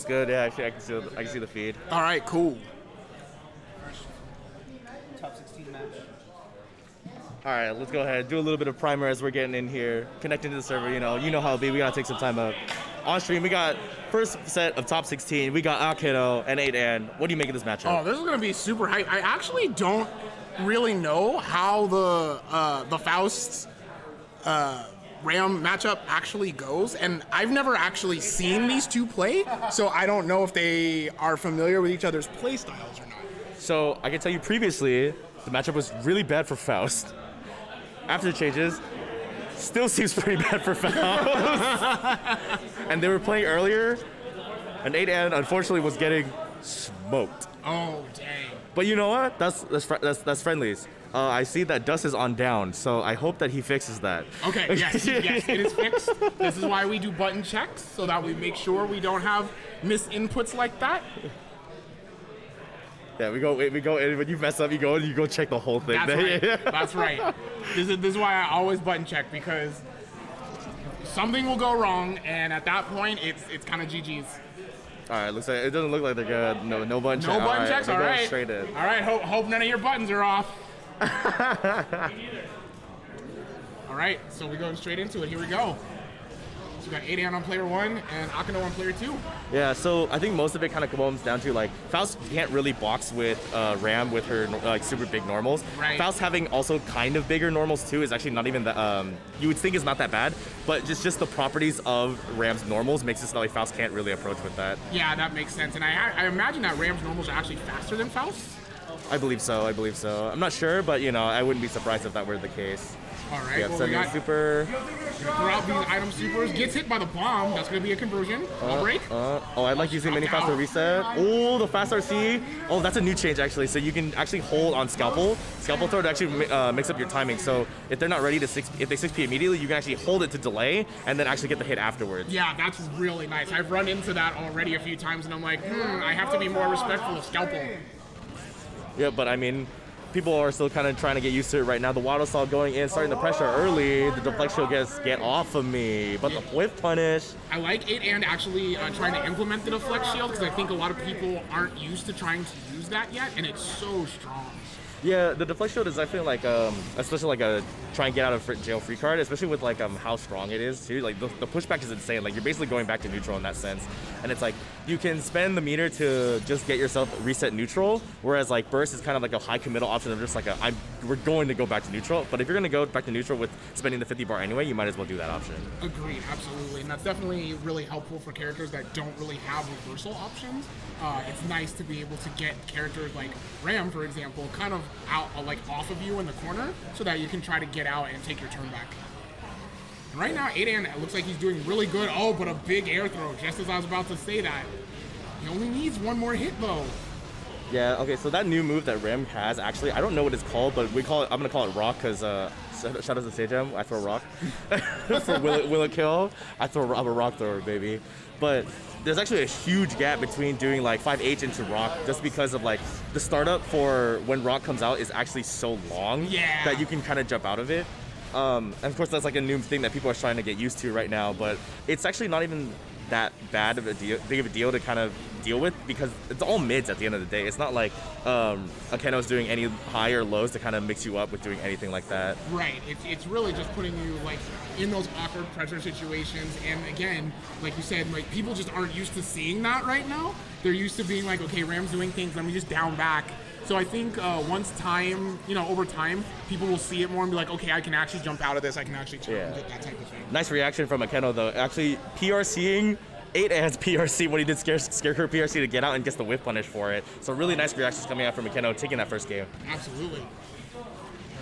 Looks good. Yeah, actually, I can see the feed. All right, cool. Top 16 match. All right, let's go ahead. Do a little bit of primer as we're getting in here, connecting to the server. You know how it be. We gotta take some time up. On stream, we got first set of top 16. We got Akeno and 8-and. What do you make of this matchup? Oh, this is gonna be super hype. I actually don't really know how the Faust Ram matchup actually goes, and I've never actually seen these two play, so I don't know if they are familiar with each other's play styles or not. So I can tell you previously, the matchup was really bad for Faust. After the changes, still seems pretty bad for Faust. And they were playing earlier, and 8-and unfortunately was getting smoked. Oh dang! But you know what? That's friendlies. I see that Dust is on down, so I hope that he fixes that. Okay, yes, yes, it is fixed. This is why we do button checks, so that we make sure we don't have misinputs like that. Yeah, we go, and when you mess up, you go check the whole thing. That's right. That's right. This is why I always button check, because something will go wrong, and at that point, it's kind of GG's. All right, looks like it doesn't look like they're good. No button checks. No button checks. All right. Straight in. All right. Hope none of your buttons are off. All right, so we go straight into it. Here we go. So we got 8-and on player 1 and Akeno on player 2. Yeah, so I think most of it kind of comes down to like Faust can't really box with Ram with her like super big normals. Right. Faust having also kind of bigger normals too is actually not even that you would think is not that bad, but just the properties of Ram's normals makes it so like Faust can't really approach with that. Yeah, that makes sense. And I imagine that Ram's normals are actually faster than Faust. I believe so. I'm not sure, but you know, I wouldn't be surprised if that were the case. All right, Yeah, well, we got super. Throw out these item supers. Gets hit by the bomb. That's going to be a conversion. Wall break. Oh, I like using mini fast to reset. Oh, the fast RC. Oh, that's a new change actually. So you can actually hold on scalpel throw to actually mix up your timing. So if they're not ready to if they 6P immediately, you can actually hold it to delay and then actually get the hit afterwards. Yeah, that's really nice. I've run into that already a few times, and I'm like, I have to be more respectful of scalpel. Yeah, but I mean, people are still kind of trying to get used to it right now. The water saw going in, starting the pressure early. The deflection gets get off of me, but the whip punish. I like 8-and actually trying to implement the deflect shield, because I think a lot of people aren't used to trying to use that yet, and it's so strong. Yeah, the deflect shield is, I feel like, especially like a try and get out of jail free card, especially with like how strong it is too. Like the pushback is insane. Like you're basically going back to neutral in that sense, and it's like you can spend the meter to just get yourself reset neutral, whereas like burst is kind of like a high committal option of just like we're going to go back to neutral. But if you're gonna go back to neutral with spending the 50 bar anyway, you might as well do that option. Agreed, absolutely, and that's definitely really helpful for characters that don't really have reversal options. It's nice to be able to get characters like Ram, for example, kind of out like off of you in the corner, so that you can try to get out and take your turn back. And right now, 8-and looks like he's doing really good. Oh, but a big air throw, just as I was about to say that. He only needs one more hit though. Yeah, okay, so that new move that Ram has, actually, I don't know what it's called, but I'm gonna call it Rock, because shout out to Sejam, I throw Rock. For will it kill? I'm a Rock thrower, baby. But there's actually a huge gap between doing like 5H into Rock, just because of like the startup for when Rock comes out is actually so long that you can kind of jump out of it. And of course that's like a new thing that people are trying to get used to right now, but it's actually not even that big of a deal to kind of deal with, because it's all mids at the end of the day. It's not like Akeno's doing any high or lows to kind of mix you up with doing anything like that. Right, it's really just putting you like in those awkward pressure situations, and again, like you said, like people just aren't used to seeing that right now. They're used to being like, okay, Ram's doing things, let me just down back. So I think once time, over time, people will see it more and be like, okay, I can actually jump out of this, I can actually turn and get that type of thing. Nice reaction from Akeno though, actually PRCing 8-and's PRC when he did Scarecrow PRC to get out and gets the whip punish for it. So really nice reactions coming out from Akeno taking that first game. Absolutely. All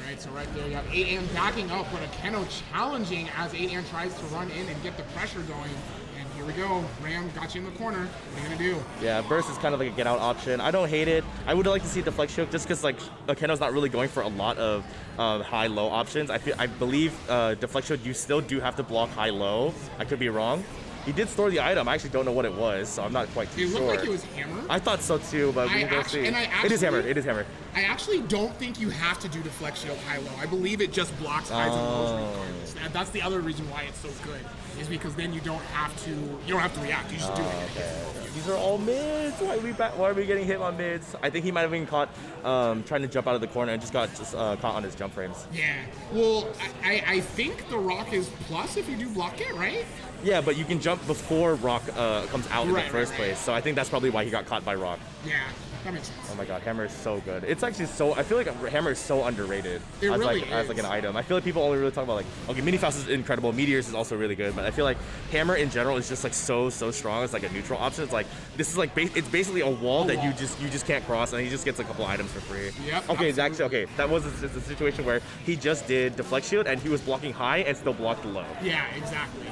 right, so right there you have 8-and backing up, but Akeno challenging as 8-and tries to run in and get the pressure going. And here we go, Ram got you in the corner. What are you gonna do? Yeah, burst is kind of like a get out option. I don't hate it. I would like to see deflect shield just because like Akeno's not really going for a lot of high-low options. I believe deflect shield you still do have to block high-low. I could be wrong. He did store the item. I actually don't know what it was, so I'm not quite too sure. It looked like it was hammer. I thought so too, but we can go see. It is hammer. It is hammer. I actually don't think you have to do deflect shield high-low. I believe it just blocks highs and lows regardless. That's the other reason why it's so good, is because then you don't have to react. You just do it. Okay. These are all mids. Why are we getting hit on mids? I think he might have been caught trying to jump out of the corner and just got caught on his jump frames. Yeah. Well, I think the rock is plus if you do block it, right? Yeah, but you can jump before rock comes out in the first place. So I think that's probably why he got caught by rock. Yeah. That makes sense. Oh my god, hammer is so good. It's actually so, I feel like hammer is so underrated as like an item. I feel like people only really talk about like, okay, Mini Faust is incredible, Meteors is also really good, but I feel like hammer in general is just like so strong. It's like a neutral option. It's like, this is like, it's basically a wall that you just can't cross, and he just gets a couple items for free. Yep. Okay, it's actually, okay, that was a situation where he just did deflect shield and he was blocking high and still blocked low. Yeah, exactly.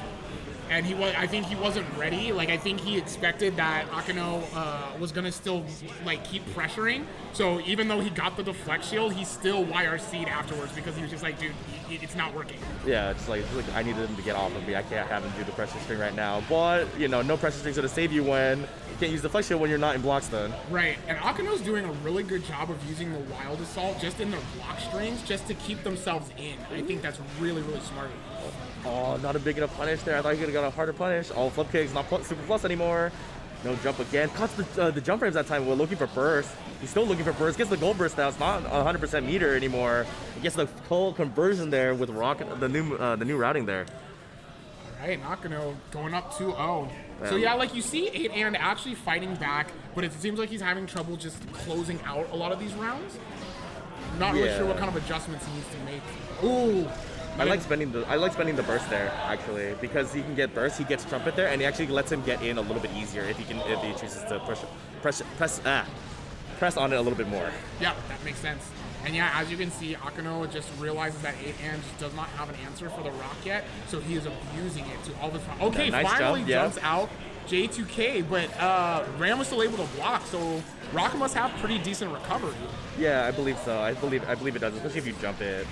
And I think he wasn't ready. Like, I think he expected that Akano was gonna still like keep pressuring. So even though he got the deflect shield, he still YRC'd afterwards because he was just like, dude, it's not working. Yeah, it's like I needed him to get off of me. I can't have him do the pressure string right now. But you know, no pressure string's gonna save you when you can't use the deflect shield when you're not in block stun. Right. And Akano's doing a really good job of using the wild assault just in their block strings just to keep themselves in. I think that's really smart. Oh, not a big enough punish there. I thought he could have got a harder punish. All flip kicks, not super plus anymore. No jump again. Cuts the jump frames that time. We're looking for burst. He's still looking for burst. Gets the gold burst now. It's not 100% meter anymore. He gets the full conversion there with rock, the new routing there. All right, Akano going up 2-0. So yeah, like you see 8 and actually fighting back, but it seems like he's having trouble just closing out a lot of these rounds. Not really sure what kind of adjustments he needs to make. Ooh. I like spending the burst there actually, because he can get burst, he gets trumpet there, and it actually lets him get in a little bit easier if he chooses to press on it a little bit more. Yeah, that makes sense. And yeah, as you can see, Akano just realizes that 8 and just does not have an answer for the rock yet, so he is abusing it to all this. Okay, nice finally jumps out J2K, but Ram was still able to block, so Rock must have pretty decent recovery. Yeah, I believe so. I believe it does, especially if you jump it.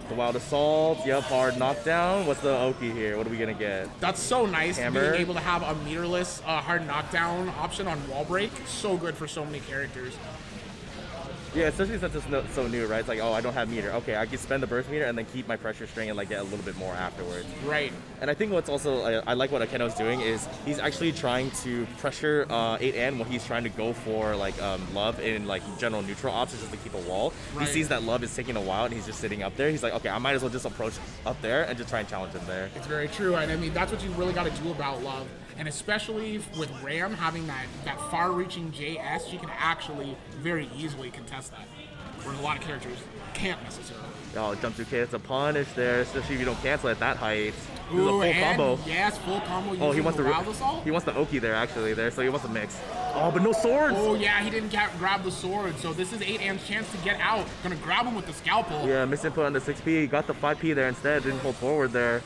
The wild assault, yep, hard knockdown. What's the Oki here? What are we gonna get? That's so nice, Hammer. being able to have a meterless hard knockdown option on wall break. So good for so many characters. Yeah, especially since it's so new, right? It's like, oh, I don't have meter. Okay, I can spend the burst meter and then keep my pressure string and like get a little bit more afterwards. Right. And I think what's also, I like what Akeno's doing is he's actually trying to pressure 8 and when he's trying to go for like love in like general neutral options just to keep a wall. Right. He sees that love is taking a while and he's just sitting up there. He's like, okay, I might as well just approach up there and just try and challenge him there. It's very true, and I mean that's what you really got to do about love. And especially with Ram having that far-reaching JS, you can actually very easily contest that. Whereas a lot of characters can't necessarily. Oh, jump 2K, it's a punish there, especially if you don't cancel at that height. Ooh, a full combo. Yes, full combo. Oh, he wants the wild assault. He wants the Oki there actually so he wants to mix. Oh, but no swords. Oh yeah, he didn't grab the sword. So this is 8 and's chance to get out. Gonna grab him with the scalpel. Yeah, misinput on the 6P. He got the 5P there instead. Didn't hold forward there.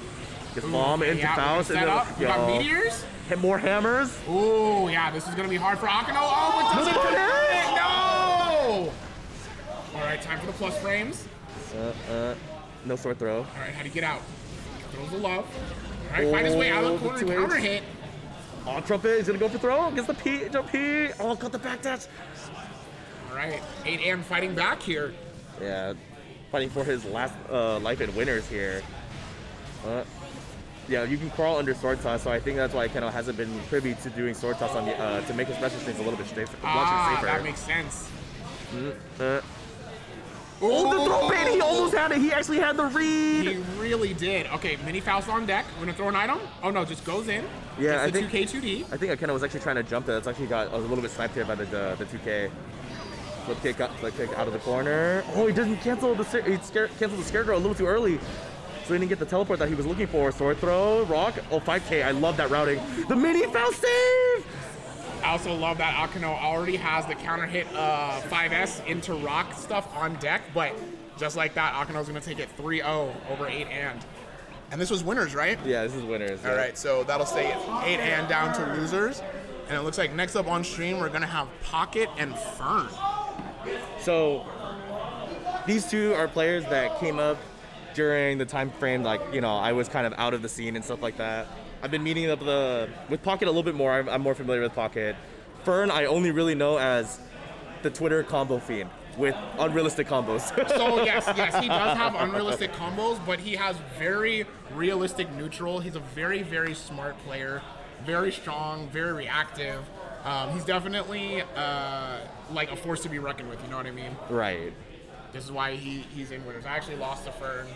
Gets bomb into Faust. We got meteors. Hit more hammers. Oh yeah, this is gonna be hard for Akano. Oh, it doesn't connect it. No. All right, time for the plus frames. No sword throw. All right, how do you get out? Throws the love. All right, find his way out of the corner and counter hit. Oh, trumpet, he's gonna go for throw. Gets the P, jump P. Oh, got the back dash. All right, 8 and fighting back here. Yeah, fighting for his last life in winners here. Yeah, you can crawl under sword toss, so I think that's why Keno hasn't been privy to doing sword toss on the to make his pressure strings a little bit safer. That makes sense. Oh, the throw bait! He almost had it. He actually had the read. He really did. Okay, mini Faust on deck. We're gonna throw an item. Oh no, just goes in. Yeah, I think 2K 2D. I think Akeno was actually trying to jump there. That's actually got a little bit sniped here by the 2K. Flip kick out of the corner. Oh, he didn't cancel the canceled the scarecrow a little too early. So he didn't get the teleport that he was looking for. Sword throw, rock. Oh, 5K. I love that routing. The mini Faust save! I also love that Akano already has the counter hit 5S into rock stuff on deck, but just like that, Akano's gonna take it 3-0 over 8 and this was winners, right? Yeah, this is winners. All right, so that'll stay 8 and down to losers. And it looks like next up on stream, we're gonna have Pocket and Fern. So these two are players that came up during the time frame, like, you know, I was kind of out of the scene and stuff like that. I've been meeting up with Pocket a little bit more. I'm more familiar with Pocket. Fern, I only really know as the Twitter combo fiend with unrealistic combos. So yes, he does have unrealistic combos, but he has very realistic neutral. He's a very, very smart player, very strong, very reactive. He's definitely like a force to be reckoned with. You know what I mean? Right. This is why he's in winners. I actually lost to Fern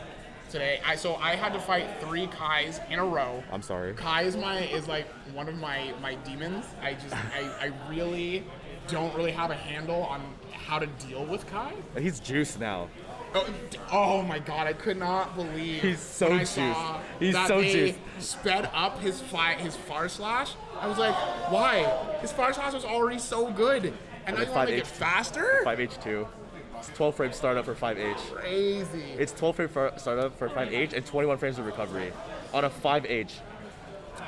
today. So I had to fight 3 Kais in a row. I'm sorry. Kai is like one of my demons. I really don't really have a handle on how to deal with Kai. He's juiced now. Oh my god, I could not believe he's so juiced. He's so juiced. Sped up his far slash. I was like, why? His far slash was already so good. And now you want to make it faster? 5H2. It's 12 frames startup for 5H. Crazy. It's 12 frames startup for 5H and 21 frames of recovery on a 5H.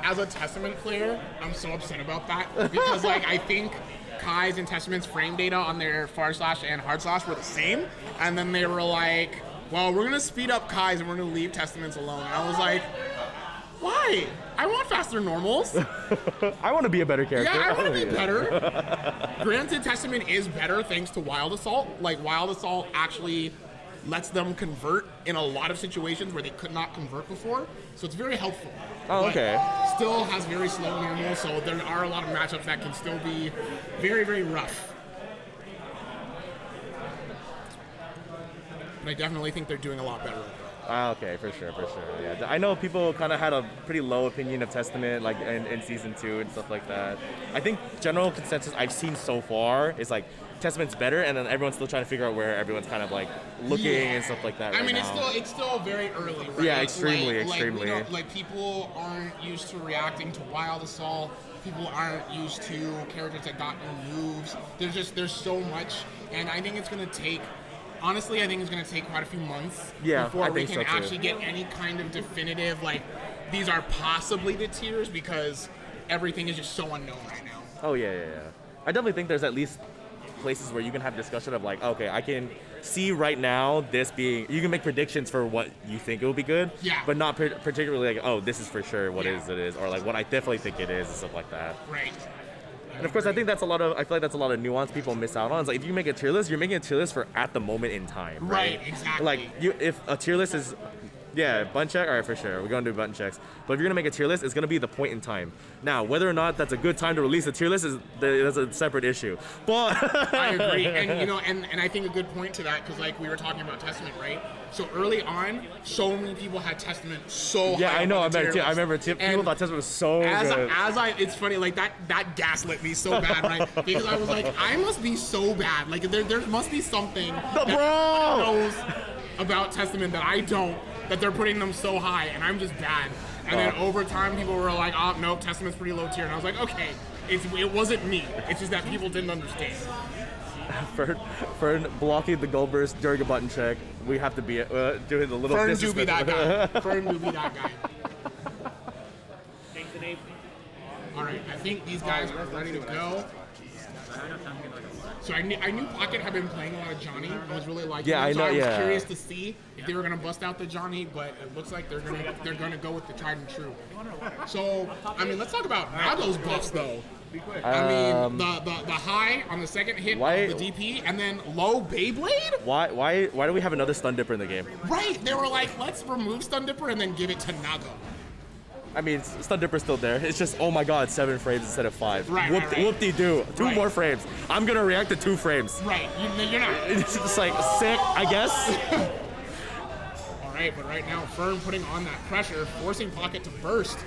As a Testament player, I'm so upset about that because like I think Kai's and Testament's frame data on their far slash and hard slash were the same, and then they were like, well, we're gonna speed up Kai's and we're gonna leave Testaments alone. And I was like, why? I want faster normals. I want to be a better character. Yeah, I want to be better. Granted, Testament is better thanks to Wild Assault. Like, Wild Assault actually lets them convert in a lot of situations where they could not convert before. So it's very helpful. Oh, okay. Still has very slow normal, so there are a lot of matchups that can still be very, very rough. And I definitely think they're doing a lot better. Okay, for sure. Yeah, I know people kind of had a pretty low opinion of Testament, like in season 2 and stuff like that. I think general consensus I've seen so far is like Testament's better, and then everyone's still trying to figure out where everyone's kind of like looking and stuff like that. I mean, it's still very early, right? Yeah, extremely. Like people aren't used to reacting to Wild Assault. People aren't used to characters that got new moves. There's so much, and I think it's gonna take. Honestly, I think it's going to take quite a few months before we can actually get any kind of definitive, like, these are possibly the tiers because everything is just so unknown right now. Oh, yeah. I definitely think there's at least places where you can have discussion of, like, okay, I can see right now this being, you can make predictions for what you think it will be good, but not particularly like, oh, this is for sure what it is, or like what I definitely think it is and stuff like that. Right. And of course, I think I feel like that's a lot of nuance people miss out on. It's like if you make a tier list, you're making a tier list for at the moment in time, right? Exactly. Like if a tier list is, button check, all right, for sure, we're gonna do button checks. But if you're gonna make a tier list, it's gonna be the point in time. Now, whether or not that's a good time to release a tier list that's a separate issue. But I agree, and and I think a good point to that because like we were talking about Testament, right? So early on, so many people had Testament so high. I know. I remember people thought Testament was so good. It's funny, like that gaslit me so bad, right? Because I was like, I must be so bad. Like there must be something that knows about Testament that I don't. That they're putting them so high, and I'm just bad. And then over time, people were like, oh, no, Testament's pretty low tier. And I was like, okay, it wasn't me. It's just that people didn't understand. Fern blocking the gold burst during a button check. We have to be doing a little Fern do be that guy. Fern do be that guy. All right, I think these guys are ready to go. So I knew Pocket had been playing a lot of Johnny. I was really liking him. I was curious to see if they were gonna bust out the Johnny, but it looks like they're gonna go with the tried and true. So I mean, let's talk about Nago's buffs though. I mean, the high on the second hit of the DP, and then low Beyblade. Why do we have another Stun Dipper in the game? Right, they were like, let's remove Stun Dipper and then give it to Nago. I mean, Stun Dipper's still there. It's just, oh my god, 7 frames instead of 5. Right, Whoop-de-doo. 2 more frames. I'm gonna react to 2 frames. Right, you're not. It's just like, sick, I guess. All right, but right now, Fern putting on that pressure, forcing Pocket to burst.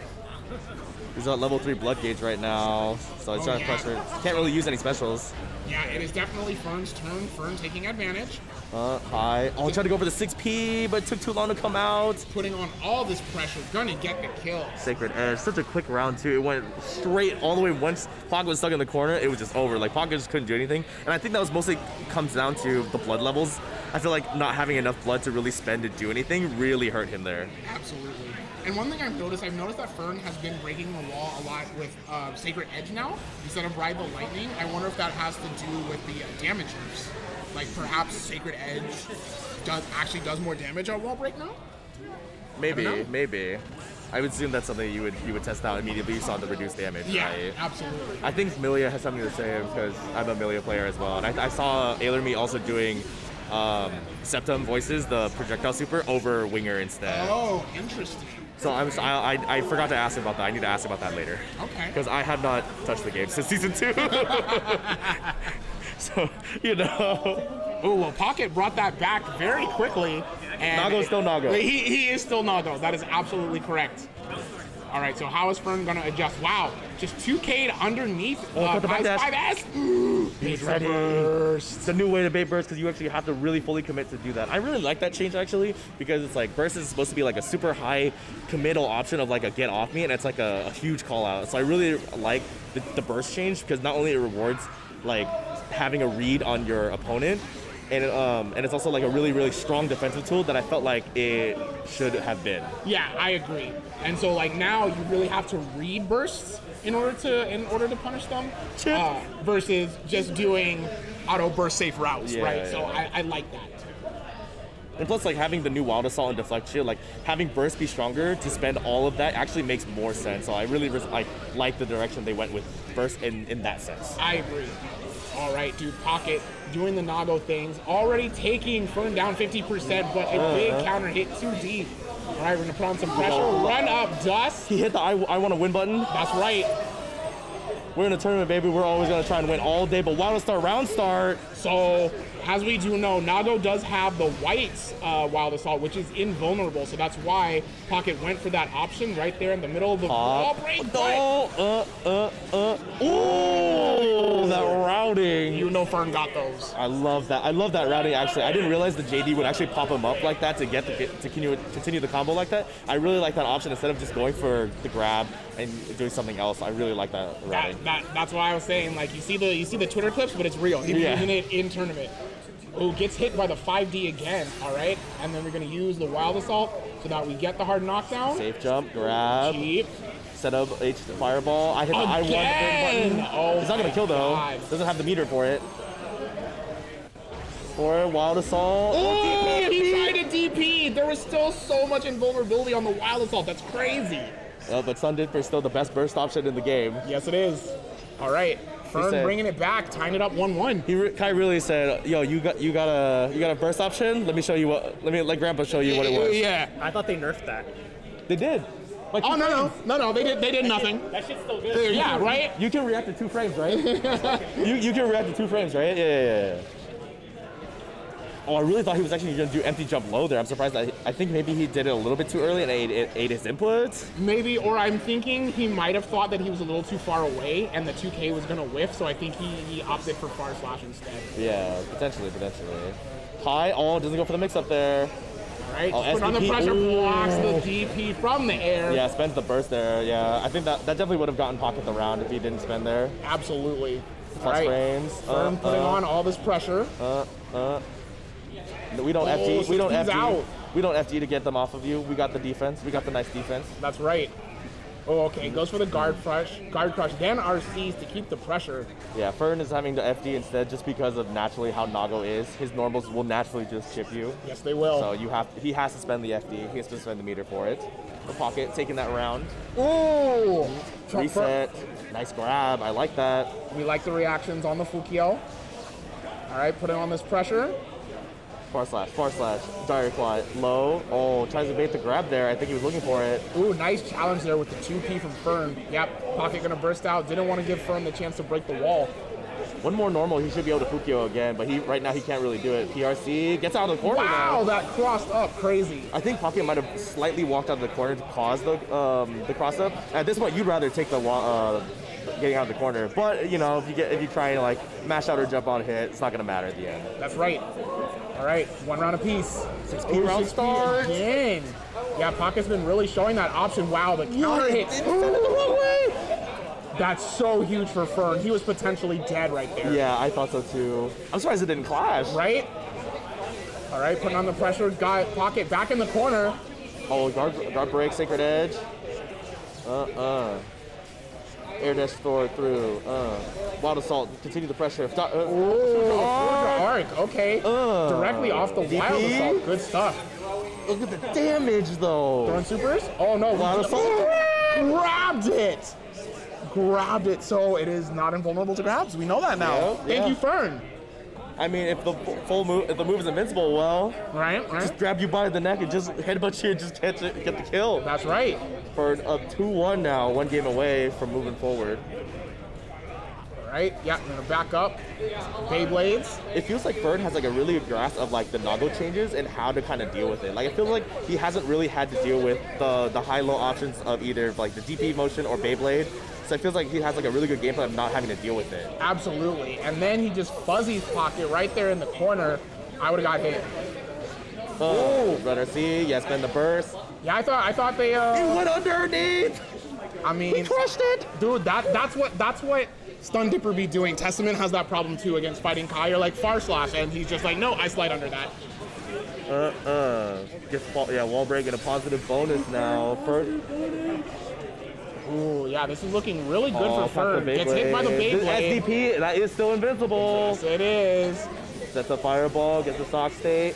He's at level 3 blood gauge right now, so it's trying to pressure. Can't really use any specials. Yeah, it is definitely Fern's turn. Fern taking advantage. High. Oh, tried to go for the 6P, but it took too long to come out. Putting on all this pressure, gonna get the kill. Sacred Edge, such a quick round too. It went straight all the way. Once Pocket was stuck in the corner, it was just over. Like Pocket just couldn't do anything. And I think that was mostly comes down to the blood levels. I feel like not having enough blood to really spend to do anything really hurt him there. Absolutely. And one thing I've noticed that Fern has been breaking the wall a lot with Sacred Edge now, instead of Ride the Lightning. I wonder if that has to do with the damage nerfs. Like perhaps Sacred Edge does more damage on wall break now? Maybe. I would assume that's something you would test out immediately you saw the reduced damage. Yeah, right? Absolutely. I think Milia has something to say because I'm a Milia player as well. And I saw Ailerme also doing Septum voices, the projectile super, over Winger instead. Oh, interesting. So I forgot to ask him about that. I need to ask him about that later. Okay. Because I have not touched the game since season 2. So, you know. Oh, well, Pocket brought that back very quickly. And Nago's still Nago. He is still Nago. That is absolutely correct. All right, so how is Fern going to adjust? Wow, just 2K'd underneath Ice 5S. He's ready. It's a new way to bait burst because you actually have to really fully commit to do that. I really like that change actually because it's like burst is supposed to be like a super high committal option of like a get off me, and it's like a huge call out. So I really like the burst change because not only it rewards like having a read on your opponent, and it's also like a really strong defensive tool that I felt like it should have been. Yeah, I agree. And so like now you really have to read bursts in order to punish them, versus just doing auto burst safe routes, right? Yeah, so I like that. And plus, like having the new Wild Assault and Deflect Shield, like having burst be stronger to spend all of that actually makes more sense. So I really like the direction they went with burst in that sense. I agree. All right, dude, Pocket doing the Nago things, already taking Fern down 50%, but a big counter hit too deep. All right, we're gonna put on some pressure. Run up, Dust. He hit the I want to win button. That's right. We're in a tournament, baby. We're always gonna try and win all day, but Wild Start round start. So, as we do know, Nago does have the white Wild Assault, which is invulnerable. So that's why Pocket went for that option right there in the middle of the ball break. Ooh, that routing. You know Fern got those. I love that. I love that routing, actually. I didn't realize the JD would actually pop him up like that to continue the combo like that. I really like that option instead of just going for the grab and doing something else. I really like that routing. That's why I was saying, like, you see the Twitter clips, but it's real. He's using it in tournament. Oh, gets hit by the 5D again, all right? And then we're going to use the Wild Assault so that we get the hard knockdown. Safe jump, grab. Cheap. Set up H fireball. I hit the I1 button. Oh, it's not going to kill, though. God. Doesn't have the meter for it. For Wild Assault. Oh, he tried a DP. There was still so much invulnerability on the Wild Assault. That's crazy. But Sun Dipper is still the best burst option in the game. Yes, it is. All right. Fern bringing it back, tying it up 1-1. Kai really said, "Yo, you got a burst option. Let me show you what. Let Grandpa show you what it was." Yeah. I thought they nerfed that. They did. Like oh no! They did nothing. That shit's still good. Yeah, right. You can react to 2 frames, right? you can react to 2 frames, right? Yeah. Oh, I really thought he was actually going to do empty jump low there. I'm surprised. I think maybe he did it a little bit too early and ate his inputs. Maybe, or I'm thinking he might have thought that he was a little too far away and the 2K was going to whiff, so I think he opted for far slash instead. Yeah, potentially. High, doesn't go for the mix up there. All right, put on the pressure, blocks the DP from the air. Yeah, spends the burst there. Yeah, I think that definitely would have gotten Pocket the round if he didn't spend there. Absolutely. Plus frames. Fern putting on all this pressure. We don't FG. We don't FG. We don't FG to get them off of you. We got the defense. We got the nice defense. That's right. Oh, okay. Goes for the guard crush, then RCs to keep the pressure. Yeah, Fern is having the FD instead just because of naturally how Nago is. His normals will naturally just chip you. Yes, they will. So he has to spend the FD. He has to spend the meter for it. The Pocket taking that round. Ooh! Reset. Nice grab. I like that. We like the reactions on the Fukio. All right, putting on this pressure. Far slash, dire claw, low. Oh, tries to bait the grab there. I think he was looking for it. Ooh, nice challenge there with the 2P from Fern. Yep, Pocket gonna burst out. Didn't want to give Fern the chance to break the wall. One more normal, he should be able to Fukio again, but right now he can't really do it. PRC gets out of the corner. Wow, now. That crossed up crazy. I think Pocket might have slightly walked out of the corner to cause the cross up. At this point, you'd rather take the getting out of the corner, but you know, if you try and like mash out or jump on hit, it's not gonna matter at the end. That's right. All right, 1 round apiece. 6P round start. Again. Yeah, Pocket's been really showing that option. Wow, the counter hit. That's so huge for Fern. He was potentially dead right there. Yeah, I thought so too. I'm surprised it didn't clash. Right? All right, putting on the pressure. Got Pocket back in the corner. Oh, guard break, Sacred Edge. Air dash throw through. Wild Assault, continue the pressure. Arc, okay. Directly off the DP? Wild Assault. Good stuff. Look at the damage though. Throwing supers? Oh no, Wild Assault. Grabbed it. So it is not invulnerable to grabs. We know that now. Yeah. Thank you, Fern. I mean, if the move is invincible, well, right. just grab you by the neck and just headbutt you and just catch it, get the kill. That's right. For a 2-1 now, 1 game away from moving forward. Right, yeah, I'm gonna back up. Beyblades. It feels like Fern has like a really good grasp of like the Nago changes and how to kind of deal with it. Like, it feels like he hasn't really had to deal with the high-low options of either like the DP motion or Beyblade. So it feels like he has like a really good game plan of not having to deal with it. Absolutely, and then he just fuzzies pocket right there in the corner. I would have got hit. Oh, runner C, yes, been the burst. Yeah, I thought they. He went underneath. I mean, he crushed it, dude. That's what Stun Dipper be doing. Testament has that problem too against fighting Kai. You're like far slash, and he's just like, no, I slide under that. Wall break and a positive bonus now. Ooh, yeah, this is looking really good for Fern. Gets hit by the Beyblade. SDP, that is still invincible. Yes, it is. Sets a fireball, gets a sock state.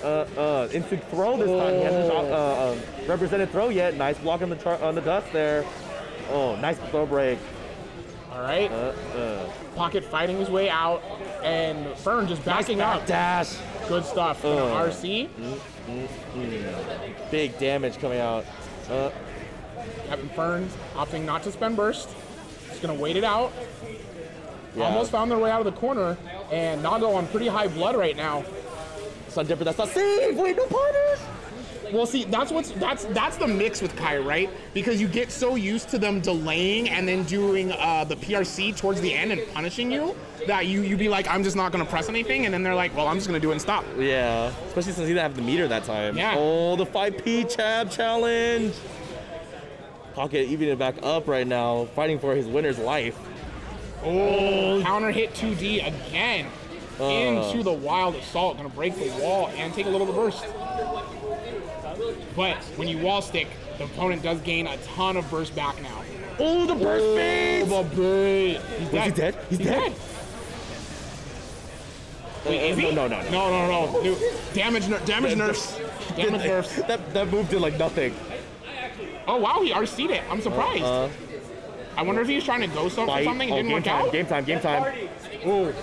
Instant throw this time. He hasn't represented throw yet. Nice block on the dust there. Oh, nice throw break. All right. Pocket fighting his way out, and Fern just backing up. Dash. Good stuff. RC. Big damage coming out. Captain Fern opting not to spend burst. Just gonna wait it out. Yeah. Almost found their way out of the corner, and Nago on pretty high blood right now. Sun Dipper, that's not safe. Wait, no punish. Well, see, that's the mix with Kai, right? Because you get so used to them delaying and then doing the PRC towards the end and punishing you that you be like, I'm just not gonna press anything, and then they're like, well, I'm just gonna do it and stop. Yeah, especially since he didn't have the meter that time. Yeah. Oh, the 5P Chab challenge. Pocket evening it back up right now, fighting for his winner's life. Oh, counter hit 2D again. Into the wild assault, gonna break the wall and take a little bit of burst. But when you wall stick, the opponent does gain a ton of burst back now. Oh, the burst bait! The bait! He's dead. He's dead. Wait, is he? No. Dude, damage nerfs. Damage nerfs. That move did like nothing. Oh wow, he RC'd it. I'm surprised. I wonder if he was trying to go for something and didn't work out. Game time. Oh.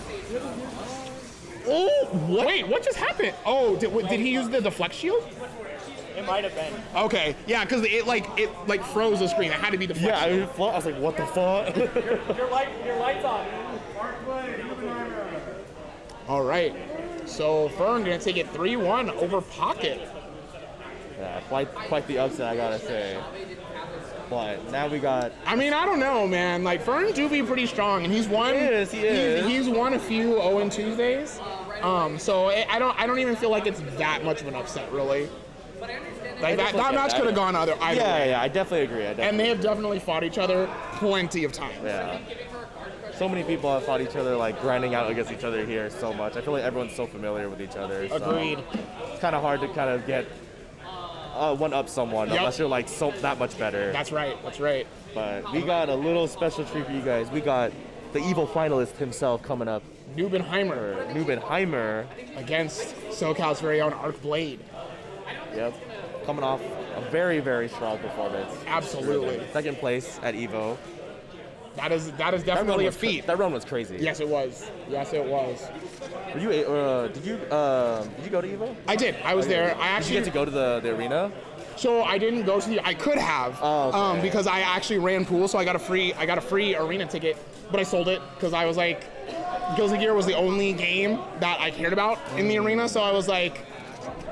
Oh, what? Wait, what just happened? Oh, did he use the deflect shield? It might have been. Okay, yeah, because it froze the screen. It had to be deflect. Yeah, I was like, what the fuck? your light's on. All right, so Fern gonna take it 3-1 over Pocket. Yeah, quite the upset, I gotta say. But now we got. I mean, I don't know, man. Like Fern do be pretty strong, and he's won. He is. He's won a few 0 Tuesdays. So I don't even feel like it's that much of an upset, really. Like that match could have gone either way. Yeah, I definitely agree. And they have definitely fought each other plenty of times. Yeah. So many people have fought each other, like grinding out against each other here so much. I feel like everyone's so familiar with each other. Agreed. So it's kind of hard to kind of get one up someone unless you're like that much better. That's right. But we got a little special treat for you guys. We got the evil finalist himself coming up. Nubenheimer against SoCal's very own Arc Blade. Yep. Coming off a very, very strong performance. Absolutely. Second place at Evo. That is definitely a feat. That run was crazy. Yes, it was. Were you? Did you go to Evo? I did. I was there. I actually did you get to go to the arena. So I didn't go to I could have, okay. Because I actually ran pool, so I got a free arena ticket, but I sold it because I was like, Guilty Gear was the only game that I cared about in the arena, so I was like,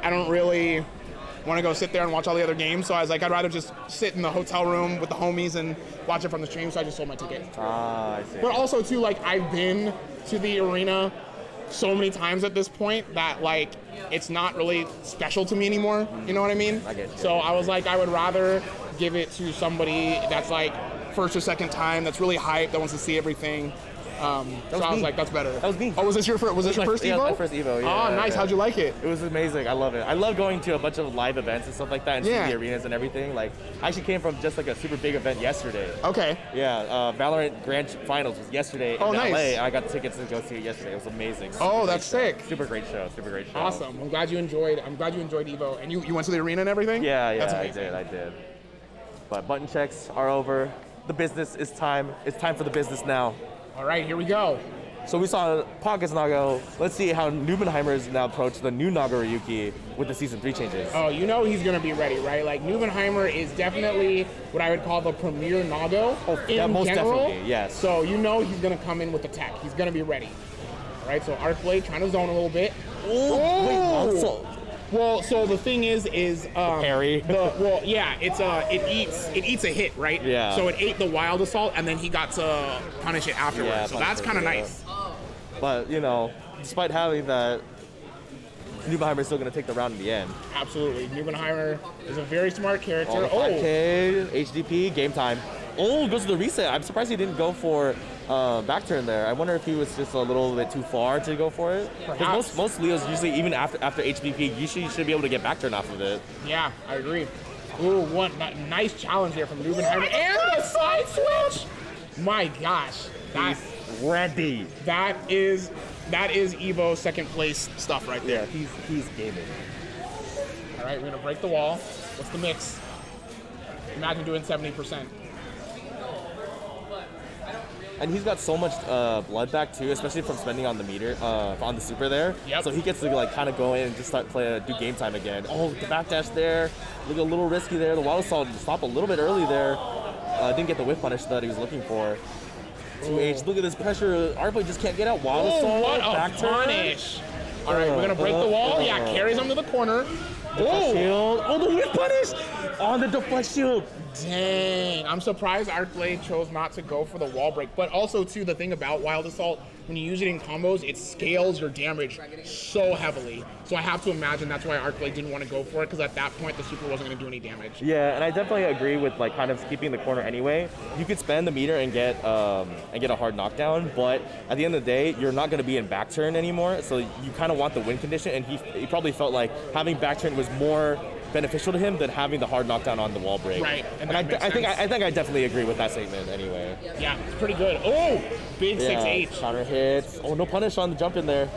I don't really want to go sit there and watch all the other games, so I was like, I'd rather just sit in the hotel room with the homies and watch it from the stream, so I just sold my ticket. I see. But also too, like, I've been to the arena so many times at this point that like it's not really special to me anymore. You know what I mean? I get you. So I was like, I would rather give it to somebody that's like first or second time, that's really hyped, that wants to see everything. So I was like, that's better. That was me. Oh, was this your first Evo? Yeah, my first Evo, yeah. Oh, nice. Yeah. How'd you like it? It was amazing. I love it. I love going to a bunch of live events and stuff like that and seeing the arenas and everything. Like, I actually came from just like a super big event yesterday. Okay. Yeah, Valorant Grand Finals was yesterday in LA. Nice. I got tickets to go see it yesterday. It was amazing. That's sick. Super great show. Awesome. I'm glad you enjoyed Evo. And you went to the arena and everything? Yeah, that's amazing. I did. But button checks are over. The business is time. It's time for the business now. All right, here we go. So we saw Pockets Nago. Let's see how Nubenheimer is now approached the new Nago Ryuki with the Season 3 changes. Oh, you know he's going to be ready, right? Like, Nubenheimer is definitely what I would call the premier Nago in most general. definitely, yes. So you know he's going to come in with the tech. He's going to be ready. All right, so Arcblade trying to zone a little bit. Oh, wait, also. Well, so the thing is parry. It eats a hit, right? Yeah. So it ate the Wild Assault, and then he got to punish it afterwards. Yeah, so that's kind of nice. But you know, despite having that, Nubenheimer is still going to take the round in the end. Absolutely, Nubenheimer is a very smart character. 5K, HDP, game time. Oh, goes to the reset. I'm surprised he didn't go for back turn there. I wonder if he was just a little bit too far to go for it. Because most Leos usually, even after HBP, usually should be able to get back turn off of it. Yeah, I agree. Ooh, one nice challenge here from Nubenheimer. And the side switch! My gosh. He's ready. That is Evo second place stuff right there. Yeah, he's gaming. All right, we're going to break the wall. What's the mix? Imagine doing 70%. And he's got so much blood back too, especially from spending on the meter, on the super there. Yep. So he gets to like kind of go in and just do game time again. Oh, the backdash there, look a little risky there. The Wild Assault stopped a little bit early there. Didn't get the whiff punish that he was looking for. 2H, look at this pressure. Arcblade just can't get out. Wild Assault, what a back punish! All right, we're gonna break the wall. Yeah, carries him to the corner. Shield. Oh, the whiff punish on the deflect shield. Dang, I'm surprised Arcblade chose not to go for the wall break. But also, too, the thing about Wild Assault, when you use it in combos, it scales your damage so heavily. So I have to imagine that's why Arcblade didn't want to go for it, because at that point, the super wasn't going to do any damage. Yeah, and I definitely agree with like kind of keeping the corner anyway. You could spend the meter and get a hard knockdown, but at the end of the day, you're not going to be in back turn anymore. So you kind of want the win condition, and he probably felt like having back turn was more beneficial to him than having the hard knockdown on the wall break. Right, and I think I definitely agree with that statement anyway. Yeah, it's pretty good. Oh, big 6H. Counter hits. Oh, no punish on the jump in there.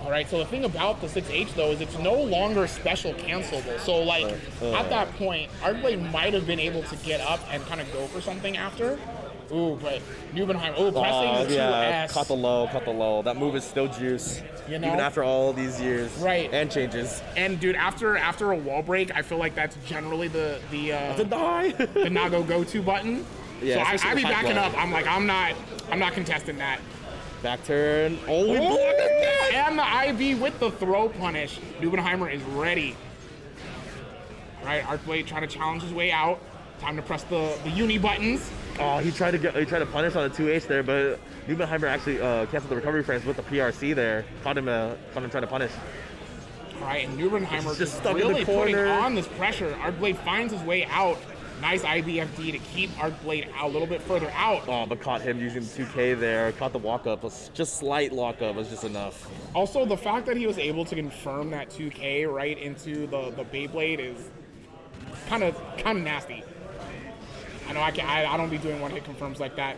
All right, so the thing about the 6H though is it's no longer special cancelable. So like at that point, Arcblade might have been able to get up and kind of go for something after. Ooh, but Nubenheimer, pressing the 2S. Cut the low. That move is still juice. You know? Even after all these years. Right. And changes. And dude, after a wall break, I feel like that's generally the Nago go-to button. Yeah, so I be backing up. I'm like, I'm not contesting that. Back turn. Oh, we blocked again! And the IB with the throw punish. Nubenheimer is ready. All right, Arcblade trying to challenge his way out. Time to press the uni buttons. Oh, he tried to punish on the 2H there, but Nubenheimer actually canceled the recovery frames with the PRC there. Caught him trying to punish. All right, and Nubenheimer just stuck really in the corner. putting on this pressure. Arcblade finds his way out. Nice IBFD to keep Arcblade a little bit further out. Oh, but caught him using the 2K there. Caught the walk-up. Just slight walk-up was just enough. Also, the fact that he was able to confirm that 2K right into the Beyblade is kind of nasty. I know I don't be doing one-hit confirms like that.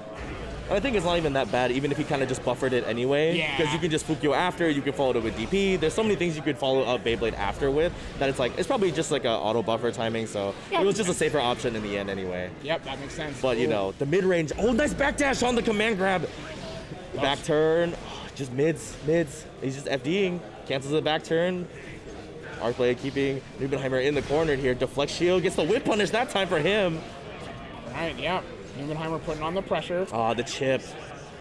I think it's not even that bad, even if he kind of just buffered it anyway. Yeah. Because you can just Fukyo after, you can follow it with DP. There's so many things you could follow up Beyblade after with that it's probably just like a auto buffer timing, so it was just a safer option in the end anyway. Yep, that makes sense. But you know, the mid-range, nice backdash on the command grab. Back turn, just mids. He's just FDing, cancels the back turn. Arcblade keeping Nubenheimer in the corner here. Deflect shield, gets the whip punish that time for him. All right, yeah. Nubenheimer putting on the pressure. The chip.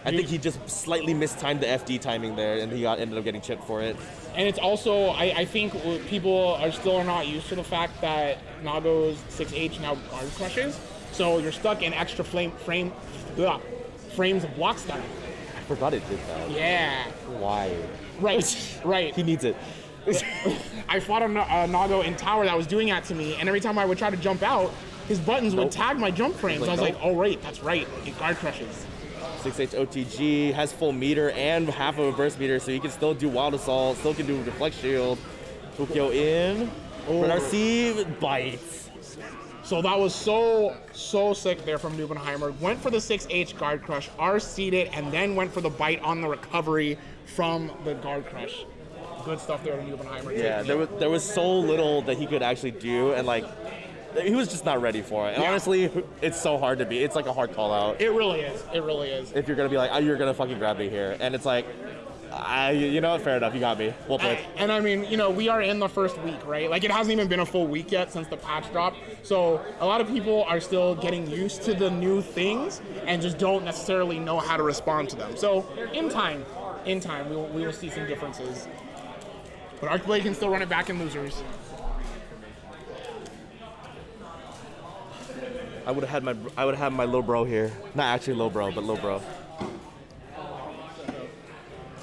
I think he just slightly mistimed the FD timing there, and he ended up getting chipped for it. And it's also, I think people are not used to the fact that Nago's 6H now guard crushes. So you're stuck in extra frames of block stun. I forgot it did that. Yeah. Why? Right. He needs it. I fought a Nago in tower that was doing that to me, and every time I would try to jump out, his buttons would tag my jump frames. I was like, oh, right, that's right. It guard crushes. 6H OTG has full meter and half of a burst meter, so he can still do Wild Assault, still can do Deflect Shield. Fukyo in. RC bites. So that was so sick there from Nubenheimer. Went for the 6H guard crush, RC'd it, and then went for the bite on the recovery from the guard crush. Good stuff there to Nubenheimer. Yeah, there was so little that he could actually do, and like he was just not ready for it. And honestly, it's so hard to be. It's like a hard call out. It really is. It really is. If you're gonna be like, oh, you're gonna fucking grab me here, and it's like, you know what? Fair enough. You got me. Well played. And I mean, you know, we are in the first week, right? Like, it hasn't even been a full week yet since the patch dropped. So a lot of people are still getting used to the new things and just don't necessarily know how to respond to them. So in time, we will see some differences. But Archblade can still run it back in losers. I would have had my little bro here. Not actually little bro, but little bro.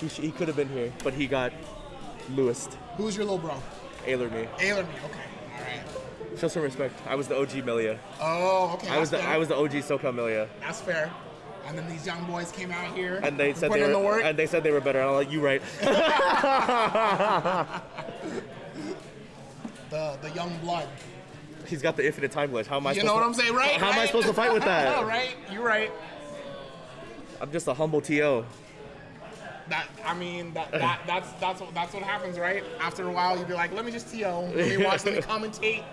He could have been here, but he got Lewis'd. Who's your little bro? Ailered me. Ailered me. Okay. All right. Show some respect. I was the OG Milia. Oh, okay. I was the OG Socal Milia. That's fair. And then these young boys came out here and they said put in the work. And they said they were better. And I'm like, you right. the young blood. He's got the infinite time glitch. How am I? You know what I'm saying, right? How am I supposed to fight with that? Oh, right. You're right. I'm just a humble TO. That's what happens, right? After a while, you'd be like, let me just TO, let me watch, let me commentate.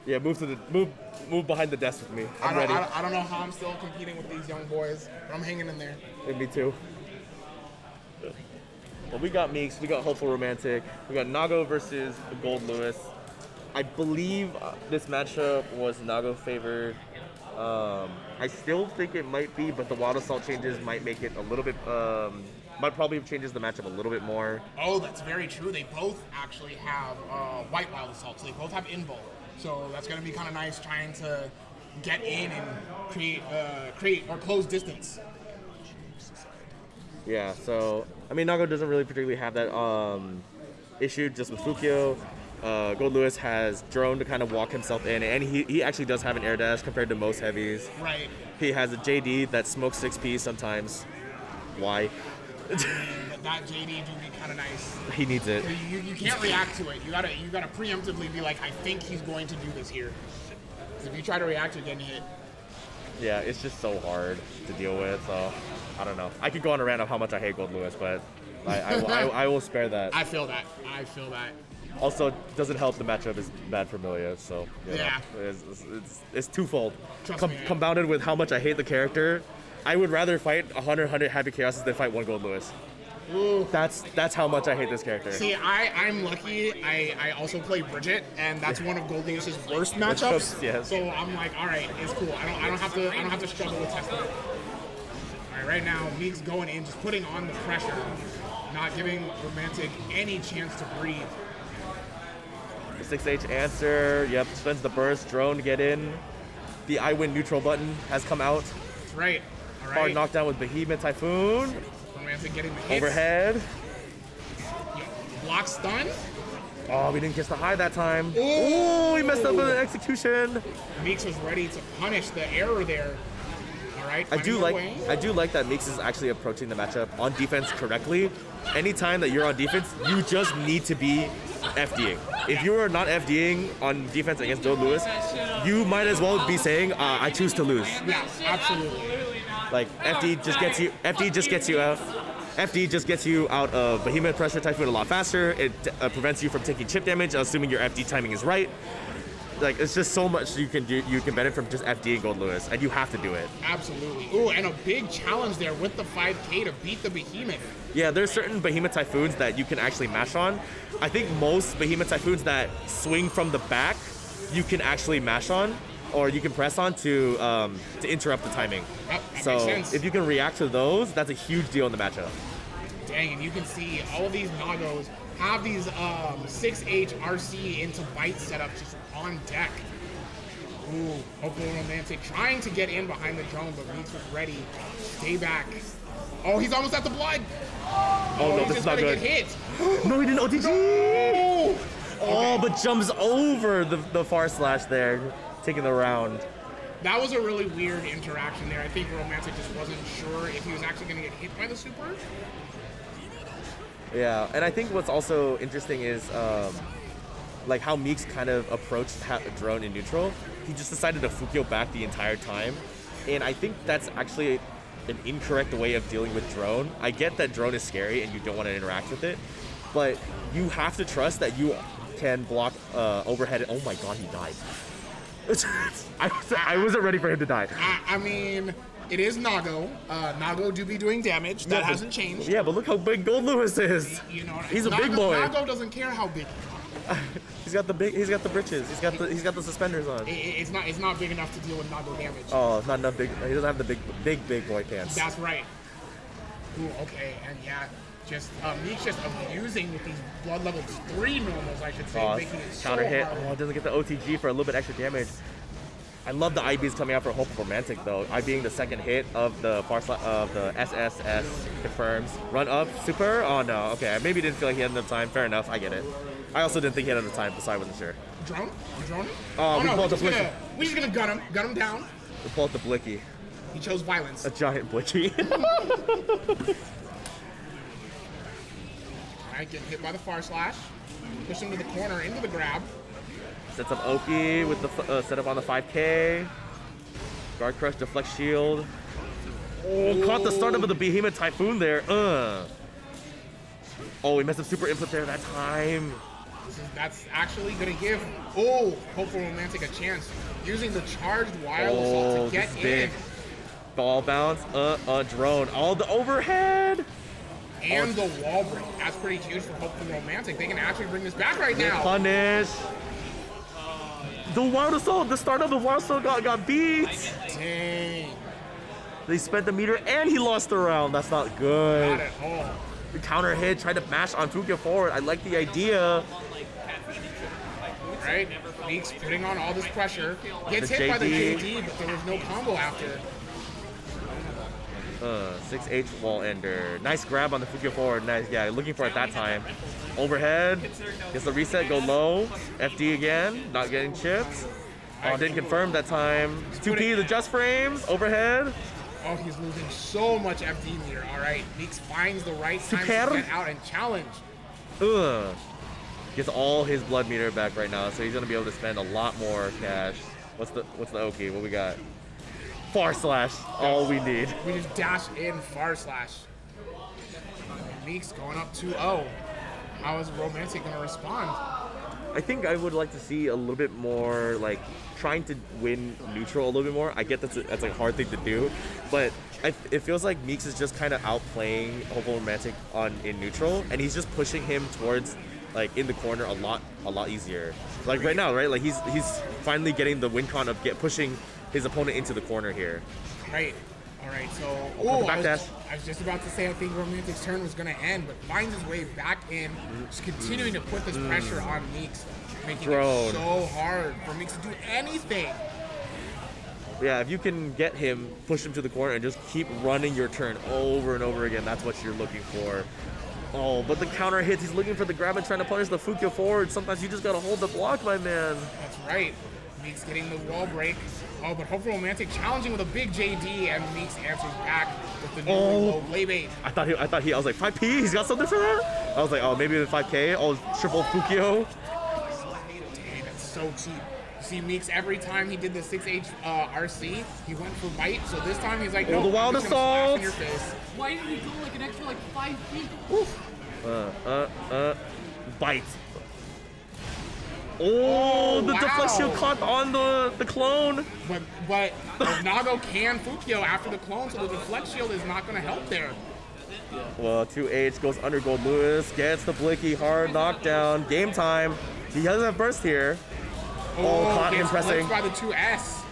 Yeah, move behind the desk with me. I'm ready. I don't know how I'm still competing with these young boys, but I'm hanging in there. Yeah, me too. Well, we got Meeks, we got Hopeful Romantic, we got Nago versus Gold Lewis. I believe this matchup was Nago favored. I still think it might be, but the Wild Assault changes might make it a little bit, might probably changes the matchup a little bit more. Oh, that's very true. They both actually have white Wild Assault, so they both have invul. So that's going to be kind of nice trying to get in and create or close distance. Yeah, so, I mean, Nago doesn't really particularly have that issue just with Fukio. Gold Lewis has drone to kind of walk himself in, and he actually does have an air dash compared to most heavies. Right. He has a JD that smokes 6P sometimes. Why? That JD do be kind of nice. He needs it. You can't react to it. You gotta preemptively be like, I think he's going to do this here. Because if you try to react, you're getting hit. Yeah, it's just so hard to deal with. So I don't know. I could go on a rant of how much I hate Gold Lewis, but I will spare that. I feel that. Also, doesn't help the matchup is bad for Milia, so yeah, it's twofold. Trust me. Compounded with how much I hate the character, I would rather fight 100 Happy Chaoses than fight one Gold Lewis. Ooh. That's how much I hate this character. See, I'm lucky. I also play Bridget, and that's one of Gold Lewis's worst matchups. Yes. So I'm like, all right, it's cool. I don't have to struggle with testing it. All right, right now Meeks going in, just putting on the pressure, not giving Romantic any chance to breathe. 6H answer, yep, spends the burst, drone to get in. The I win neutral button has come out. That's right. All right. Hard knockdown with Behemoth Typhoon. Romantic getting the hits. Overhead. Block stun. Oh, we didn't kiss the high that time. Ooh. Oh, he messed up with an execution. Meeks was ready to punish the error there. All right. I do like that Meeks is actually approaching the matchup on defense correctly. Anytime that you're on defense, you just need to be FDing. If you are not FDing on defense against Gold Lewis, you might as well be saying, I choose to lose. Yeah, absolutely. Like FD just gets you out of Behemoth Pressure Typhoon a lot faster. It prevents you from taking chip damage, assuming your FD timing is right. Like, it's just so much you can do. You can benefit from just FDing Gold Lewis, and you have to do it. Absolutely. Ooh, and a big challenge there with the 5K to beat the Behemoth. Yeah, there's certain Behemoth Typhoons that you can actually mash on. I think most Behemoth Typhoons that swing from the back, you can actually mash on, or you can press on to interrupt the timing. That so makes sense. If you can react to those, that's a huge deal in the matchup. Dang, and you can see all of these Nagos have these 6H RC into bite setups just on deck. Ooh, Hopeful Romantic trying to get in behind the drone, but Meeks was ready. Stay back. Oh, he's almost at the blood. Oh no, this is not good. Get hit. No, he didn't OTG. No. Oh, but jumps over the far slash there, taking the round. That was a really weird interaction there. I think Romantic just wasn't sure if he was actually going to get hit by the super. Yeah, and I think what's also interesting is like how Meeks kind of approached drone in neutral. He just decided to Fukio back the entire time, and I think that's actually an incorrect way of dealing with drone. I get that drone is scary and you don't want to interact with it, but you have to trust that you can block overhead. Oh my god, he died. I wasn't ready for him to die. I mean, it is Nago. Nago do be doing damage. That hasn't changed. Yeah, but look how big Gold Lewis is. You know, he's a big boy. Nago doesn't care how big. He's got the britches. He's got the suspenders on. It's not big enough to deal with Nago damage. Oh, it's not enough big. He doesn't have the big boy pants. That's right. Ooh, okay, and yeah, just Meeks just abusing with these blood level 3 normals, I should say, making it so counter hit. hard. Oh, it doesn't get the OTG for a little bit extra damage. I love the IBs coming out for Hopeful Romantic though. I being the second hit of the SSS confirms. Run up, super. Oh no, okay. I maybe didn't feel like he had enough time. Fair enough, I get it. I also didn't think he had enough time, so I wasn't sure. Drone? Drone? Oh, we pulled the Blicky. We're just gonna gun him down. We pulled the Blicky. He chose violence. A giant Blicky. Alright, getting hit by the far slash. Push him to the corner, into the grab. Sets up Oki with the setup on the 5K. Guard crush, deflect shield. Oh, caught the startup of the Behemoth Typhoon there. Oh, he messed up super input there that time. That's actually gonna give Hopeful Romantic a chance. Using the charged wild assault to get in. Ball bounce, drone. Oh, the overhead. And the wall break. That's pretty huge for Hopeful Romantic. They can actually bring this back right now. Punish. The wild assault, the startup of wild assault got beat. Dang. They spent the meter and he lost the round. That's not good. Not at all. The counter hit, tried to mash on Fukia forward. I like the idea. Right? Meeks putting on all this pressure. Gets hit by the JD, but there was no combo after. 6H wall ender. Nice grab on the Fukia forward. Nice, yeah, looking for it that time. Overhead. Gets the reset, go low. FD again, not getting chipped. Oh, didn't confirm that time. 2P, the just frames. Overhead. Oh, he's losing so much FD meter. All right, Meeks finds the right time to get out and challenge. Gets all his blood meter back right now, so he's gonna be able to spend a lot more cash. What's the Oki? What we got? Far slash, all we need. We just dash in far slash. Meeks going up 2-0. How is Romantic gonna respond? I think I would like to see a little bit more, like, trying to win neutral a little bit more. I get that's like a hard thing to do, but it feels like Meeks is just kind of outplaying Hopeful Romantic in neutral, and he's just pushing him towards, like, in the corner a lot easier. Like right now, right? Like he's finally getting the win con of pushing his opponent into the corner here. Right. All right. So I was just about to say I think Romantic's turn was going to end, but finds his way back in, just continuing to put this pressure on Meeks, making it so hard for Meeks to do anything. Yeah, if you can get him, push him to the corner, and just keep running your turn over and over again, that's what you're looking for. Oh, but the counter hits, he's looking for the grab and trying to punish the Fukia forward. Sometimes you just gotta hold the block, my man. That's right. Meeks getting the wall break. Oh, but Hopeful Romantic challenging with a big JD, and Meeks answers back with the new low play bait. I thought I was like, 5P, he's got something for that? I was like, oh, maybe the 5K, oh, triple Fukio. Dang, that's so cheap. You see Meeks, every time he did the 6H RC, he went for bite, so this time he's like, no, the wild assault. In your face. Why did he go like an extra 5 feet? Oof. Bite. Oh, the deflection caught on the clone. But Nago can Fukio after the clone, so the deflect shield is not going to help there. Well, 2H goes under Gold Lewis, gets the Blicky, hard knockdown, game time. He doesn't have burst here. Caught him pressing. By the 2S.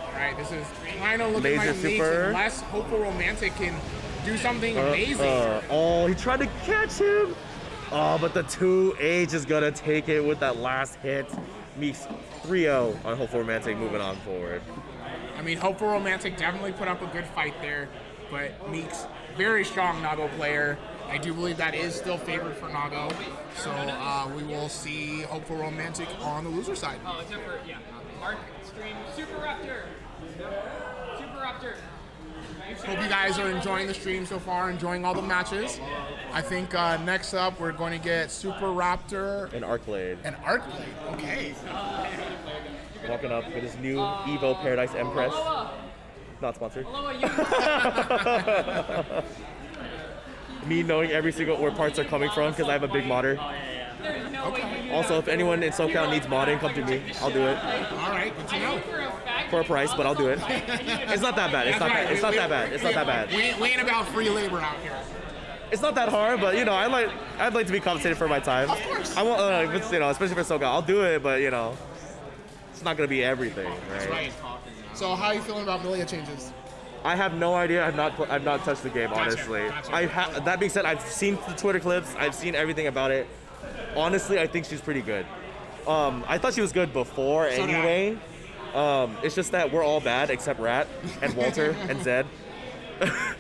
All right, this is kind of looking like Meeks, unless Hopeful Romantic can do something amazing. Oh, he tried to catch him. Oh, but the 2H is gonna take it with that last hit. Meeks 3-0 on Hopeful Romantic, moving on forward. I mean, Hopeful Romantic definitely put up a good fight there, but Meeks, very strong Nago player. I do believe that is still favored for Nago, so we will see Hopeful Romantic on the loser side. Oh, except for, Arc Stream Super Raptor. Super Raptor. Hope you guys are enjoying the stream so far, enjoying all the matches. I think next up we're going to get Super Raptor and Arcblade. Okay. Walking up with his new Evo Paradise Empress. Not sponsored. Me knowing every single where parts are coming from because I have a big modder. There's no way Also, if anyone in Socal needs modding, come to me. I'll do it All right, good to know. for a price, but I'll do it. It's not that bad. It's not that. It's not that bad. It's not that bad. We ain't about free labor out here. It's not that hard, but you know, I'd like to be compensated for my time. Of course. I want, you know, especially for Socal, I'll do it, but you know, it's not gonna be everything, right? That's right. So how are you feeling about Milia changes? I have no idea. I've not touched the game, honestly. Gotcha. That being said, I've seen the Twitter clips. I've seen everything about it. Honestly, I think she's pretty good. I thought she was good before anyway. It's just that we're all bad except Rat and Walter and Zed.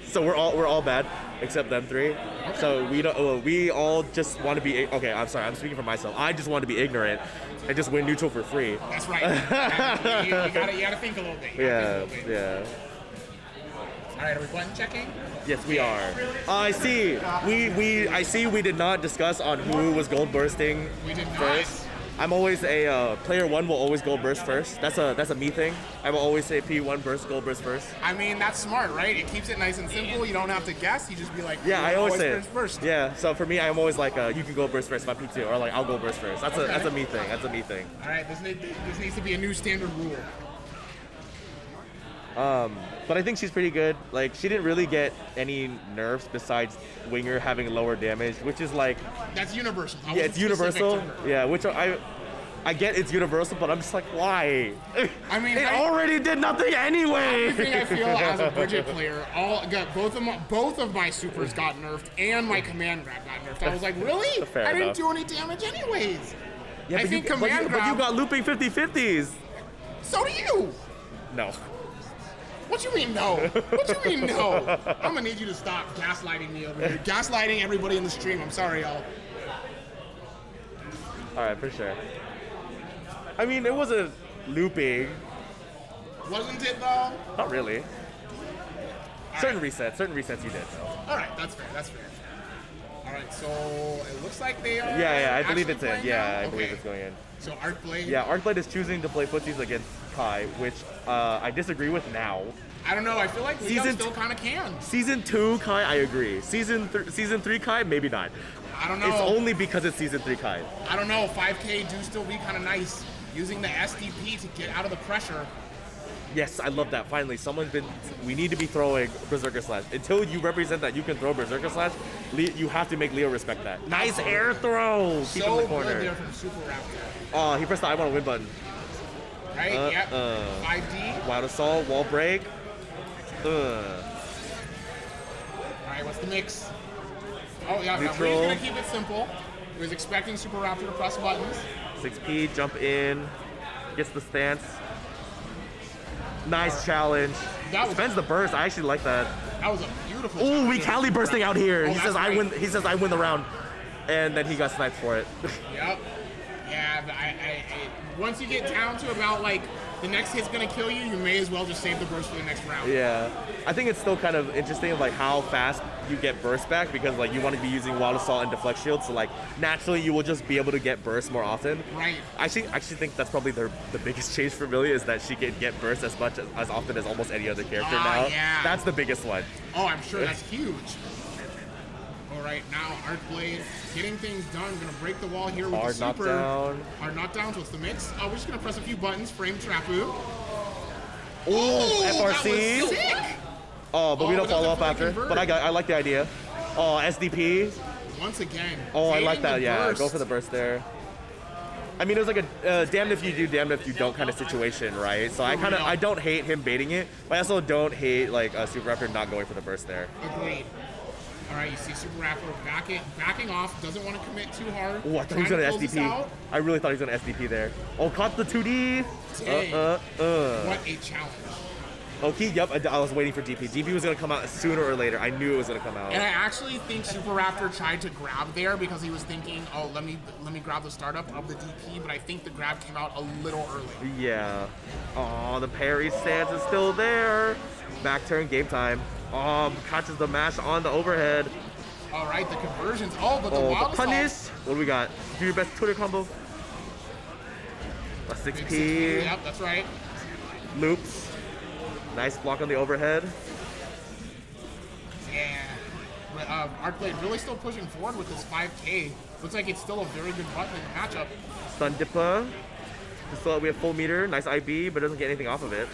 So we're all bad except them three. So we all just want to be okay. I'm sorry. I'm speaking for myself. I just want to be ignorant and just win neutral for free. That's right. you gotta think a little bit. Yeah. All right, are we button checking? Yes, we are. I see. I see. We did not discuss on who was gold bursting We did not. first. I'm always a player one will always gold burst first. That's a me thing. I will always say P1 burst, gold burst first. I mean, that's smart, right? It keeps it nice and simple. You don't have to guess. You just be like, Yeah, I always say it. burst first. Yeah. So for me, I'm always like, you can go burst first if I'm P2, or like I'll go burst first. That's a me thing. That's a me thing. All right, this needs to be a new standard rule. But I think she's pretty good. Like, she didn't really get any nerfs besides Winger having lower damage, which is like, That's universal. yeah, it's universal. Yeah, which I get it's universal, but I'm just like, why? I mean, it already did nothing anyway. Everything I feel as a Bridget player, both of my supers got nerfed and my command grab got nerfed. I was like, really? Fair I didn't enough. do any damage anyways. Yeah, I but think you, command but grab. you got looping 50-50s. So do you. No. What you mean no? What you mean no? I'm gonna need you to stop gaslighting me over here. Gaslighting everybody in the stream. I'm sorry, y'all. All right, for sure. I mean, it wasn't looping. Wasn't it though? Not really. Certain resets you did. All right, that's fair. That's fair. All right, so it looks like they are. Yeah, I believe actually it's in. playing Yeah, now? I believe Okay. it's going in. So Arcblade. Yeah, Arcblade is choosing to play footsies against Kai, which I disagree with now. I don't know. I feel like Leo Season still kind of can. Season 2 Kai, I agree. Season 3 Kai, maybe not. I don't know. It's only because it's Season 3 Kai. I don't know. 5K do still be kind of nice. Using the SDP to get out of the pressure. Yes, I love that. Finally, we need to be throwing Berserker Slash. Until you represent that you can throw Berserker Slash, you have to make Leo respect that. Nice air throw! Keep him in So the corner. good there from Super Raptor. Oh, he pressed the I want to win button. Right? Yep. 5D. Wild Assault, wall break. All right, what's the mix? Oh, yeah. He's Neutral. going to keep it simple. He was expecting Super Raptor to press buttons. 6P, jump in, gets the stance. Nice challenge. Spends the burst. I actually like that. That was a beautiful. Ooh, we challenge. Cali bursting out here. Oh, He says that's I win. right. He says I win the round, and then he got sniped for it. Yep. Yeah, once you get down to about like the next hit's gonna kill you, you may as well just save the burst for the next round. Yeah, I think it's still kind of interesting, like how fast you get burst back, because like you want to be using Wild Assault and Deflect Shield, so like naturally you will just be able to get burst more often. Right. I actually think that's probably the biggest change for Millie, is that she can get burst as often as almost any other character now. Yeah. That's the biggest one. Oh, I'm sure that's huge. All right, now Arcblade getting things done. Gonna break the wall here with Hard the super. knockdown. Hard knockdown. So it's the mix. We're just gonna press a few buttons. Frame Trapu. Ooh, That FRC. was sick. Oh, but we don't but follow that's up a after. fully But I like the idea. Oh, SDP. Once again. Oh, I like fading that. the Yeah, burst. go for the burst there. I mean, it was like a damned if you do, damned if you don't kind of situation, right? So I don't hate him baiting it, but I also don't hate like Super Raptor not going for the burst there. Agreed. All right, you see Super Raptor backing off. Doesn't want to commit too hard. Oh, I thought he was gonna Trying to close this SDP. out. I really thought he was gonna SDP there. Oh, caught the 2D. Dang. What a challenge. Okay, yep. I was waiting for DP. DP was gonna come out sooner or later. I knew it was gonna come out. And I actually think Super Raptor tried to grab there because he was thinking, oh, let me grab the startup of the DP, but I think the grab came out a little early. Yeah. Oh, the parry stance is still there. Back turn, game time. Oh, catches the mash on the overhead. All right, the conversions. Oh, but the Oh, wild the punish. assault. What do we got? Do your best Twitter combo. A 6P. Yep, that's right. Loops. Nice block on the overhead. Yeah. Arcblade really still pushing forward with this 5K. Looks like it's still a very good button in the matchup. Stun Dippa. So we have full meter, nice IB, but doesn't get anything off of it.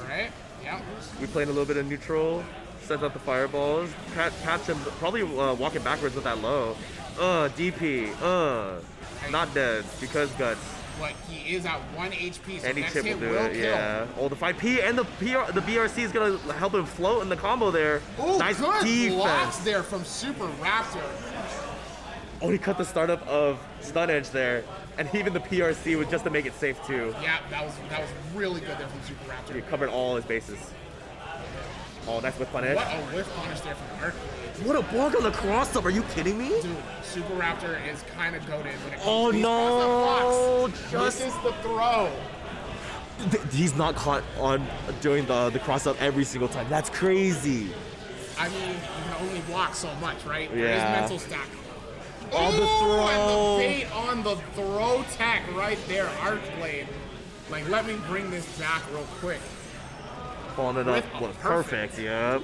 Alright, yeah. We playing a little bit of neutral, sends out the fireballs. Catch him, probably walking backwards with that low. DP, not dead, because guts. But he is at 1 HP, so Any next chip will hit do will it, kill. yeah. Oh, the 5P and the BRC is gonna help him float in the combo there. Oh, nice good defense. blocks there from Super Raptor. Oh, he cut the startup of Stun Edge there, and even the PRC was just to make it safe too. Yeah, that was really good there from Super Raptor. He covered all his bases. Oh, nice whip punish. What a whiff punish there from Arc. What a block on the cross up, are you kidding me? Dude, Super Raptor is kind of goated when it comes Oh to these no! cross-up blocks. This is the throw. He's not caught on doing the cross up every single time. That's crazy. I mean, you can only block so much, right? There Yeah. is mental stack. On the throw. And the bait on the throw tech right there, Arcblade. Like, let me bring this back real quick. Following it up, With a what, perfect, yep.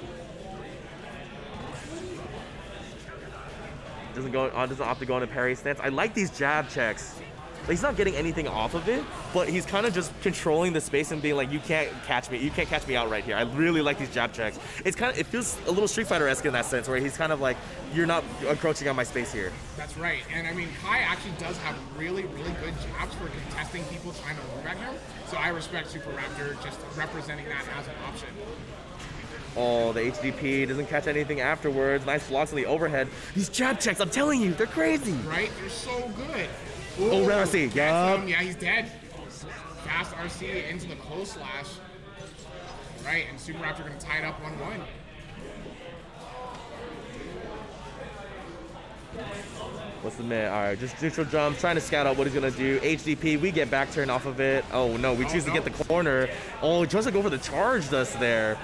Doesn't opt to go into parry stance. I like these jab checks. Like, he's not getting anything off of it, but he's kind of just controlling the space and being like, you can't catch me out right here. I really like these jab checks. It feels a little Street Fighter-esque in that sense, where he's kind of like, you're not encroaching on my space here. That's right, and I mean, Kai actually does have really, really good jabs for contesting people trying to move at him, so I respect Super Raptor just representing that as an option. Oh, the HDP doesn't catch anything afterwards. Nice blocks on the overhead. These jab checks, I'm telling you, they're crazy. Right? They're so good. Oh, RC, yeah. Yeah, he's dead. Fast RC into the close slash. Right, and Super Raptor gonna tie it up 1-1. What's the mid? All right, just neutral jump, trying to scout out what he's gonna do. HDP, we get back turn off of it. Oh no, we choose to get the corner. Oh, he tries to go for the charge dust there.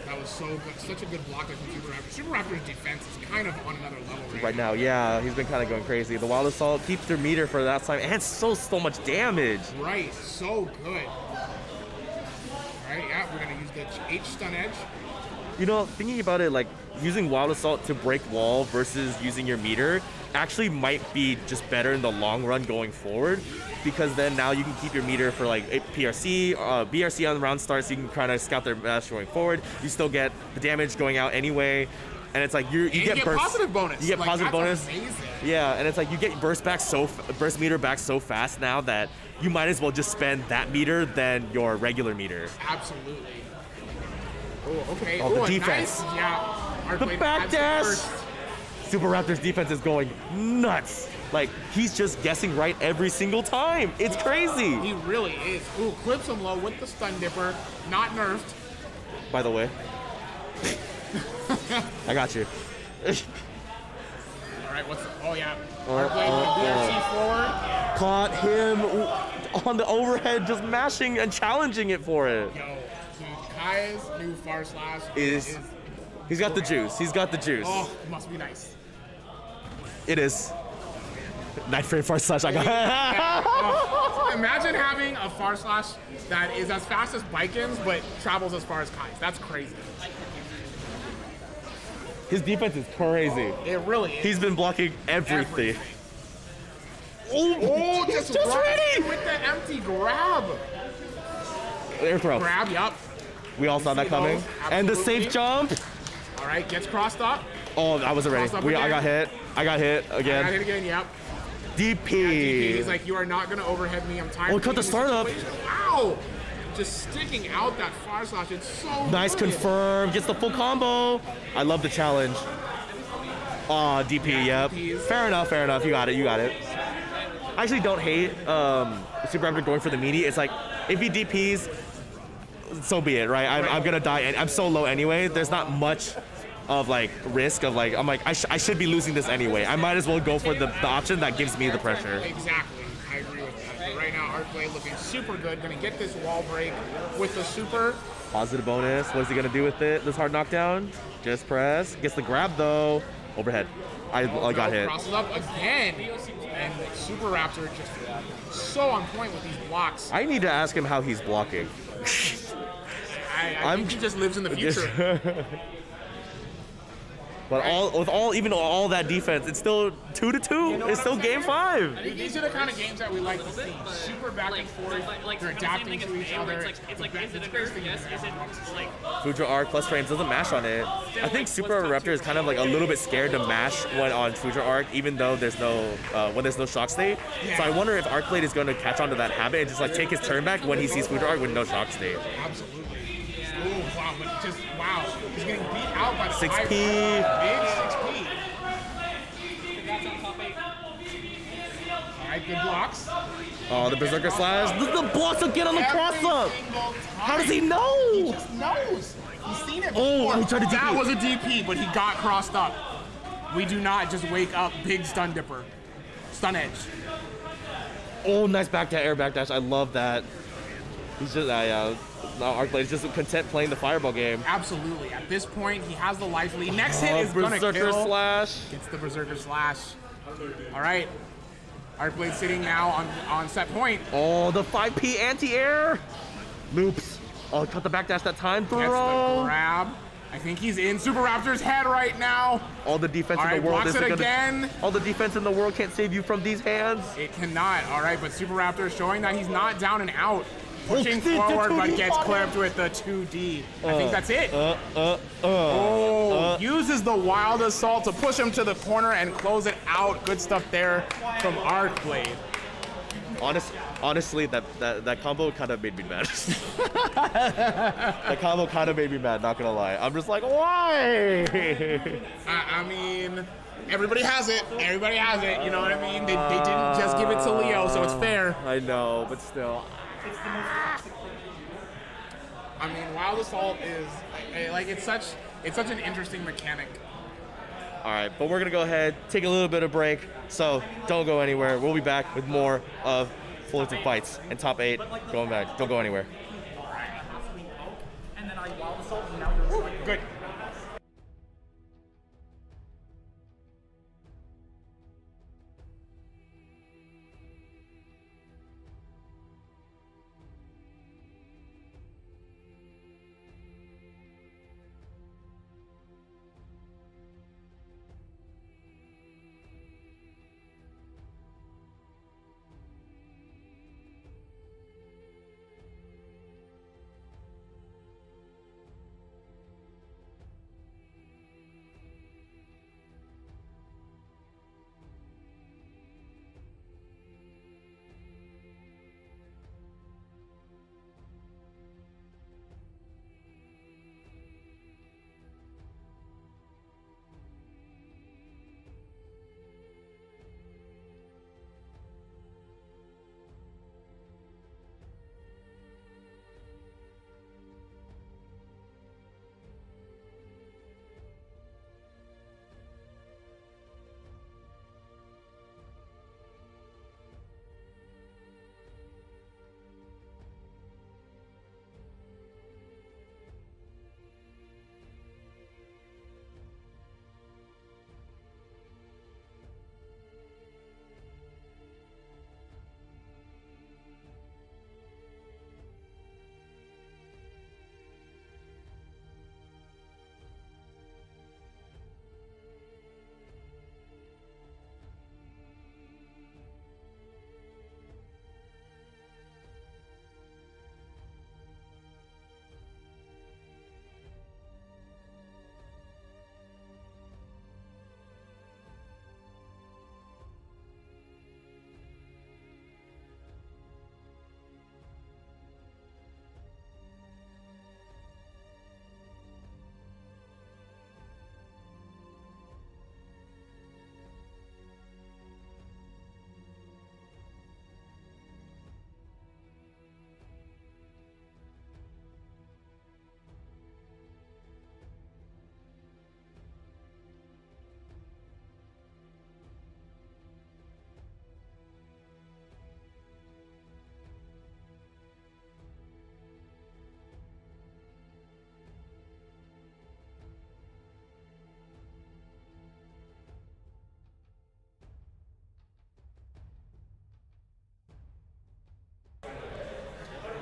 That was so good. Such a good block there from Super Raptor. Super Raptor's defense is kind of on another level right now. Yeah, he's been kind of going crazy. The Wild Assault keeps their meter for that time, and so much damage. Right, so good. Right, yeah, we're gonna use the H stun edge. You know, thinking about it, like using Wild Assault to break wall versus using your meter actually might be just better in the long run going forward, because then now you can keep your meter for like PRC, BRC on the round starts, you can kind of scout their best going forward. You still get the damage going out anyway, and it's like you get burst. Positive bonus. You get like, positive bonus. Amazing. Yeah, and it's like you get burst meter back so fast now that you might as well just spend that meter than your regular meter. Absolutely. Oh, okay. Oh, the defense. Nice. Yeah. The back dash. Super Raptor's defense is going nuts. Like, he's just guessing right every single time. It's crazy. He really is. Ooh, clips him low with the stun dipper. Not nerfed. By the way. I got you. All right, what's the, oh yeah. BRC forward. Caught him on the overhead, just mashing and challenging it for it. Yo, Kai's new far slash is he's got the juice. He's got the juice. Oh, it must be nice. It is. Night frame far slash. I got. Oh, imagine having a far slash that is as fast as Biken's, but travels as far as Kai's. That's crazy. His defense is crazy. It really is. He's been blocking everything. Oh, just ready with the empty grab. Air throw. Grab, yup. We all saw that coming. And the safe jump. All right, gets crossed up. Oh, I wasn't ready. I got hit. I got hit again. I got hit again, yep. DP. Yeah, DP. He's like, you are not going to overhead me. I'm tired. Oh, cut the startup. Wow. Just sticking out that far slash. It's so nice good. confirm. Gets the full combo. I love the challenge. Oh, DP, yep. DPs. Fair enough, fair enough. You got it, you got it. I actually don't hate Super Raptor going for the meaty. It's like, if he DPs, so be it, right? I'm gonna die, and I'm so low anyway. There's not much of like risk of like, I'm like, I should be losing this anyway. I might as well go for the option that gives me the pressure. Exactly, I agree with that. But right now, Arcblade looking super good. Gonna get this wall break with the super. Positive bonus. What is he gonna do with it? This hard knockdown? Just press. Gets the grab though. Overhead. I got hit. Crosses up again, and Super Raptor just so on point with these blocks. I need to ask him how he's blocking. I think he just lives in the future. But even all that defense, it's still 2-2. It's still game 5. I think these are the kind of games that we like to see. Super back and forth. They're adapting to each other. It's like is it a nerf? Yes. Is it like Future Arc plus frames doesn't mash on it. I think Super Raptor is kind of like a little bit scared to mash when on Future Arc, even though there's no when there's no shock state. So I wonder if Arc Blade is going to catch on to that habit and just like take his turn back when he sees Future Arc with no shock state. Absolutely. Oh wow, but just wow, he's getting beat out by the 6P. Big 6P. Congrats on top 8. All right, good blocks. Oh, the Berserker Slash. The blocks again on the cross-up. How does he know? He just knows. He's seen it before. Oh, he tried to DP. That was a DP, but he got crossed up. We do not just wake up big stun dipper. Stun edge. Oh, nice back dash, air back dash. I love that. He's just, Arcblade is just content playing the fireball game. Absolutely. At this point, he has the life lead. Next hit is gonna kill. Berserker Slash. Gets the Berserker Slash. All right. Arcblade sitting now on set point. Oh, the 5P anti-air. Loops. Oh, cut the backdash that time. Throw. Gets the grab. I think he's in Super Raptor's head right now. All the defense All right, in the world blocks it again. All the defense in the world can't save you from these hands. It cannot. All right, but Super Raptor is showing that he's not down and out. Pushing forward, but gets clipped with the 2D. I think that's it. Uses the Wild Assault to push him to the corner and close it out. Good stuff there from Arcblade. Honestly, that combo kind of made me mad. That combo kind of made me mad, not gonna lie. I'm just like, why? I mean, everybody has it. Everybody has it. You know what I mean? They didn't just give it to Leo, so it's fair. I know, but still. I mean, Wild Assault is like it's such an interesting mechanic. All right, but we're gonna go ahead, take a little bit of break. So don't go anywhere. We'll be back with more of Fullerton Fights and top 8. Going back. Don't go anywhere. Good.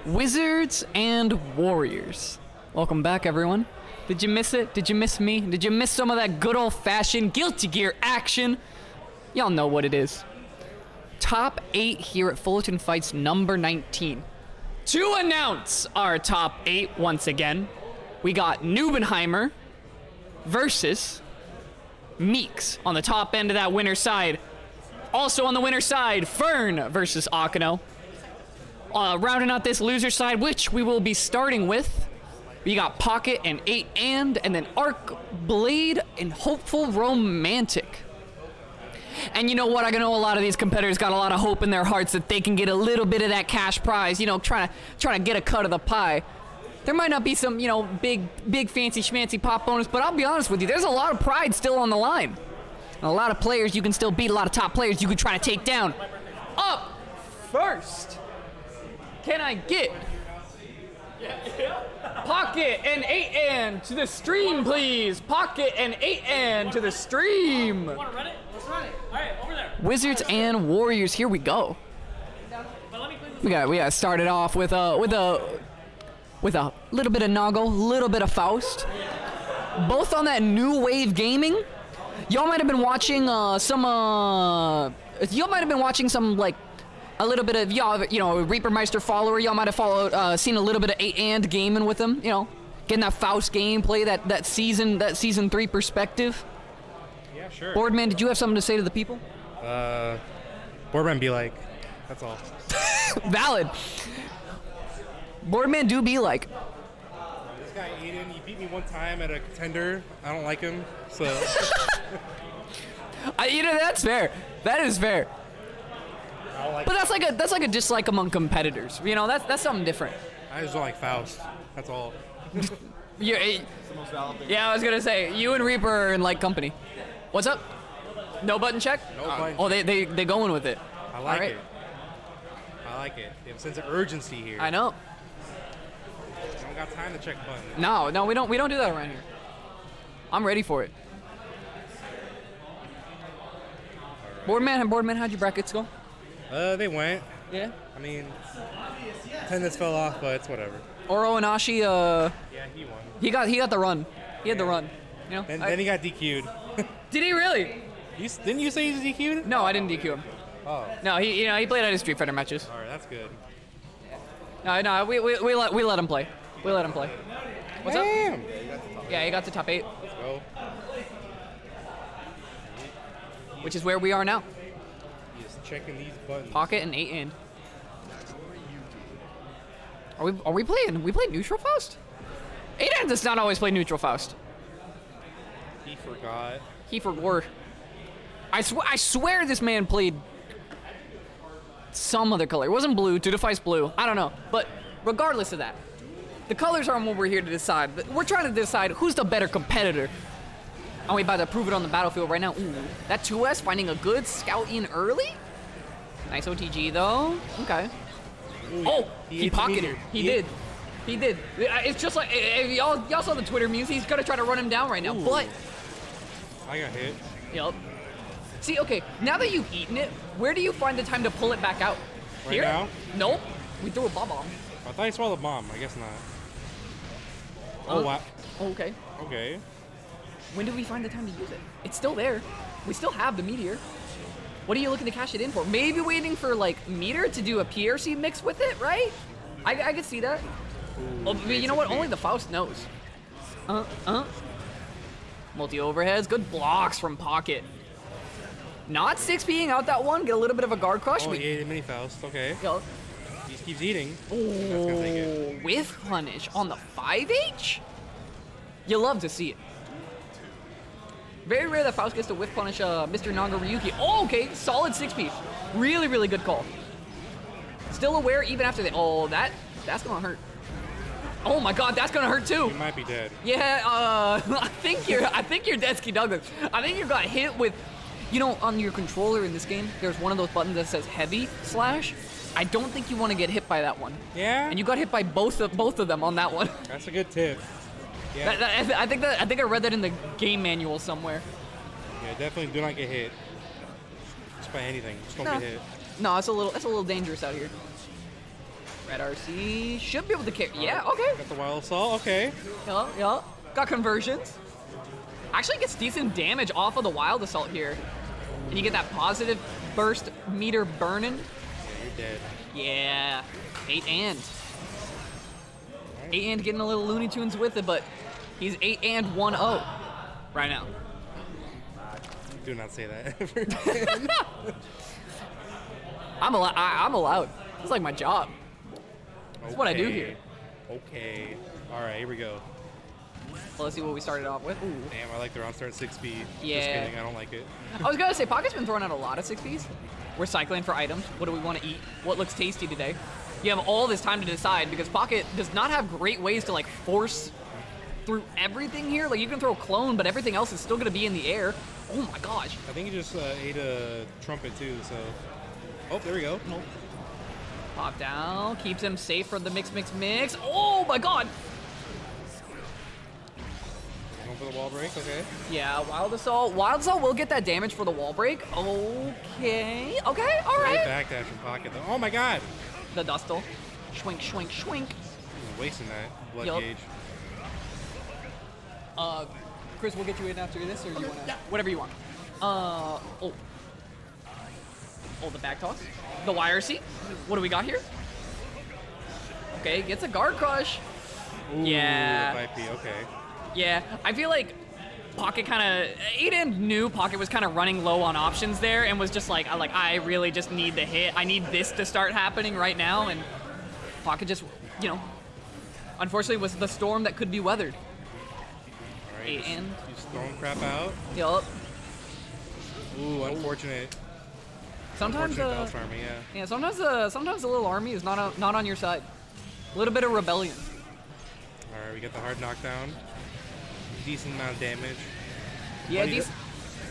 Wizards and Warriors. Welcome back, everyone. Did you miss it? Did you miss me? Did you miss some of that good old-fashioned Guilty Gear action? Y'all know what it is. Top 8 here at Fullerton Fights number 19. To announce our top 8 once again, we got Neubenheimer versus Meeks on the top end of that winner's side. Also on the winner's side, Fern versus Akano. Rounding out this loser side, which we will be starting with, we got Pocket and 8 and then Arc, Blade, and Hopeful Romantic. And you know what? I know a lot of these competitors got a lot of hope in their hearts that they can get a little bit of that cash prize, you know, trying to get a cut of the pie. There might not be some, you know, big fancy schmancy pop bonus, but I'll be honest with you, there's a lot of pride still on the line. And a lot of players you can still beat, a lot of top players you can try to take down. Up first, can I get Pocket and 8 and to the stream, please? Pocket and 8 and to the stream. Want to run it? Let's run it. All right, over there. Wizards and Warriors, here we go. We got started off with a little bit of Nago, little bit of Faust. Both on that new wave gaming. Y'all might have been watching some like a little bit of y'all, you know, Reapermeister follower. Y'all might have followed, seen a little bit of 8 and gaming with them. You know, getting that Faust gameplay, that season 3 perspective. Yeah, sure. BoredMan, did you have something to say to the people? BoredMan be like, that's all. Valid. BoredMan do be like. This guy Aiden, he beat me one time at a contender. I don't like him, so. You know, that's fair. That is fair. Like, but that's like a dislike among competitors. You know, that's something different. I just don't like Faust. That's all. Yeah, I was gonna say you and Reaper are in like company. What's up? No button check? No button. Oh, they going with it. I like it. I like it. They have a sense of urgency here. I know. I don't got time to check buttons. No, we don't do that around here. I'm ready for it. BoredMan, how'd your brackets go? They went. Yeah. I mean, attendance fell off, but it's whatever. Oro Inashi, yeah, he won. he got the run. He had the run. You know. And then he got DQ'd. Did he really? Didn't you say he was DQ'd? No, I didn't DQ him. Oh. No, he played out his Street Fighter matches. All right, that's good. No, we let him play. We let him play. What's Damn. up? Yeah, he got to top 8. Let's go. Which is where we are now. Just checking these buttons. Pocket and 8 in. Are we playing? We play neutral Faust? 8 in does not always play neutral Faust. He forgot. He forgot. I swear this man played some other color. It wasn't blue. Dudefice blue. I don't know. But regardless of that, the colors aren't what we're here to decide. But we're trying to decide who's the better competitor. And we about to prove it on the battlefield right now. Ooh, that 2S finding a good scout in early. Nice OTG though. Okay. Ooh, Oh, he pocketed. He did. It's just like y'all saw the Twitter memes. He's gonna try to run him down right now. Ooh. But I got hit. yup. See, okay, now that you've eaten it, where do you find the time to pull it back out? Right Here? now? Nope. We threw a bomb. I thought he swallowed a bomb. I guess not. Oh, wow. Okay. Okay. When do we find the time to use it? It's still there. We still have the meteor. What are you looking to cash it in for? Maybe waiting for like meteor to do a PRC mix with it, right? I could see that. Ooh, Oh, but you know what? Only the Faust knows. Multi overheads, good blocks from Pocket. Not 6P'ing out that one. Get a little bit of a guard crush. Oh, yeah, mini Faust. Okay. Yo. He just keeps eating. That's gonna take it. With punish on the 5H? You love to see it. Very rare that Faust gets to whiff punish Mr. Nanga Ryuki. Oh, okay, solid 6P. Really, really good call. Still aware even after the. Oh, that's gonna hurt. Oh my God, that's gonna hurt too. He might be dead. Yeah, I think you're Deadsky Douglas. I think you got hit with, you know, on your controller in this game, there's one of those buttons that says heavy slash. I don't think you want to get hit by that one. Yeah. And you got hit by both of them on that one. That's a good tip. Yeah. I think I read that in the game manual somewhere. Yeah, definitely do not get hit. Just by anything. Just don't No. get hit. No, it's a little dangerous out here. Red RC should be able to carry. Yeah, okay. Got the wild assault. Okay. Yeah. Got conversions. Actually gets decent damage off of the Wild Assault here. And you get that positive burst meter burning. Yeah, you're dead. Yeah. 8 and. 8 and getting a little Looney Tunes with it, but he's 8 and 1-0 right now. Do not say that ever again. I'm allowed. It's like my job. That's what I do here. Okay. All right, here we go. Well, let's see what we started off with. Ooh. Damn, I like the round start 6B. Yeah. Just kidding, I don't like it. I was gonna say, Pocket's been throwing out a lot of 6Bs. We're cycling for items. What do we want to eat? What looks tasty today? You have all this time to decide because Pocket does not have great ways to like force through everything here. Like you can throw clone, but everything else is still gonna be in the air. Oh my gosh. I think he just ate a trumpet too, so. Oh, there we go. Nope. Pop down, keeps him safe from the mix. Oh my god. Going for the wall break, okay. Yeah, Wild Assault. Wild Assault will get that damage for the wall break. Okay, all Great right. backdash from Pocket though. Oh my god! The Dustle. Schwink. Wasting that blood Yup. gauge. Chris, we'll get you in after this, or you wanna? Whatever you want. Oh, the back toss. The YRC. What do we got here? Okay, gets a guard crush. Ooh, Yeah. the 5P, okay. Yeah, I feel like Pocket kind of, Aiden knew Pocket was kind of running low on options there and was just like, I really just need the hit. I need this to start happening right now. And Pocket just, you know, unfortunately was the storm that could be weathered. All right, And he's throwing crap out. yup. Ooh, unfortunate. Sometimes, Unfortunate Bells Army, yeah. yeah, sometimes the little army is not on your side. A little bit of rebellion. All right, we get the hard knockdown. Decent amount of damage. Yeah, But he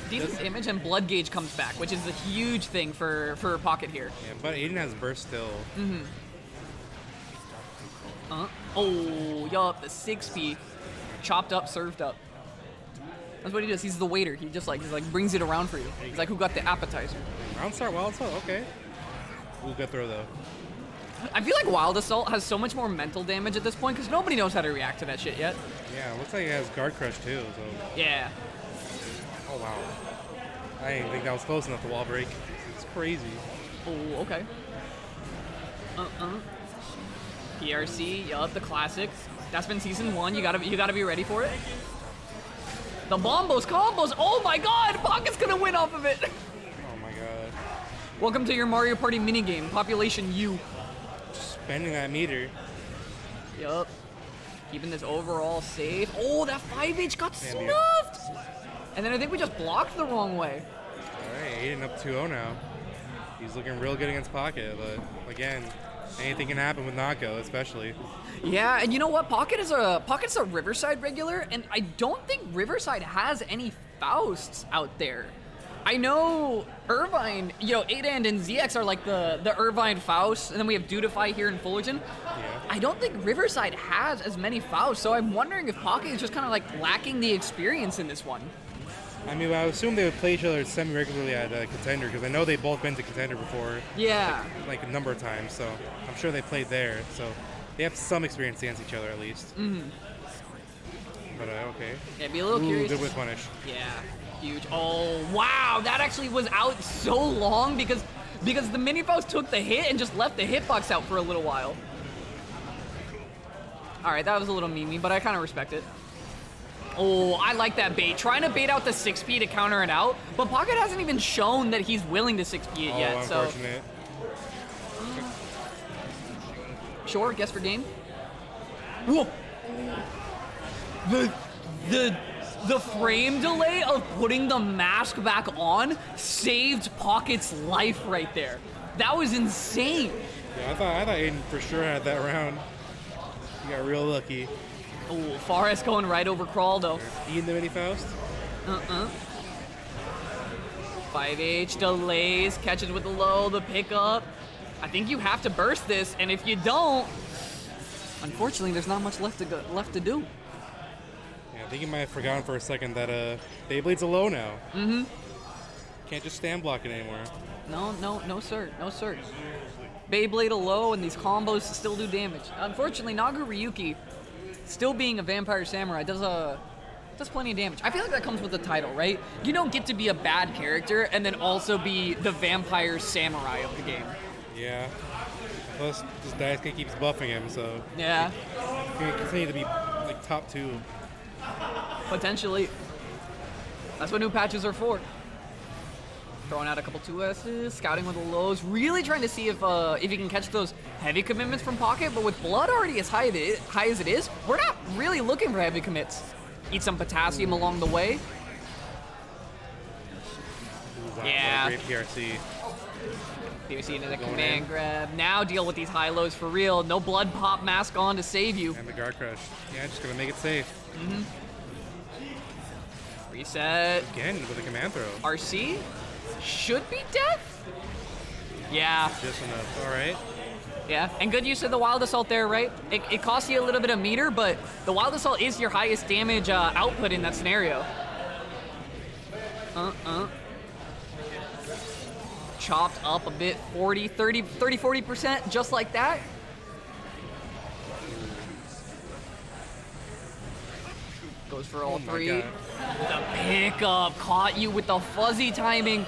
decent damage, and blood gauge comes back, which is a huge thing for Pocket here. Yeah, but Aiden has burst still. Oh, yup, the 6P, chopped up, served up. That's what he does. He's the waiter. He just like brings it around for you. He's like, who got the appetizer? Round start, wild assault, okay. Ooh, good throw though. I feel like Wild Assault has so much more mental damage at this point because nobody knows how to react to that shit yet. Yeah, looks like it has guard crush too. So. Yeah. Oh wow. I didn't think that was close enough to wall break. It's crazy. Oh, okay. PRC, yup, the classic. That's been season 1. You gotta be ready for it. The combos. Oh my god, Pocket's gonna win off of it. Oh my god. Welcome to your Mario Party minigame, Population U. Spending that meter. Yup. Keeping this overall safe. Oh, that 5H got Damn you. snuffed! And then I think we just blocked the wrong way. Alright, Aiden up 2-0 now. He's looking real good against Pocket, but again, anything can happen with Nako, especially. Yeah, and you know what? Pocket's a Riverside regular, and I don't think Riverside has any Fausts out there. I know Irvine, you know, Adand and ZX are like the Irvine Faust, and then we have Dudify here in Fullerton. Yeah. I don't think Riverside has as many Fausts, so I'm wondering if Pocket is just kind of like lacking the experience in this one. I mean, I would assume they would play each other semi-regularly at Contender, because I know they've both been to Contender before. Yeah. Like a number of times, so I'm sure they played there. So they have some experience against each other at least. Mm-hmm. But okay. Yeah, be a little Ooh, curious. good whip punish. Yeah, huge. Oh, wow, that actually was out so long because the mini Faust took the hit and just left the hitbox out for a little while. All right, that was a little memey, but I kind of respect it. Oh, I like that bait. Trying to bait out the 6P to counter it out, but Pocket hasn't even shown that he's willing to 6P it yet, so. Unfortunate. Sure, guess for game. Whoa! The frame delay of putting the mask back on saved Pocket's life right there. That was insane. Yeah, I thought Aiden for sure had that round. He got real lucky. Oh, Forrest going right over Crawl though. Eating the mini Faust. 5H delays, catches with the low, the pickup. I think you have to burst this, and if you don't, unfortunately, there's not much left to do. Yeah, I think you might have forgotten for a second that Beyblade's a low now. Mm-hmm. Can't just stand block it anymore. No, sir. Beyblade a low, and these combos still do damage. Unfortunately, Naga Ryuki still being a vampire samurai does plenty of damage. I feel like that comes with the title, right? You don't get to be a bad character and then also be the vampire samurai of the game. Yeah. Plus, this Daisuke keeps buffing him, so yeah, he's gonna continue to be like top 2. Potentially. That's what new patches are for. Throwing out a couple 2S's, scouting with the lows, really trying to see if he can catch those heavy commitments from Pocket, but with blood already as high as it is, we're not really looking for heavy commits. Eat some potassium along the way. Wow, yeah. Great PRC. PRC into the command grab. Now deal with these high lows for real. No blood pop mask on to save you. And the guard crush. Yeah, just gonna make it safe. Reset. Again with a command throw. RC should be death. Yeah. Just enough. All right. Yeah, and good use of the Wild Assault there, right? It costs you a little bit of meter, but the Wild Assault is your highest damage output in that scenario. Chopped up a bit, 40%, just like that. Goes for all 3. The pickup caught you with the fuzzy timing.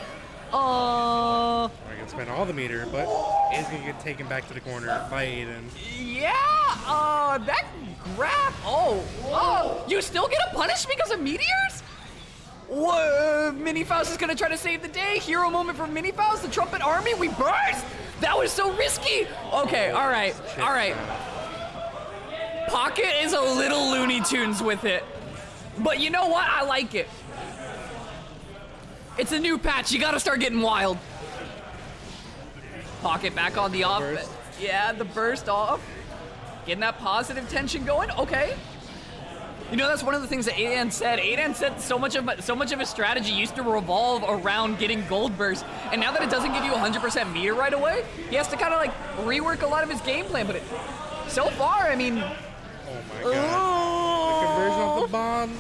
We're gonna spend all the meter, but it's gonna get taken back to the corner by Aiden. Yeah, that grab. Oh, you still get a punish because of meteors? Whoa, Mini Faust is gonna try to save the day. Hero moment for Mini Faust, the Trumpet Army. We burst. That was so risky. Okay, all right. Pocket is a little Looney Tunes with it, but you know what? I like it. It's a new patch. You gotta start getting wild. Pocket back on the off. Yeah, the burst off. Getting that positive tension going. Okay. You know, that's one of the things that Aiden said. Aiden said so much of his strategy used to revolve around getting gold burst, and now that it doesn't give you 100% meter right away, he has to kind of like rework a lot of his game plan. But so far, I mean, oh my god, the conversion of the bomb.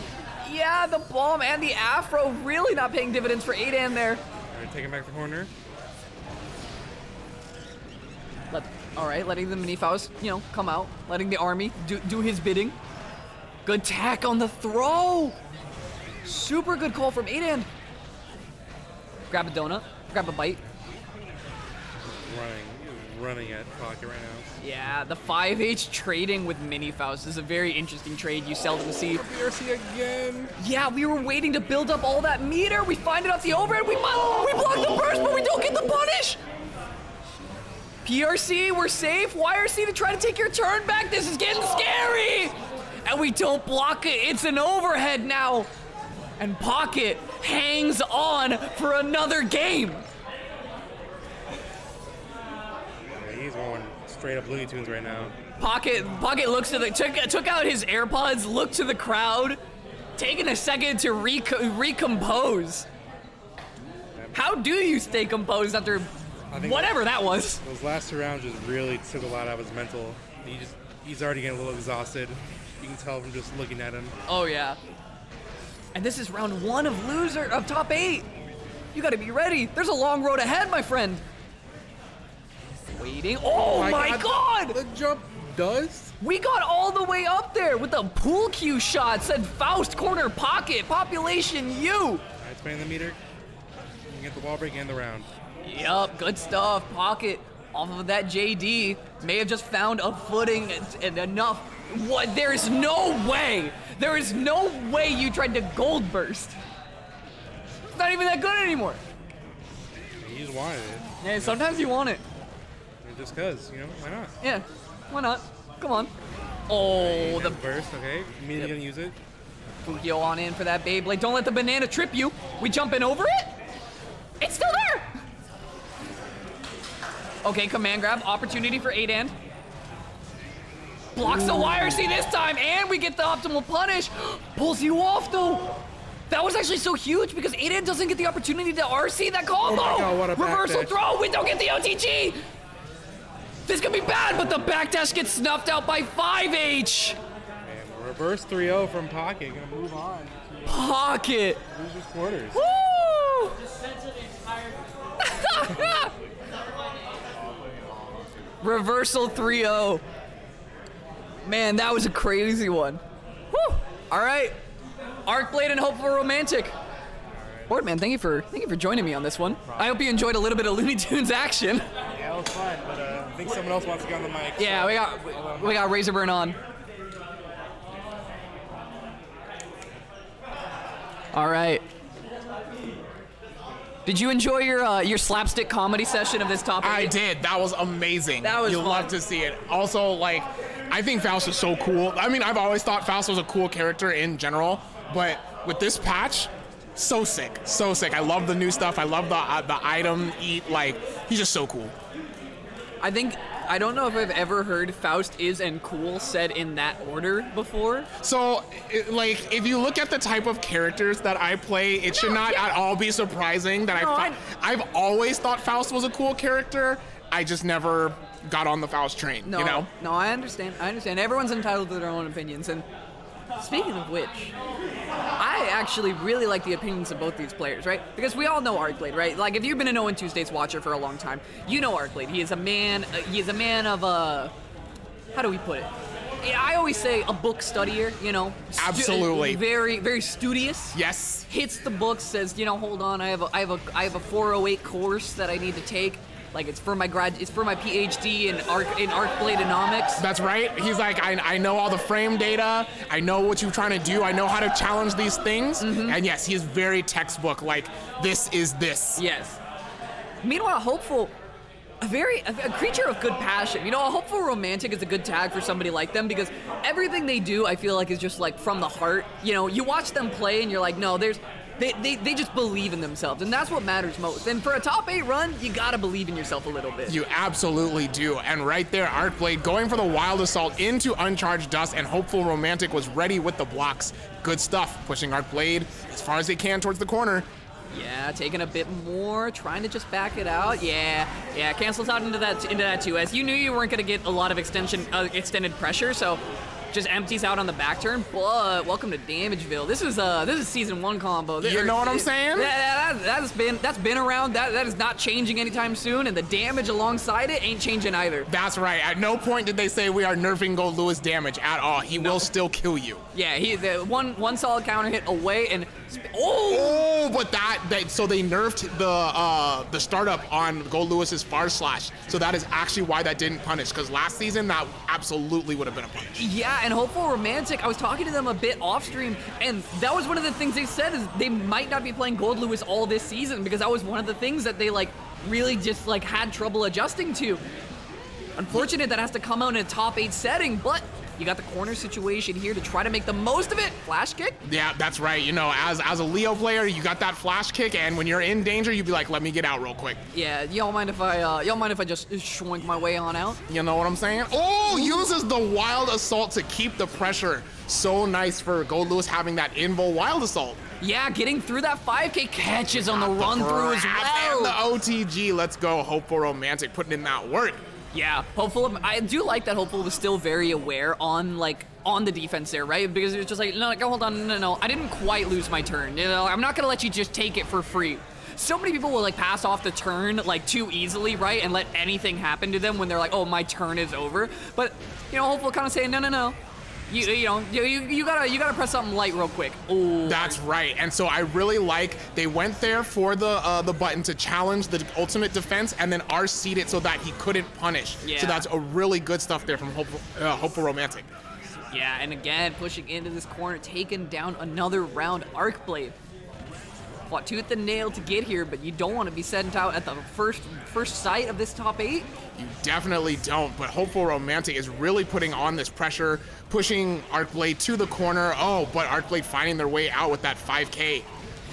Yeah, the bomb and the afro really not paying dividends for Aiden there. All right, taking back the corner. All right, letting the Mini Faust, come out, letting the army do his bidding. Good tack on the throw. Super good call from Aiden. Grab a donut, grab a bite. Running at Pocket right now. Yeah, the 5H trading with Mini Faust is a very interesting trade you seldom see. PRC again. Yeah, we were waiting to build up all that meter. We find it off the overhead. We block the burst, but we don't get the punish. PRC, we're safe. YRC to try to take your turn back. This is getting scary. And we don't block it. It's an overhead now. And Pocket hangs on for another game. Yeah, he's going straight up Looney Tunes right now. Pocket looks to took out his AirPods, looked to the crowd, taking a second to recompose. How do you stay composed after whatever that was? Those last 2 rounds just really took a lot out of his mental. He's already getting a little exhausted. You can tell from just looking at him. Oh yeah. And this is round 1 of top 8. You gotta be ready. There's a long road ahead, my friend. Waiting. Oh my god! The jump does? We got all the way up there with the pool cue shot. Said Faust corner Pocket, population U. All right, spinning the meter. You can get the wall break and the round. Yup, good stuff. Pocket off of that JD may have just found a footing and enough. What? There is no way you tried to gold burst. It's not even that good anymore. You just wanted it. Yeah, sometimes you want it. Just cause, why not? Yeah, why not? Come on. Oh, the burst, okay. Immediately gonna use it. Fukio on in for that Beyblade. Don't let the banana trip you. We jumping over it? It's still there! Okay, command grab. Opportunity for Aiden. Blocks the YRC this time, and we get the optimal punish. Pulls you off, though. That was actually so huge because Aiden doesn't get the opportunity to RC that combo. Oh my God, what a reversal backdash. throw. We don't get the OTG. This could be bad, but the backdash gets snuffed out by 5H. And reverse 3-0 from Pocket. Gonna move on. Pocket. Losers quarters. Woo! Just censor the entire Reversal 3-0. Man, that was a crazy one. Woo! All right, Arcblade and Hopeful Romantic. BoredMan, thank you for joining me on this one. I hope you enjoyed a little bit of Looney Tunes action. Yeah, it was fun, but I think someone else wants to get on the mic. Yeah, we got Razorburn on. All right. Did you enjoy your slapstick comedy session of this topic? I did. That was amazing. That was You'll fun. love to see it. Also, like, I think Faust is so cool. I mean, I've always thought Faust was a cool character in general, but with this patch, so sick. So sick. I love the new stuff. I love the item eat. Like, he's just so cool. I don't know if I've ever heard Faust is and cool said in that order before. So, like, if you look at the type of characters that I play, it should not at all be surprising that I've always thought Faust was a cool character. I just never got on the Faust train, No, you know? no, I understand. Everyone's entitled to their own opinions. And speaking of which, I actually really like the opinions of both these players, right? Because we all know Arcblade, right? Like, if you've been an 0-2 States watcher for a long time, you know Arcblade. He is a man of how do we put it? I always say a book studier, you know. Absolutely. Very, very studious. Yes. Hits the book, says, you know, hold on, I have a 408 course that I need to take. Like, it's for my PhD in Arcbladeonomics. That's right. He's like, I know all the frame data. I know what you're trying to do. I know how to challenge these things. And yes, he is very textbook. Like, this is this. Yes. Meanwhile, Hopeful, a creature of good passion. You know, a Hopeful Romantic is a good tag for somebody like them because everything they do, I feel like, is just like from the heart. You know, you watch them play and you're like, no, they just believe in themselves, and that's what matters most. And for a top 8 run, you gotta believe in yourself a little bit. You absolutely do. And right there, Arcblade going for the Wild Assault into Uncharged Dust, and Hopeful Romantic was ready with the blocks. Good stuff, pushing Arcblade as far as they can towards the corner. Yeah, taking a bit more, trying to just back it out. Yeah, cancels out into that 2S. You knew you weren't gonna get a lot of extended pressure, so just empties out on the back turn, but welcome to Damageville. This is season 1 combo. You know what I'm saying? That's been around. That is not changing anytime soon, and the damage alongside it ain't changing either. That's right. At no point did they say we are nerfing Gold Lewis damage at all. He will still kill you. Yeah, the one solid counter hit away, and but so they nerfed the startup on Gold Lewis's Far Slash. So that is actually why that didn't punish, because last season that absolutely would have been a punish. Yeah, and Hopeful Romantic, I was talking to them a bit off stream, and that was one of the things they said is they might not be playing Gold Lewis all this season because that was one of the things that they really just had trouble adjusting to. Unfortunate that has to come out in a top 8 setting, but you got the corner situation here to try to make the most of it. Flash kick? Yeah, that's right. You know, as a Leo player, you got that flash kick, and when you're in danger, you'd be like, let me get out real quick. Yeah, y'all mind if I just shwoink my way on out? You know what I'm saying? Oh, uses the Wild Assault to keep the pressure. So nice for Gold Lewis having that invo Wild Assault. Yeah, getting through that 5K catches on the run through as well. And the OTG, let's go. Hopeful Romantic putting in that work. Yeah, Hopeful. I do like that Hopeful was still very aware on the defense there, right? Because it's just like, no, hold on, no, I didn't quite lose my turn. You know, I'm not gonna let you just take it for free. So many people will pass off the turn too easily, right? And let anything happen to them when they're like, oh, my turn is over. But you know, Hopeful kind of saying, no. You gotta press something light real quick. Oh, that's right. And so I really like they went there for the button to challenge the ultimate defense, and then RC'd it so that he couldn't punish. Yeah. So that's a really good stuff there from Hopeful Romantic. Yeah, and again pushing into this corner, taking down another round. Arcblade fought tooth and nail to get here, but you don't want to be sent out at the first sight of this top 8. You definitely don't, but Hopeful Romantic is really putting on this pressure, pushing Arcblade to the corner. Oh, but Arcblade finding their way out with that 5K.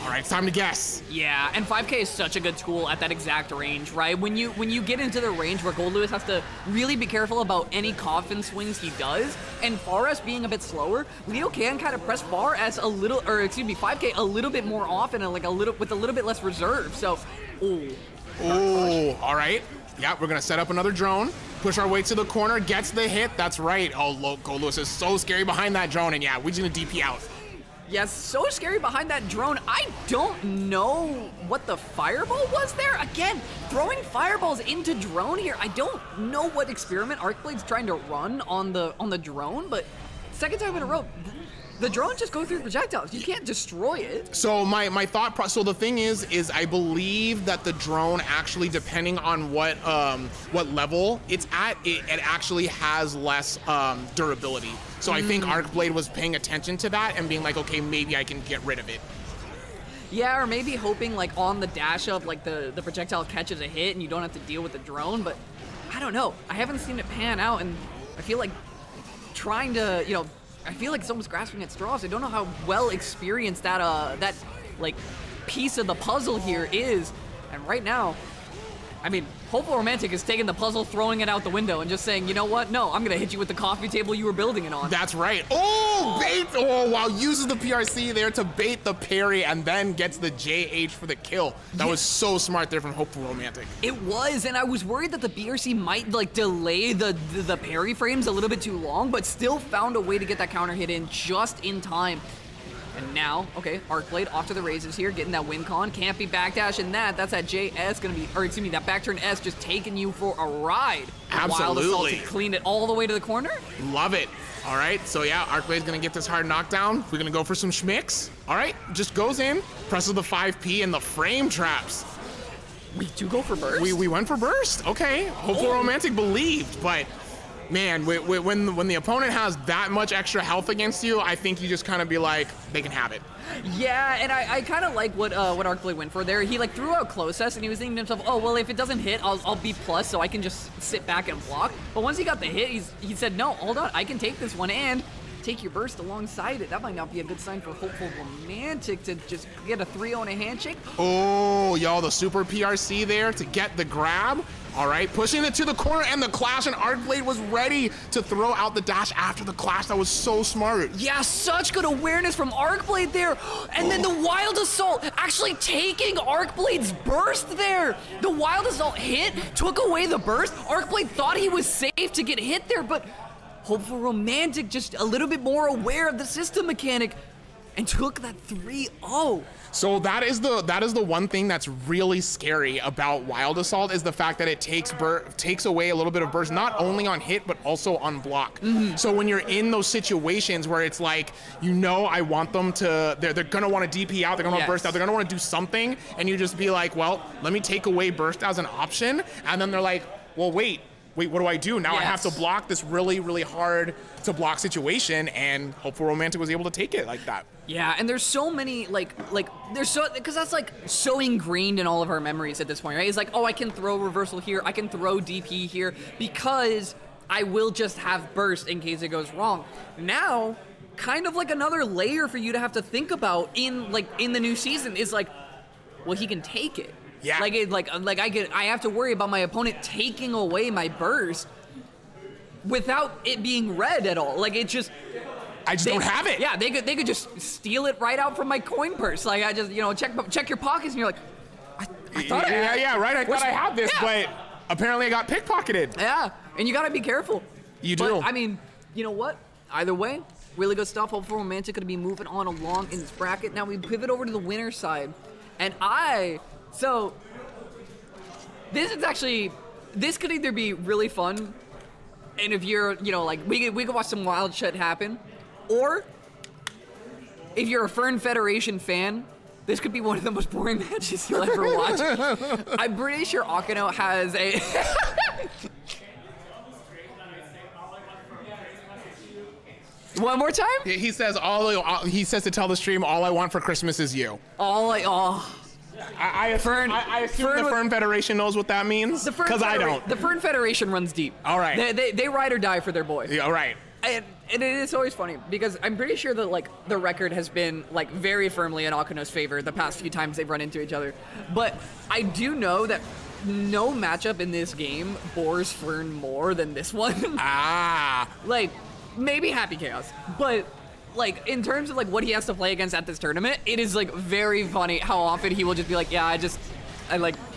All right, it's time to guess. Yeah, and 5K is such a good tool at that exact range, right? When you get into the range where Gold Lewis has to really be careful about any coffin swings he does, and Far S being a bit slower, Leo can kind of press Far S 5K a little bit more often and with a little bit less reserve. So, all right. Yeah, we're gonna set up another drone, push our way to the corner, gets the hit. That's right. Oh, Gold Lewis is so scary behind that drone, and yeah, we're just gonna DP out. Yeah, so scary behind that drone. I don't know what the fireball was there. Again, throwing fireballs into drone here. I don't know what experiment Arcblade's trying to run on the drone, but second time in a row, the drone just goes through projectiles. You can't destroy it. So my thought process. So the thing is I believe that the drone actually, depending on what level it's at, it actually has less durability. So I think Arcblade was paying attention to that and being like, okay, maybe I can get rid of it. Yeah, or maybe hoping like on the dash of like the projectile catches a hit and you don't have to deal with the drone. But I don't know. I haven't seen it pan out, and I feel like trying to, you know, I feel like someone's grasping at straws. I don't know how well experienced that like piece of the puzzle here is. And right now, I mean, Hopeful Romantic is taking the puzzle, throwing it out the window, and just saying, you know what? No, I'm gonna hit you with the coffee table you were building it on. That's right. Oh, bait! Oh, wow, uses the PRC there to bait the parry and then gets the JH for the kill. That was so smart there from Hopeful Romantic. It was, and I was worried that the BRC might like delay the parry frames a little bit too long, but still found a way to get that counter hit in just in time. And now, okay, Arcblade off to the races here, getting that win con. Can't be backdashing that. That's that JS gonna be, or excuse me, that back turn S just taking you for a ride. Absolutely. Wild Assault to clean it all the way to the corner. Love it. All right, so yeah, Arcblade's gonna get this hard knockdown. We're gonna go for some schmicks. All right, just goes in, presses the 5P and the frame traps. We do go for burst? We went for burst. Okay, Hopeful Romantic believed, but man, when the opponent has that much extra health against you, I think you just kind of be like, they can have it. Yeah, and I kind of like what Arcblade went for there. He like threw out closest, and he was thinking to himself, oh, well, if it doesn't hit, I'll be plus, so I can just sit back and block. But once he got the hit, he said, no, hold on, I can take this one and take your burst alongside it. That might not be a good sign for Hopeful Romantic to just get a 3-0 and a handshake. Oh, y'all, the super PRC there to get the grab. All right, pushing it to the corner and the clash, and Arcblade was ready to throw out the dash after the clash. That was so smart. Yeah, such good awareness from Arcblade there. And then the Wild Assault actually taking Arcblade's burst there. The Wild Assault hit, took away the burst. Arcblade thought he was safe to get hit there, but Hopeful Romantic just a little bit more aware of the system mechanic and took that 3-0. So that is the one thing that's really scary about Wild Assault, is the fact that it takes away a little bit of burst, not only on hit but also on block. So when you're in those situations where it's like, you know, I want them to, they're gonna want to DP out, they're gonna want to burst out, they're gonna want to do something, and you just be like, well, let me take away burst as an option, and then they're like, well, wait, what do I do? Now I have to block this really, really hard to block situation, and Hopeful Romantic was able to take it like that. Yeah, and there's so many, there's so, because that's like so ingrained in all of our memories at this point, right? It's like, oh, I can throw reversal here, I can throw DP here, because I will just have burst in case it goes wrong. Now, kind of like another layer for you to have to think about in the new season is like, well, he can take it. Yeah. I have to worry about my opponent taking away my burst without it being red at all. Like, it just, I just don't have it. Yeah, they could just steal it right out from my coin purse. Like, I just, you know, check your pockets, and you're like, I thought I thought I had this, but apparently I got pickpocketed. Yeah, and you gotta be careful. You do. But, I mean, you know what? Either way, really good stuff. Hopeful Romantic gonna be moving on along in this bracket. Now we pivot over to the winner's side, and so this is actually, this could either be really fun, and if you're, you know, like, we could watch some wild shit happen, or if you're a Fern Federation fan, this could be one of the most boring matches you'll ever watch. I'm pretty sure Akano has a... One more time? He says he says to tell the stream, all I want for Christmas is you. I assume the Fern Federation knows what that means, because I don't. The Fern Federation runs deep. All right. They ride or die for their boy. Yeah, all right. And it is always funny, because I'm pretty sure that, like, the record has been, like, very firmly in Akano's favor the past few times they've run into each other. But I do know that no matchup in this game bores Fern more than this one. Like, maybe Happy Chaos, but... like, in terms of, like, what he has to play against at this tournament, it is, like, very funny how often he will just be like, yeah,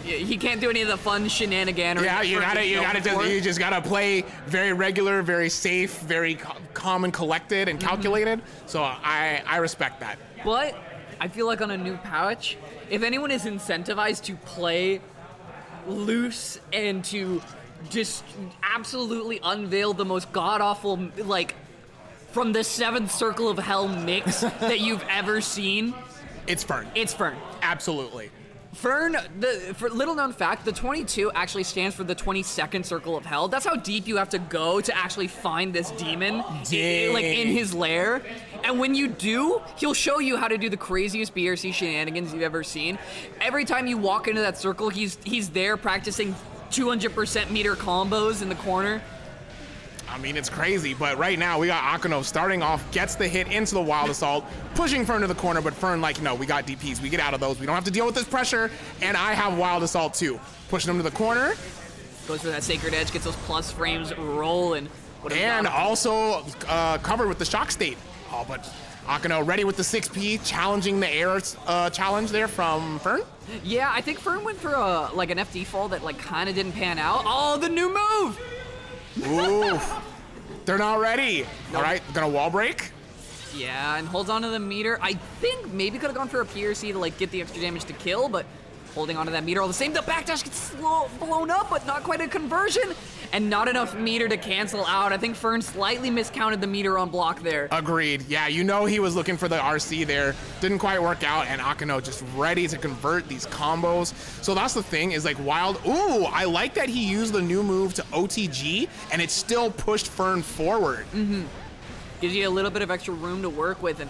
he can't do any of the fun shenanigan. Or Yeah, you just gotta play very regular, very safe, very calm and collected and calculated. So I respect that. But I feel like on a new patch, if anyone is incentivized to play loose and to just absolutely unveil the most god-awful, like, from the 7th Circle of Hell mix that you've ever seen, It's Fern. it's Fern. Absolutely. Fern, for little known fact, the 22 actually stands for the 22nd Circle of Hell. That's how deep you have to go to actually find this demon, like in his lair. And when you do, he'll show you how to do the craziest BRC shenanigans you've ever seen. Every time you walk into that circle, he's there practicing 200% meter combos in the corner. I mean, it's crazy, but right now we got Akano starting off, gets the hit into the Wild Assault, pushing Fern to the corner, but Fern like, no, we got DPs, we get out of those, we don't have to deal with this pressure, and I have Wild Assault too. Pushing him to the corner. Goes for that Sacred Edge, gets those plus frames rolling. And also covered with the Shock State. Oh, but Akano ready with the 6P, challenging the air challenge there from Fern. Yeah, I think Fern went for like an FD fall that like kind of didn't pan out. Oh, the new move! Ooh, they're not ready. All right, gonna wall break. Yeah, and holds on to the meter. I think maybe could have gone for a PRC to like get the extra damage to kill, but holding onto that meter all the same. The backdash gets blown up, but not quite a conversion, and not enough meter to cancel out. I think Fern slightly miscounted the meter on block there. Agreed. Yeah, you know he was looking for the RC there. Didn't quite work out, and Akano just ready to convert these combos. So that's the thing, is like Wild. Ooh, I like that he used the new move to OTG, and it still pushed Fern forward. Gives you a little bit of extra room to work with, and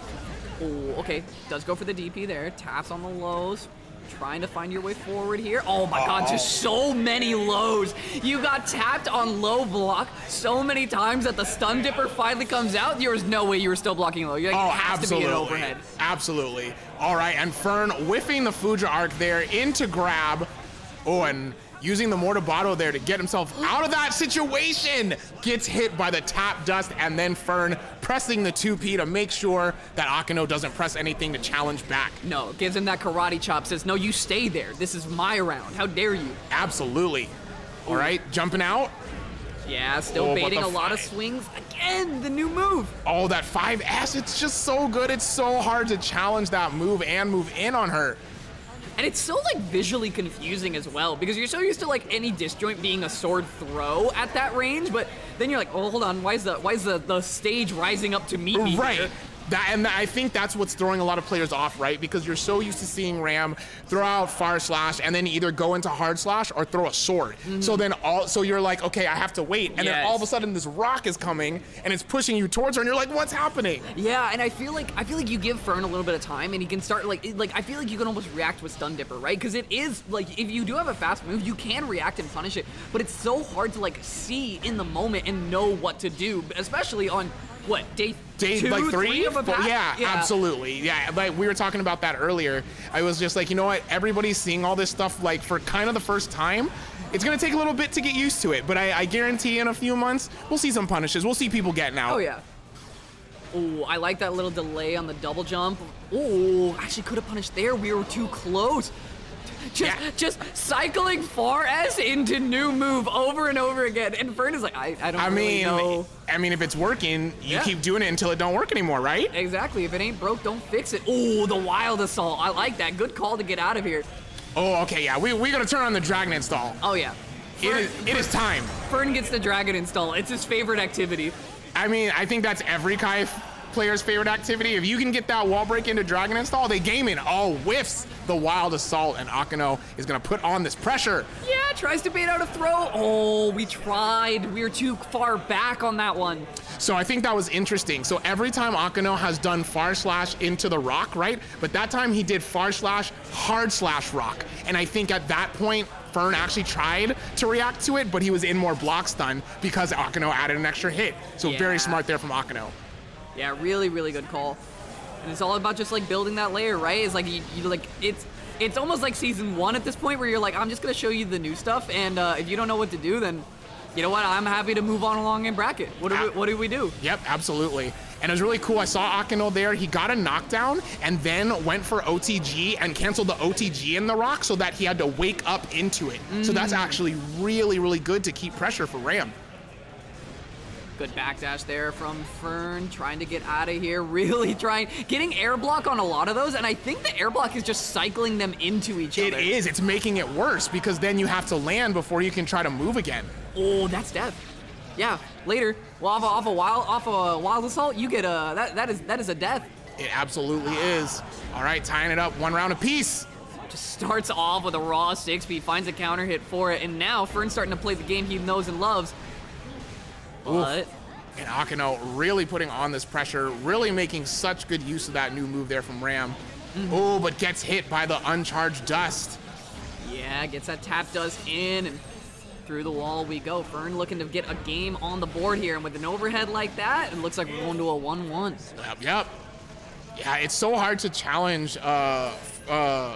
oh, okay, does go for the DP there. Taps on the lows. Trying to find your way forward here. Oh my god, just so many lows. You got tapped on low block so many times that the stun dipper finally comes out. There was no way you were still blocking low. You're like, it has to be an overhead. Absolutely. All right, and Fern whiffing the Fuja arc there into grab. Oh, and using the Mortabato there to get himself out of that situation. Gets hit by the tap dust, and then Fern pressing the 2P to make sure that Akano doesn't press anything to challenge back. No, gives him that karate chop, says, no, you stay there. This is my round. How dare you? Absolutely. All right, jumping out. Yeah, still baiting a lot of swings. Again, the new move. Oh, that 5S, it's just so good. It's so hard to challenge that move and move in on her. And it's so like visually confusing as well, because you're so used to like any disjoint being a sword throw at that range, but then you're like, oh, hold on, why is the stage rising up to meet me? Right. Here? I think that's what's throwing a lot of players off, right? Because you're so used to seeing Ram throw out far slash and then either go into hard slash or throw a sword. So then so you're like, okay, I have to wait. And then all of a sudden this rock is coming and it's pushing you towards her and you're like, what's happening? Yeah, and I feel like you give Fern a little bit of time and he can start like I feel like you can almost react with Stun Dipper, right? Because it is like, if you do have a fast move, you can react and punish it, but it's so hard to like see in the moment and know what to do, especially on what, day two, like three of a patch? Yeah, absolutely. Yeah, like we were talking about that earlier. I was just like, you know what? Everybody's seeing all this stuff like for kind of the first time. It's gonna take a little bit to get used to it, but I guarantee in a few months we'll see some punishes. We'll see people getting out. Oh yeah. Oh, I like that little delay on the double jump. Oh, actually could have punished there. We were too close. Just cycling far S into new move over and over again. And Fern is like, I don't really know. I mean, if it's working, you keep doing it until it don't work anymore, right? Exactly. If it ain't broke, don't fix it. Oh, the Wild Assault. I like that. Good call to get out of here. Oh, okay, yeah. We gotta turn on the Dragon install. Oh, yeah. It is time. Fern gets the Dragon install. It's his favorite activity. I mean, I think that's every Kai player's favorite activity. If you can get that wall break into Dragon install, they game in. Oh, whiffs the Wild Assault, and Akano is gonna put on this pressure. Yeah, tries to bait out a throw. Oh, we tried. We were too far back on that one. So I think that was interesting. So every time Akano has done far slash into the rock, right? But that time he did far slash, hard slash rock. And I think at that point, Fern actually tried to react to it, but he was in more block stun because Akano added an extra hit. So very smart there from Akano. Yeah, really, really good call. And it's all about just like building that layer, right? It's like you like it's almost like season 1 at this point where you're like, I'm just gonna show you the new stuff, and if you don't know what to do, then you know what? I'm happy to move on along in bracket. What do we do? Yep, absolutely. And it was really cool. I saw Akino there. He got a knockdown and then went for OTG and canceled the OTG in the rock so that he had to wake up into it. So that's actually really, really good to keep pressure for Ram. Good backdash there from Fern, trying to get out of here, really trying, getting air block on a lot of those, and I think the air block is just cycling them into each other. It is, it's making it worse because then you have to land before you can try to move again. Oh, that's death. Yeah, later, well, off a wild assault, you get a, that is a death. It absolutely is. All right, tying it up, 1 round apiece. Just starts off with a raw 6-speed, finds a counter hit for it, and now Fern's starting to play the game he knows and loves. But and Akino really putting on this pressure, really making such good use of that new move there from Ram. Oh, but gets hit by the uncharged dust. Yeah, gets that tap dust in, and through the wall we go. Fern looking to get a game on the board here, and with an overhead like that, it looks like we're going to a 1-1. Yep. Yeah, it's so hard to challenge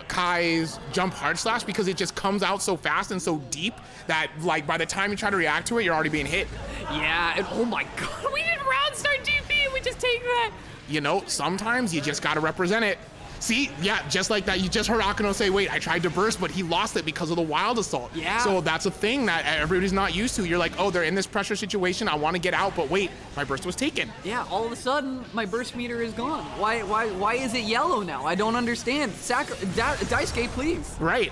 Kai's jump hard slash because it just comes out so fast and so deep that, like, by the time you try to react to it, you're already being hit. Yeah, and oh my god, we didn't round start DP and we just take that. You know, sometimes you just gotta represent it. See, yeah, just like that, you just heard Akino say, wait, I tried to burst, but he lost it because of the wild assault. Yeah. So that's a thing that everybody's not used to. You're like, oh, they're in this pressure situation, I wanna get out, but wait, my burst was taken. Yeah, all of a sudden, my burst meter is gone. Why is it yellow now? I don't understand. Daisuke, please. Right.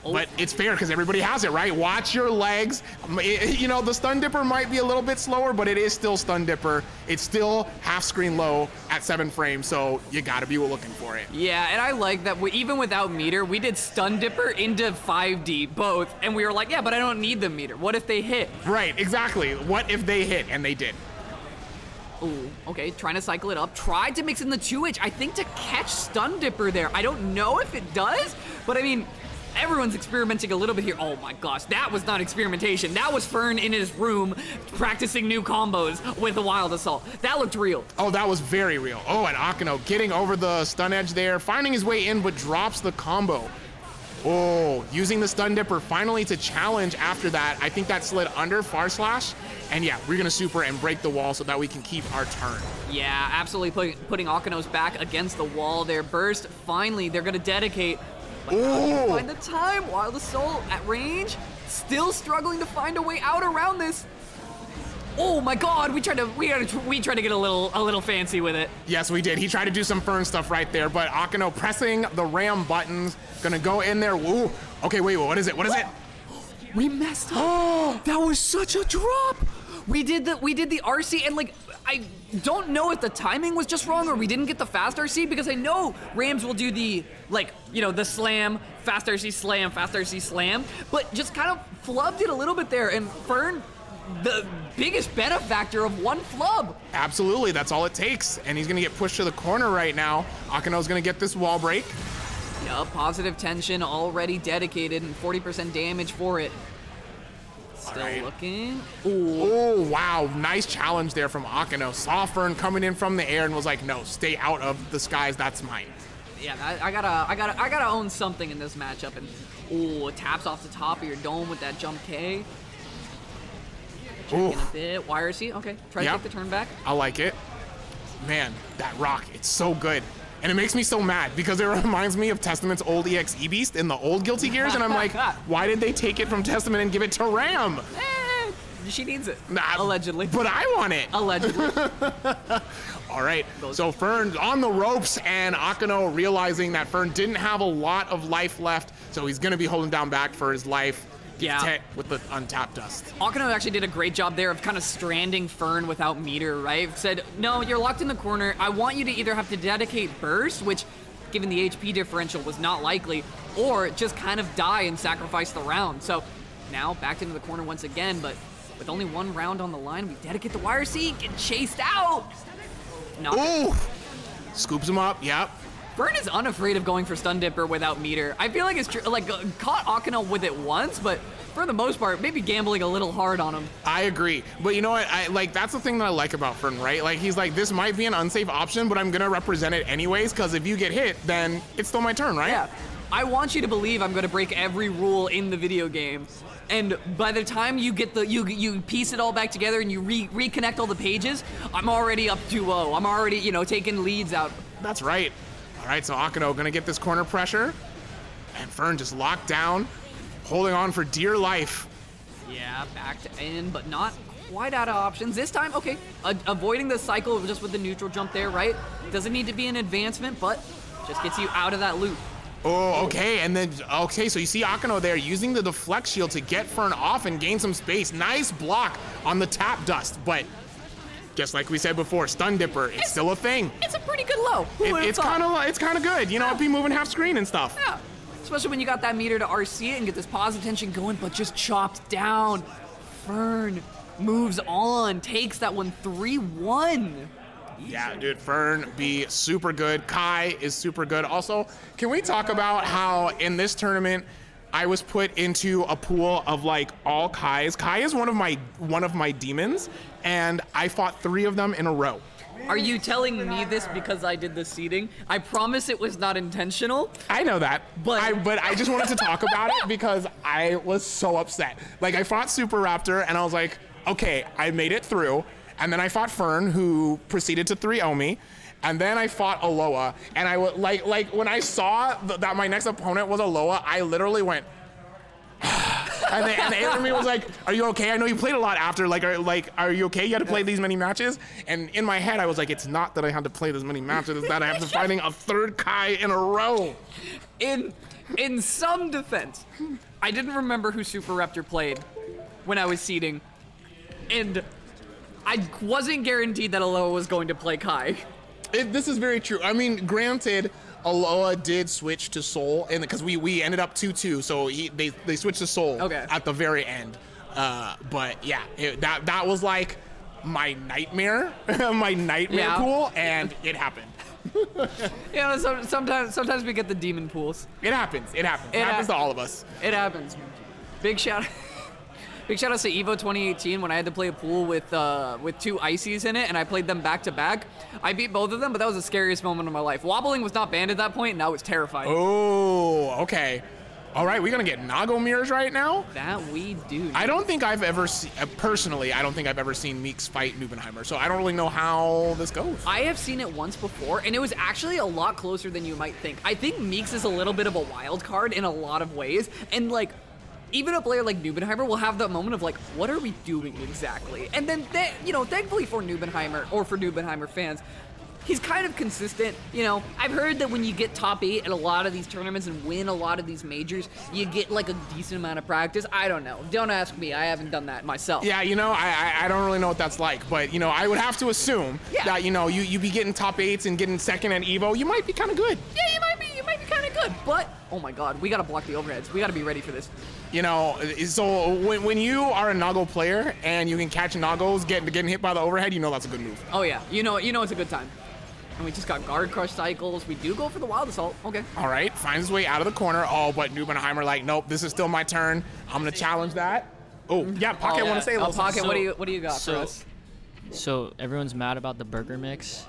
Oh. But it's fair because everybody has it, right? Watch your legs. You know, the stun dipper might be a little bit slower, but it is still stun dipper. It's still half screen low at 7 frames, so you gotta be looking for it. Yeah, and I like that even without meter, we did stun dipper into 5D both, and we were like, yeah, but I don't need the meter. What if they hit? Right, exactly. What if they hit? And they did. Ooh, okay, trying to cycle it up. Tried to mix in the 2H, I think, to catch stun dipper there. I don't know if it does, but I mean, everyone's experimenting a little bit here. Oh my gosh, that was not experimentation. That was Fern in his room practicing new combos with the Wild Assault. That looked real. Oh, that was very real. Oh, and Akino getting over the stun edge there, finding his way in, but drops the combo. Oh, using the stun dipper finally to challenge after that. I think that slid under far slash. And yeah, we're gonna super and break the wall so that we can keep our turn. Yeah, absolutely putting Akino's back against the wall there. Burst, finally, they're gonna dedicate. But how do you find the time? Wild Assault at range, still struggling to find a way out around this. Oh my God, we tried to get a little fancy with it. Yes, we did. He tried to do some Fern stuff right there, but Akino pressing the Ram buttons, gonna go in there. Ooh, okay, wait, what is it? What is it? We messed up. That was such a drop. We did the RC, and like, I don't know if the timing was just wrong or we didn't get the fast RC, because I know Rams will do the, like, you know, the slam, fast RC slam, but just kind of flubbed it a little bit there, and Fern, the biggest benefactor of one flub. Absolutely, that's all it takes, and he's gonna get pushed to the corner right now. Akino's gonna get this wall break. Yeah, positive tension already dedicated and 40% damage for it. Still looking. Ooh. Oh, wow. Nice challenge there from Akino. Saw Fern coming in from the air and was like, no, stay out of the skies. That's mine. Yeah, I gotta own something in this matchup. And ooh, it taps off the top of your dome with that jump K. Checking a bit. YRC. Okay, try to take the turn back. I like it. Man, that rock, it's so good. And it makes me so mad because it reminds me of Testament's old EXE Beast in the old Guilty Gears, and I'm like, why did they take it from Testament and give it to Ram? She needs it. Allegedly. But I want it. Allegedly. All right, so Fern's on the ropes, and Akino realizing that Fern didn't have a lot of life left, so he's gonna be holding down back for his life. Yeah. With the untapped dust. Akino actually did a great job there of kind of stranding Fern without meter, right? Said, no, you're locked in the corner. I want you to either have to dedicate burst, which, given the HP differential, was not likely, or just kind of die and sacrifice the round. So now backed into the corner once again, but with only 1 round on the line, we dedicate the YRC, get chased out. Ooh! Scoops him up, yep. Fern is unafraid of going for stun dipper without meter. I feel like it's true, like, caught Akino with it once, but for the most part, maybe gambling a little hard on him. I agree, but you know what? That's the thing that I like about Fern, right? Like, he's like, this might be an unsafe option, but I'm gonna represent it anyways, because if you get hit, then it's still my turn, right? Yeah. I want you to believe I'm gonna break every rule in the video game. And by the time you get you piece it all back together and you reconnect all the pages, I'm already up 2-0. I'm already, you know, taking leads out. That's right. All right, so Akano gonna get this corner pressure. And Fern just locked down, holding on for dear life. Yeah, backed in, but not quite out of options. This time, okay, avoiding the cycle just with the neutral jump there, right? Doesn't need to be an advancement, but just gets you out of that loop. Oh, okay, and then, okay, so you see Akano there using the deflect shield to get Fern off and gain some space. Nice block on the tap dust, but just like we said before, stun dipper, it's still a thing. It's a pretty good low. It's kind of good. You know, it'd be moving half screen and stuff. Yeah, especially when you got that meter to RC it and get this pause attention going, but just chopped down. Fern moves on, takes that one 3-1. Yeah, dude, Fern be super good. Kai is super good. Also, can we talk about how in this tournament I was put into a pool of like all Kais? Kai is one of my demons, and I fought 3 of them in a row. Are you telling me this because I did the seeding? I promise it was not intentional. I know that, but I just wanted to talk about it because I was so upset. Like, I fought Super Raptor, and I was like, okay, I made it through. And then I fought Fern, who proceeded to 3-0 me. And then I fought Aloha. And I would like when I saw that my next opponent was Aloha, I literally went. and the alien me was like, "Are you okay? I know you played a lot after. Are you okay? You had to play these many matches." And in my head, I was like, "It's not that I had to play this many matches. It's that I have to fighting a 3rd Kai in a row." In some defense, I didn't remember who Super Raptor played when I was seeding, and I wasn't guaranteed that Aloha was going to play Kai. This is very true. I mean, granted, Aloha did switch to Soul, and because we ended up 2-2, so they switched to Soul at the very end. But yeah, that was like my nightmare, pool, and it happened. Yeah, sometimes we get the demon pools. It happens. It happens to all of us. It happens. Big shout outs to Evo 2018 when I had to play a pool with 2 ices in it, and I played them back to back. I beat both of them, but that was the scariest moment of my life. Wobbling was not banned at that point, and now it's terrifying. Oh, okay. All right, we're gonna get Nago mirrors right now. That we do. I don't think I've ever seen, personally, I don't think I've ever seen Meeks fight Nubenheimer, so I don't really know how this goes. I have seen it once before, and it was actually a lot closer than you might think. I think Meeks is a little bit of a wild card in a lot of ways, and like, even a player like Nubenheimer will have that moment of like, what are we doing exactly? And then, you know, thankfully for Nubenheimer, or for Nubenheimer fans, he's kind of consistent. You know, I've heard that when you get top 8 at a lot of these tournaments and win a lot of these majors, you get like a decent amount of practice. I don't know. Don't ask me. I haven't done that myself. Yeah, you know, I don't really know what that's like, but you know, I would have to assume that, you know, you be getting top 8s and getting 2nd at Evo, you might be kind of good. Yeah, you might be kind of good, but oh my God, we gotta block the overheads. We gotta be ready for this. You know, so when you are a Nago player and you can catch Nagos getting hit by the overhead, you know that's a good move. Oh yeah, you know it's a good time. And we just got guard crush cycles. We do go for the wild assault. Okay. All right, finds his way out of the corner. Oh, but Nubenheimer like, nope, this is still my turn. I'm gonna challenge that. Oh, yeah, Pocket want to say a little Pocket, something. what do you got for us? So everyone's mad about the burger mix,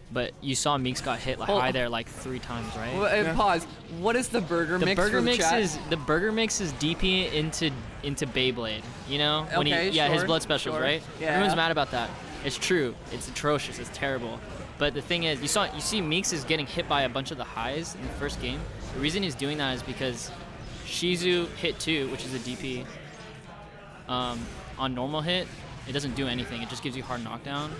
but you saw Meeks got hit high there like 3 times, right? Well, pause. What is the burger mix? The burger mix is DP into Beyblade. You know, when his blood specials, right? Yeah. Everyone's mad about that. It's true. It's atrocious. It's terrible. But the thing is, you see Meeks is getting hit by a bunch of the highs in the first game. The reason he's doing that is because Shizu hit 2, which is a DP. On normal hit, it doesn't do anything. It just gives you hard knockdown.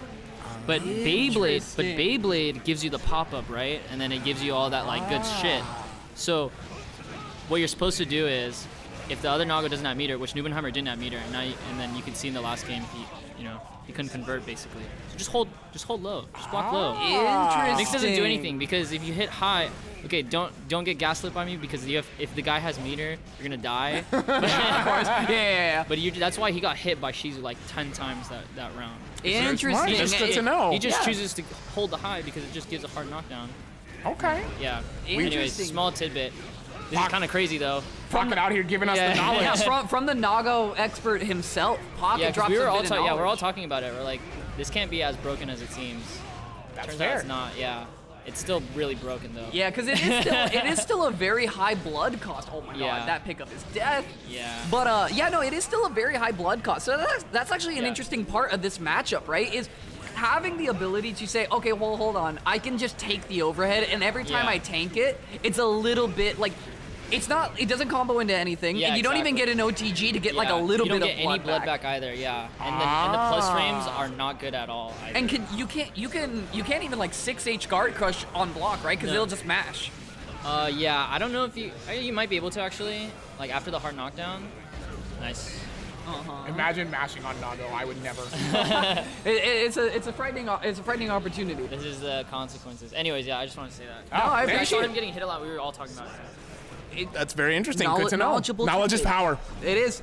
But Beyblade gives you the pop-up, right? And then it gives you all that like good shit. So what you're supposed to do is, if the other Nago doesn't have meter, which Nubenheimer didn't have meter, and then you can see in the last game he couldn't convert basically. So just hold low, just block low. Interesting. Meeks doesn't do anything because if you hit high, okay, don't get gaslit by me because if the guy has meter, you're gonna die. Of course. Yeah. But that's why he got hit by Shizu like 10 times that round. Interesting. Just good to know. He just chooses to hold the high because it just gives a hard knockdown. Okay. Yeah. Anyways, small tidbit. This is kind of crazy though. Pocket out here giving us the knowledge. Yeah, from the Nago expert himself. Pocket drops we're all talking about it. We're like, this can't be as broken as it seems. That's Turns fair. out it's not. Yeah. It's still really broken though. Yeah, because it is still a very high blood cost. Oh my Yeah. god, that pickup is death. Yeah. But yeah, no, it is still a very high blood cost. So that's actually an Yeah. interesting part of this matchup, right? Is having the ability to say, okay, well, hold on, I can just take the overhead, and every time Yeah. I tank it, it's a little bit like. It doesn't combo into anything, Yeah, and you don't even get exactly. an OTG to get like a little you don't bit get of blood any blood back either. Yeah. And the plus frames are not good at all. Either. And you can't even like 6H guard crush on block, right? Because No. it'll just mash. Yeah, I don't know if you might be able to actually, like after the hard knockdown. Nice. Imagine mashing on Nago. I would never. It's a frightening opportunity. This is the consequences. Anyways, yeah, I just want to say that. No, I I appreciate saw it. him getting hit a lot. We were all talking about it. That's very interesting. Good to know. Knowledgeable Knowledge is teammate. power. It is.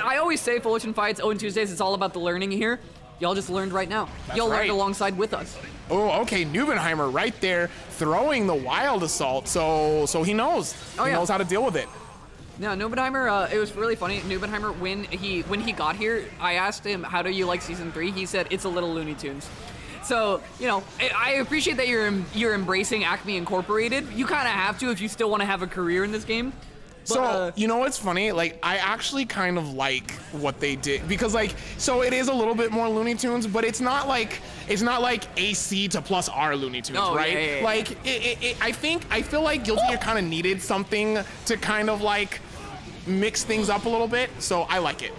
I always say Fullerton Fights, Owen Tuesdays, it's all about the learning here. Y'all just learned right now. Y'all right. learned alongside with us. Oh, okay. Nubenheimer right there throwing the wild assault. So he knows. Oh, he yeah. knows how to deal with it. No, Nubenheimer, it was really funny. Nubenheimer, when he got here, I asked him, how do you like Season 3? He said, it's a little Looney Tunes. So, you know, I appreciate that you're embracing Acme Incorporated. You kind of have to if you still want to have a career in this game. But, So, you know what's funny? Like, I actually kind of like what they did because, like, so it is a little bit more Looney Tunes, but it's not like AC to plus R Looney Tunes, Oh, right? yeah. Like, I feel like Guilty Gear kind of needed something to kind of like mix things up a little bit, so I like it.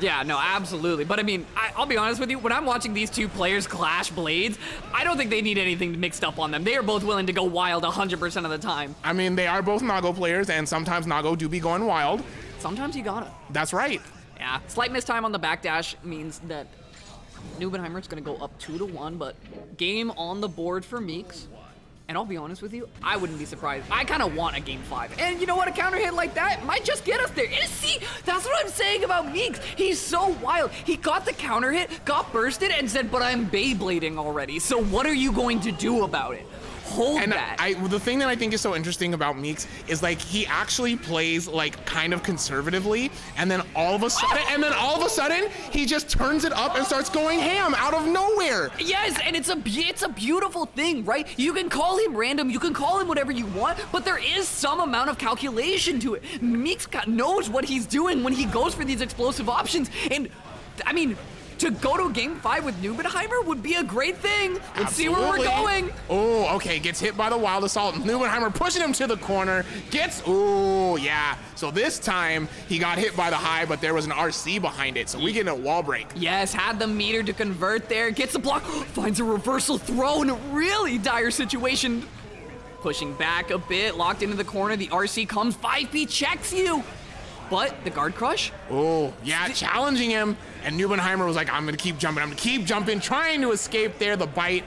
Yeah, no, absolutely. But I mean, I'll be honest with you, when I'm watching these two players clash blades, I don't think they need anything mixed up on them. They are both willing to go wild 100% of the time. I mean, they are both Nago players, and sometimes Nago do be going wild. Sometimes you gotta. That's right. Yeah, slight mistime on the backdash means that Nubenheimer's gonna go up 2-1, but game on the board for Meeks. And I'll be honest with you, I wouldn't be surprised. I kind of want a game 5. And you know what? A counter hit like that might just get us there. And see, that's what I'm saying about Meeks. He's so wild. He got the counter hit, got bursted, and said, but I'm Beyblading already. So what are you going to do about it? Hold And that. the thing that I think is so interesting about Meeks is like he actually plays like kind of conservatively, and then all of a sudden, he just turns it up and starts going ham out of nowhere. Yes, and it's a beautiful thing, right? You can call him random, you can call him whatever you want, but there is some amount of calculation to it. Meeks knows what he's doing when he goes for these explosive options, and I mean, to go to game 5 with Nubenheimer would be a great thing. Let's see where we're going. Oh, okay, gets hit by the wild assault. Nubenheimer pushing him to the corner. Oh, yeah. So this time he got hit by the high, but there was an RC behind it, so we get a wall break. Yes, had the meter to convert there, gets a block, finds a reversal throw in a really dire situation. Pushing back a bit, locked into the corner, the RC comes, 5P checks you. But the guard crush? Oh, yeah, challenging him. And Nubenheimer was like, I'm gonna keep jumping, trying to escape there, the bite.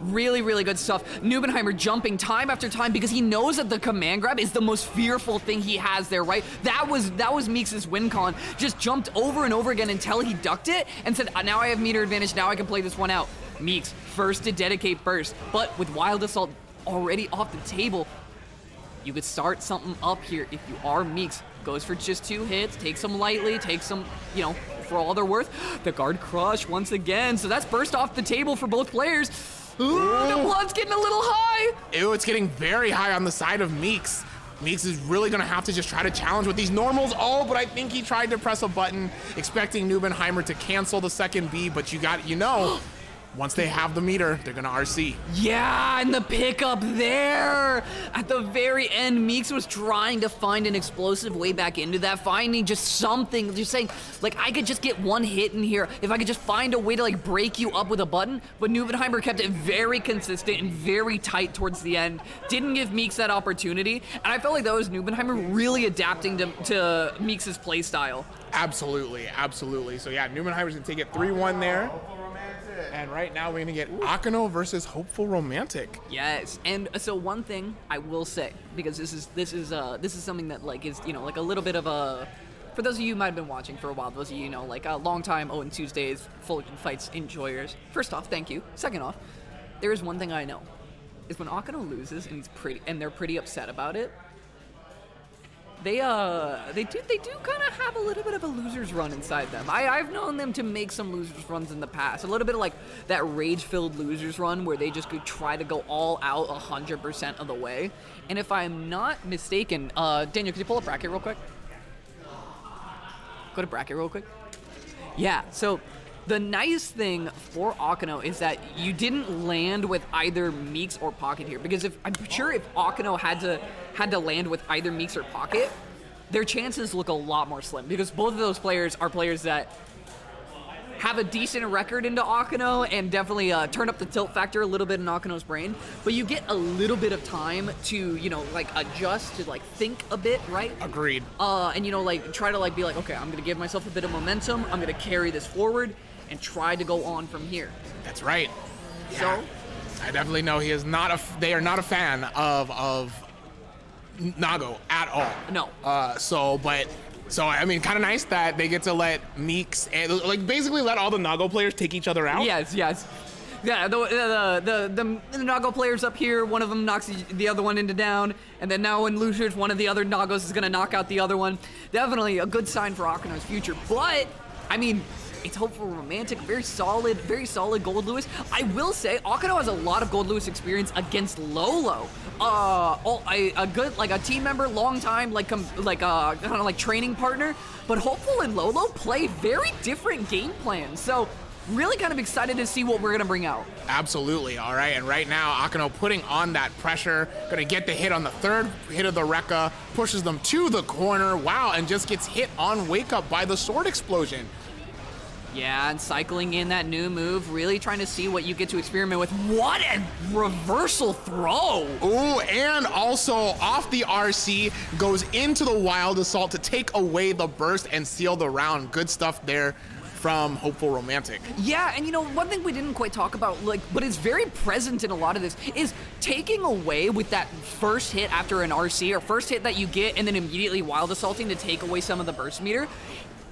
Really, really good stuff. Nubenheimer jumping time after time because he knows that the command grab is the most fearful thing he has there, right? That was Meeks' win con. Just jumped over and over again until he ducked it and said, now I have meter advantage, now I can play this one out. Meeks, first to dedicate burst, but with Wild Assault already off the table, you could start something up here if you are Meeks. Goes for just 2 hits, takes them lightly, takes them, you know, for all they're worth. The guard crush once again, so that's burst off the table for both players. Ooh, the blood's getting a little high. Ew, it's getting very high on the side of Meeks. Meeks is really gonna have to just try to challenge with these normals. Oh, but I think he tried to press a button, expecting Nubenheimer to cancel the second B, but once they have the meter, they're gonna RC. Yeah, and the pickup there. At the very end, Meeks was trying to find an explosive way back into that, finding just something, just saying, like, I could just get 1 hit in here, if I could just find a way to, like, break you up with a button, but Nubenheimer kept it very consistent and very tight towards the end. Didn't give Meeks that opportunity, and I felt like that was Nubenheimer really adapting to Meeks' play style. Absolutely, absolutely. So yeah, Nubenheimer's gonna take it 3-1 there. And right now we're gonna get Akano versus Hopeful Romantic. Yes, and so one thing I will say, because this is something that like is, you know, like a little bit of a, for those of you who might have been watching for a while, those of you know, like a long time Owen Tuesdays Fullerton Fights enjoyers. First off, thank you. Second off, there is one thing I know, is when Akano loses and they're pretty upset about it, they do kind of have a little bit of a loser's run inside them. I've known them to make some loser's runs in the past. A little bit of like that rage-filled loser's run where they just could try to go all out 100% of the way. And if I'm not mistaken, Daniel, could you pull up bracket real quick? Go to bracket real quick. Yeah, so the nice thing for Akano is that you didn't land with either Meeks or Pocket here, because I'm sure if Akano had to land with either Meeks or Pocket, their chances look a lot more slim, because both of those players are players that have a decent record into Akano and definitely turn up the tilt factor a little bit in Akano's brain, but you get a little bit of time to, you know, like adjust, to like think a bit, right? Agreed. And you know, like try to like be like, okay, I'm gonna give myself a bit of momentum, I'm gonna carry this forward, and try to go on from here. That's right. Yeah. So, I definitely know he is not they are not a fan of Nago at all. No. So I mean, kind of nice that they get to let Meeks and like basically let all the Nago players take each other out. Yes. Yeah, the Nago players up here, one of them knocks the other one into down, and then now when losers, one of the other Nagos is gonna knock out the other one. Definitely a good sign for Akano's future, but I mean, it's hopeful romantic, very solid Gold Lewis. I will say, Akano has a lot of Gold Lewis experience against Lolo. A good, like a team member, long time, kind of like training partner. But Hopeful and Lolo play very different game plans. So really kind of excited to see what we're gonna bring out. Absolutely, all right. And right now, Akano putting on that pressure, gonna get the hit on the third hit of the Rekka, pushes them to the corner, wow, and just gets hit on wake up by the sword explosion. Yeah, and cycling in that new move, really trying to see what you get to experiment with. What a reversal throw! Ooh, and also off the RC, goes into the Wild Assault to take away the burst and seal the round. Good stuff there from Hopeful Romantic. Yeah, and you know, one thing we didn't quite talk about, like, but it's very present in a lot of this, is taking away with that first hit after an RC, or first hit that you get and then immediately Wild Assaulting to take away some of the burst meter.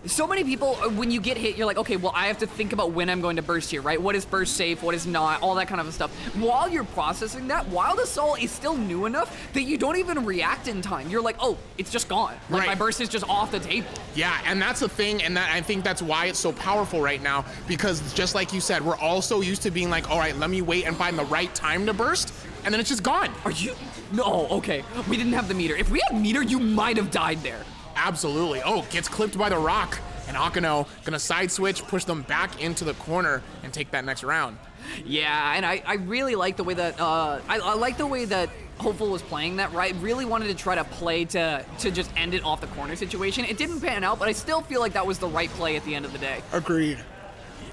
So many people, when you get hit, you're like, okay, well, I have to think about when I'm going to burst here, right? What is burst safe, what is not, all that kind of stuff. While you're processing that, Wild Assault is still new enough that you don't even react in time. You're like, oh, it's just gone. Like, right. My burst is just off the table. Yeah, and that's the thing, and I think that's why it's so powerful right now, because just like you said, we're all so used to being like, all right, let me wait and find the right time to burst, and then it's just gone. Are you? No, okay. We didn't have the meter. If we had meter, you might have died there. Absolutely. Oh, gets clipped by the rock. And Akano gonna side switch, push them back into the corner, and take that next round. Yeah, and I really like the way that I like the way that Hopeful was playing that, right? Really wanted to try to play to just end it off the corner situation. It didn't pan out, but I still feel like that was the right play at the end of the day. Agreed.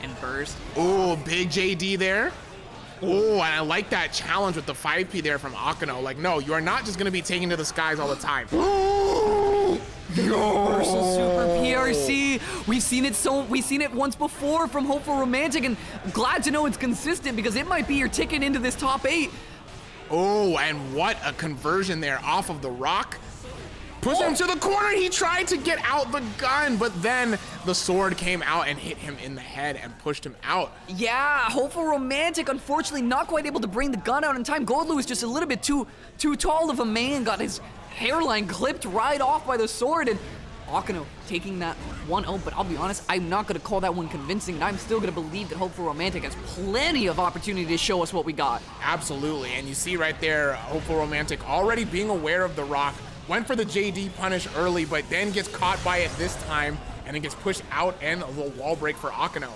And burst. Oh, big JD there. Oh, and I like that challenge with the 5P there from Akano. Like, no, you are not just gonna be taken to the skies all the time. Universal Super PRC. We've seen it once before from Hopeful Romantic, and glad to know it's consistent, because it might be your ticket into this top 8. Oh, and what a conversion there off of the rock. Push him to the corner. He tried to get out the gun, but then the sword came out and hit him in the head and pushed him out. Yeah, Hopeful Romantic, unfortunately not quite able to bring the gun out in time. Goldlu is just a little bit too tall of a man, got his hairline clipped right off by the sword, and Akano taking that 1-0, but I'll be honest, I'm not going to call that one convincing, and I'm still going to believe that Hopeful Romantic has plenty of opportunity to show us what we got. Absolutely, and you see right there, Hopeful Romantic already being aware of the rock, went for the JD punish early, but then gets caught by it this time, and then gets pushed out, and the wall break for Akano.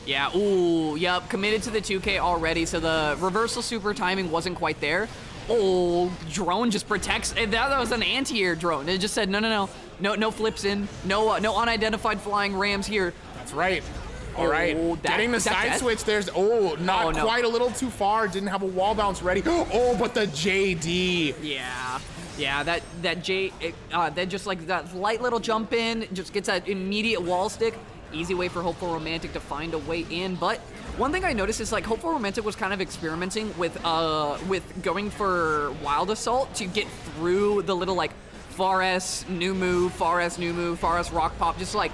Yeah, ooh, yep, committed to the 2K already, so the reversal super timing wasn't quite there. Oh, drone just protects. That was an anti-air drone. It just said no flips in, no unidentified flying rams here. That's right. All right, getting the side switch. There's not quite, a little too far. Didn't have a wall bounce ready. Oh, but the JD. Yeah, that just like that light little jump in, just gets that immediate wall stick. Easy way for Hopeful Romantic to find a way in, but one thing I noticed is like Hopeful Romantic was kind of experimenting with going for Wild Assault to get through the little like far S new move, far S rock pop, just like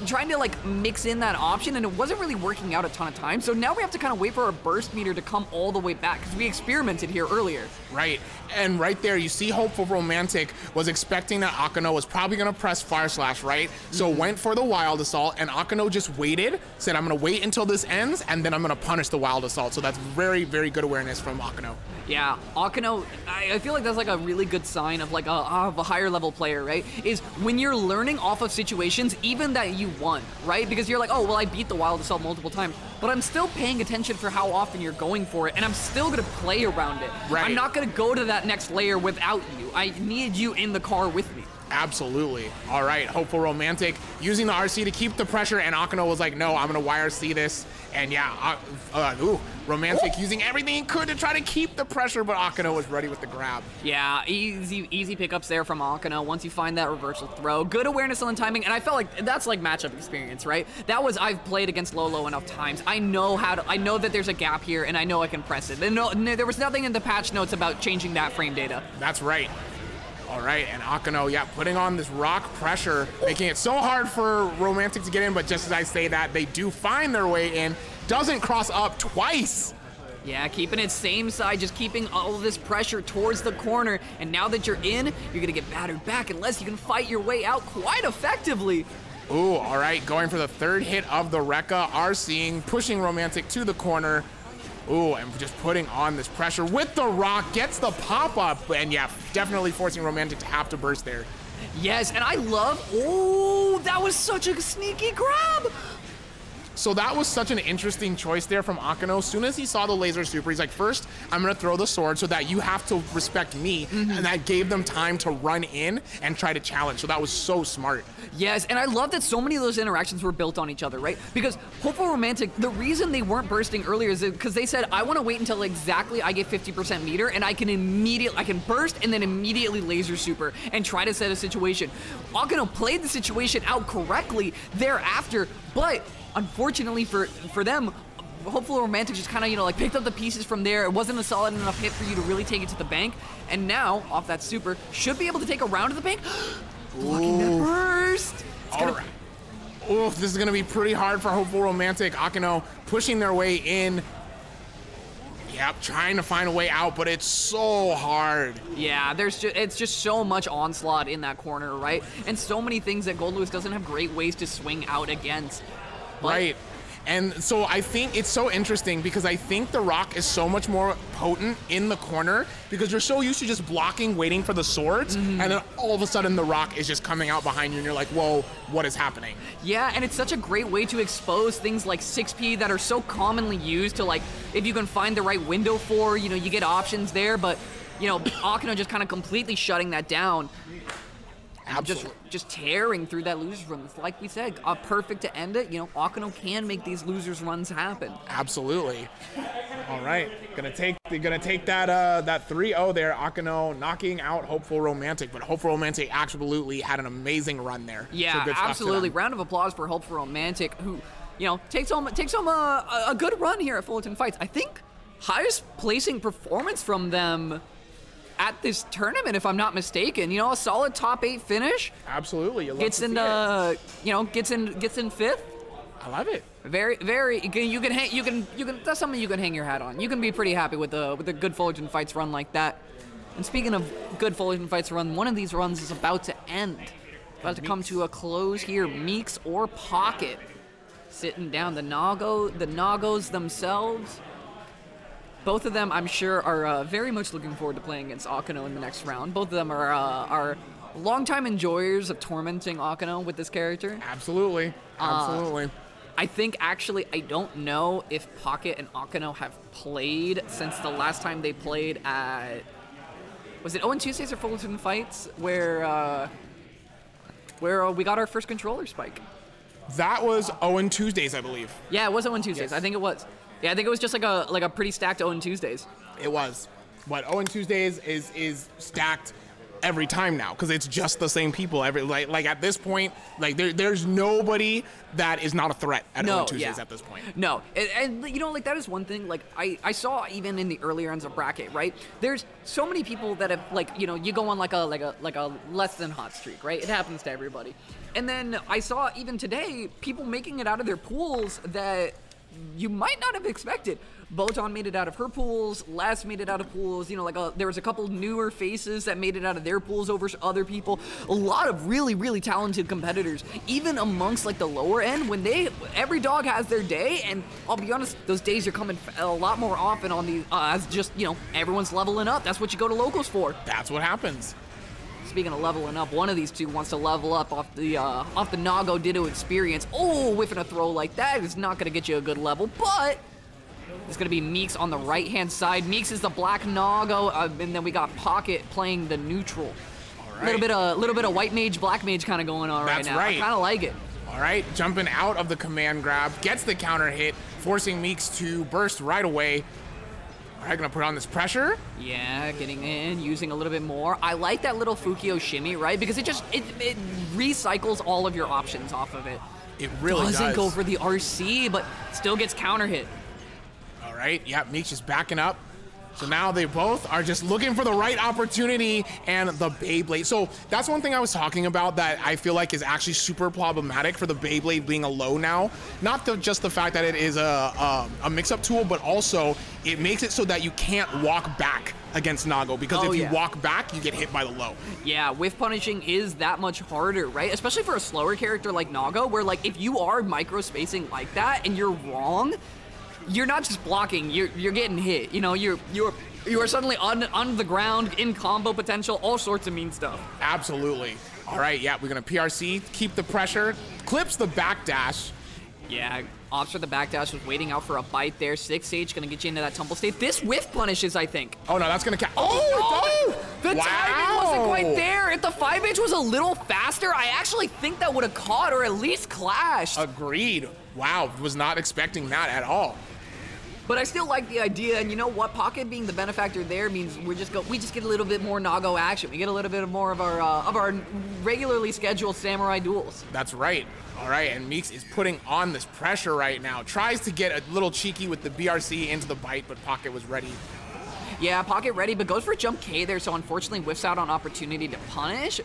trying to like mix in that option, and it wasn't really working out a ton of times. So now we have to kind of wait for our burst meter to come all the way back because we experimented here earlier. Right, and right there you see Hopeful Romantic was expecting that Akano was probably gonna press Fire Slash, right? So went for the Wild Assault, and Akano just waited, said I'm gonna wait until this ends, and then I'm gonna punish the Wild Assault. So that's very, very good awareness from Akano. Yeah, Akano, I feel like that's like a really good sign of like a higher level player, right? Is when you're learning off of situations, even that you won, right? Because you're like, oh, well, I beat the Wild Assault multiple times, but I'm still paying attention for how often you're going for it, and I'm still gonna play around it. Right. I'm not gonna go to that next layer without you. I need you in the car with me. Absolutely. All right, Hopeful Romantic using the RC to keep the pressure, and Akano was like, no, I'm gonna YRC this. And yeah, Romantic using everything he could to try to keep the pressure, but Akano was ready with the grab. Yeah, easy pickups there from Akano once you find that reversal throw. Good awareness on the timing, and I felt like that's like matchup experience, right? That was, I've played against Lolo enough times. I know that there's a gap here, and I know I can press it. There was nothing in the patch notes about changing that frame data. That's right. All right, and Akano, yeah, putting on this rock pressure, making it so hard for Romantic to get in, but just as I say that, they do find their way in. Doesn't cross up twice. Yeah, keeping it same side, just keeping all of this pressure towards the corner, and now that you're in, you're gonna get battered back unless you can fight your way out quite effectively. Ooh, all right, going for the third hit of the Rekka, RCing, pushing Romantic to the corner. Ooh, and just putting on this pressure with the rock, gets the pop-up, and yeah, definitely forcing Romantic to have to burst there. Yes, and I love, oh, that was such a sneaky grab. So that was such an interesting choice there from Akano. As soon as he saw the laser super, he's like, first, I'm gonna throw the sword so that you have to respect me, and that gave them time to run in and try to challenge. So that was so smart. Yes, and I love that so many of those interactions were built on each other, right? Because Hopeful Romantic, the reason they weren't bursting earlier is because they said, I want to wait until exactly I get 50% meter, and I can burst and then immediately laser super and try to set a situation. Akano played the situation out correctly thereafter, but unfortunately for them, Hopeful Romantic just kind of, like picked up the pieces from there. It wasn't a solid enough hit for you to really take it to the bank. And now, off that super, should be able to take a round to the bank. Blocking that burst. All right. Oh, this is gonna be pretty hard for Hopeful Romantic. Akano pushing their way in. Yep, trying to find a way out, but it's so hard. Yeah, it's just so much onslaught in that corner, right? And so many things that Gold Lewis doesn't have great ways to swing out against. But right. And so I think it's so interesting because I think the rock is so much more potent in the corner because you're so used to just blocking, waiting for the swords, and then all of a sudden the rock is just coming out behind you and you're like, whoa, what is happening? Yeah, and it's such a great way to expose things like 6P that are so commonly used to, like, if you can find the right window for, you get options there, but, Akano just kind of completely shutting that down. Just tearing through that losers run. Like we said, perfect to end it. Akano can make these losers runs happen. Absolutely. All right, gonna take that 3-0 there. Akano knocking out Hopeful Romantic, but Hopeful Romantic absolutely had an amazing run there. Yeah, so absolutely. Round of applause for Hopeful Romantic, who takes home a good run here at Fullerton Fights. I think highest placing performance from them at this tournament, if I'm not mistaken. A solid top 8 finish. Absolutely. Gets in gets in 5th. I love it. Very. You can. That's something you can hang your hat on. You can be pretty happy with a good Fullerton Fights run like that. And speaking of good Fullerton Fights run, one of these runs is about to end. About to come to a close here. Meeks or Pocket sitting down. The Nagos themselves. Both of them, I'm sure, are very much looking forward to playing against Akano in the next round. Both of them are longtime enjoyers of tormenting Akano with this character. Absolutely. Absolutely. I think, actually, I don't know if Pocket and Akano have played since the last time they played at... Was it Owen Tuesdays or Fullerton Fights where we got our first controller spike? That was Owen Tuesdays, I believe. Yeah, it was Owen Tuesdays. Yes. I think it was. Yeah, I think it was just like a pretty stacked Owen Tuesdays. It was. But Owen Tuesdays is stacked. every time now because it's just the same people. Like at this point, like there's nobody that is not a threat at Owen Tuesdays at this point. No, and you know, like that is one thing. Like I saw even in the earlier ends of bracket, right? There's so many people that have like, you know, you go on like a less than hot streak, right? It happens to everybody. And then I saw even today people making it out of their pools that you might not have expected. Botan made it out of her pools, Les made it out of pools, you know, like there was a couple newer faces that made it out of their pools over other people. A lot of really, really talented competitors, even amongst like the lower end, when every dog has their day, and I'll be honest, those days are coming a lot more often on these, as just, you know, everyone's leveling up. That's what you go to locals for. That's what happens. Speaking of leveling up, one of these two wants to level up off the Nago Ditto experience. Oh, whiffing a throw like that is not gonna get you a good level, but it's going to be Meeks on the right-hand side. Meeks is the black Nago, and then we got Pocket playing the neutral. All right. Little bit of white mage, black mage kind of going on right now. Right. I kind of like it. All right, jumping out of the command grab, gets the counter hit, forcing Meeks to burst right away. All right, gonna put on this pressure. Yeah, getting in, using a little bit more. I like that little Fukio shimmy, right? Because it recycles all of your options off of it. It really does. Doesn't go for the RC, but still gets counter hit. Right? Yeah, Meeks just backing up. So now they both are just looking for the right opportunity and the Beyblade. So that's one thing I was talking about that I feel like is actually super problematic for the Beyblade being a low now. Not just the fact that it is a mix-up tool, but also it makes it so that you can't walk back against Nago, because if you walk back, you get hit by the low. Yeah, whiff punishing is that much harder, right? Especially for a slower character like Nago, where like if you are micro spacing like that and you're wrong, you're not just blocking, you're getting hit. You know, you are suddenly on the ground, in combo potential, all sorts of mean stuff. Absolutely. All right, yeah, we're gonna PRC, keep the pressure, clips the backdash. Yeah, opts for the backdash, was waiting out for a bite there. 6H gonna get you into that tumble state. This whiff punishes, I think. Oh no, that's gonna count. The timing wasn't quite there. If the 5H was a little faster, I actually think that would have caught or at least clashed. Agreed. Wow, was not expecting that at all. But I still like the idea, and you know what? Pocket being the benefactor there means we just get a little bit more Nago action. We get a little bit more of our regularly scheduled samurai duels. That's right. All right, and Meeks is putting on this pressure right now. Tries to get a little cheeky with the BRC into the bite, but Pocket was ready. Yeah, Pocket ready, but goes for jump K there, so unfortunately whiffs out on opportunity to punish.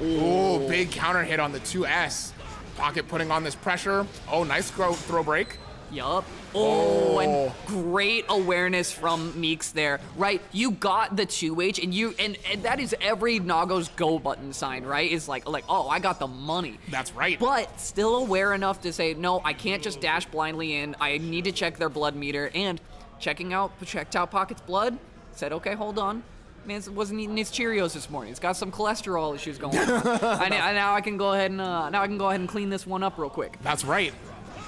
Ooh, big counter hit on the 2S. Pocket putting on this pressure. Oh, nice throw break. Yup. Oh, and great awareness from Meeks there, right? You got the 2H, and that is every Nago's go button sign, right? Is like, oh, I got the money. That's right. But still aware enough to say, no, I can't just dash blindly in. I need to check their blood meter. And checked out Pocket's blood, said, okay, hold on. Man, wasn't eating his Cheerios this morning. It's got some cholesterol issues going on. Now I can go ahead and clean this one up real quick. That's right.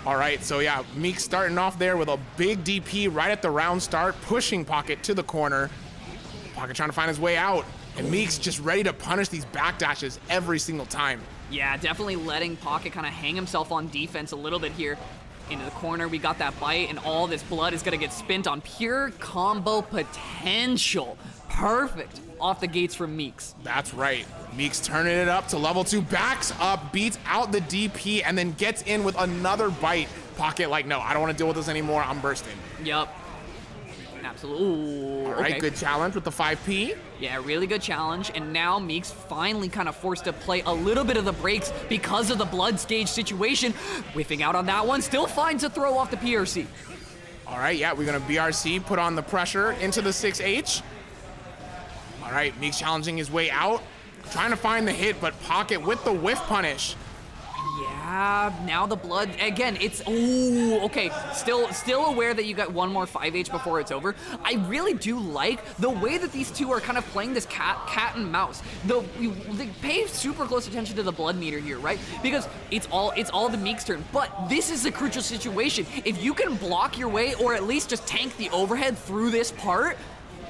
All right, so yeah, Meeks starting off there with a big DP right at the round start, pushing Pocket to the corner. Pocket trying to find his way out, and Meeks just ready to punish these backdashes every single time. Yeah, definitely letting Pocket kind of hang himself on defense a little bit here. Into the corner, we got that bite, and all this blood is gonna get spent on pure combo potential. Perfect off the gates from Meeks. That's right. Meeks turning it up to level 2, backs up, beats out the DP, and then gets in with another bite. Pocket like, no, I don't want to deal with this anymore. I'm bursting. Yup. Absolutely. All right, good challenge with the 5P. Yeah, really good challenge. And now Meeks finally kind of forced to play a little bit of the brakes because of the blood stage situation. Whiffing out on that one, still finds a throw off the PRC. All right, yeah, we're going to BRC, put on the pressure into the 6H. All right, Meeks challenging his way out. Trying to find the hit, but Pocket with the whiff punish. Yeah, now the blood, again, it's, ooh, okay, still aware that you got one more 5H before it's over. I really do like the way that these two are kind of playing this cat and mouse. They pay super close attention to the blood meter here, right? Because it's all the Meeks turn, but this is a crucial situation. If you can block your way, or at least just tank the overhead through this part,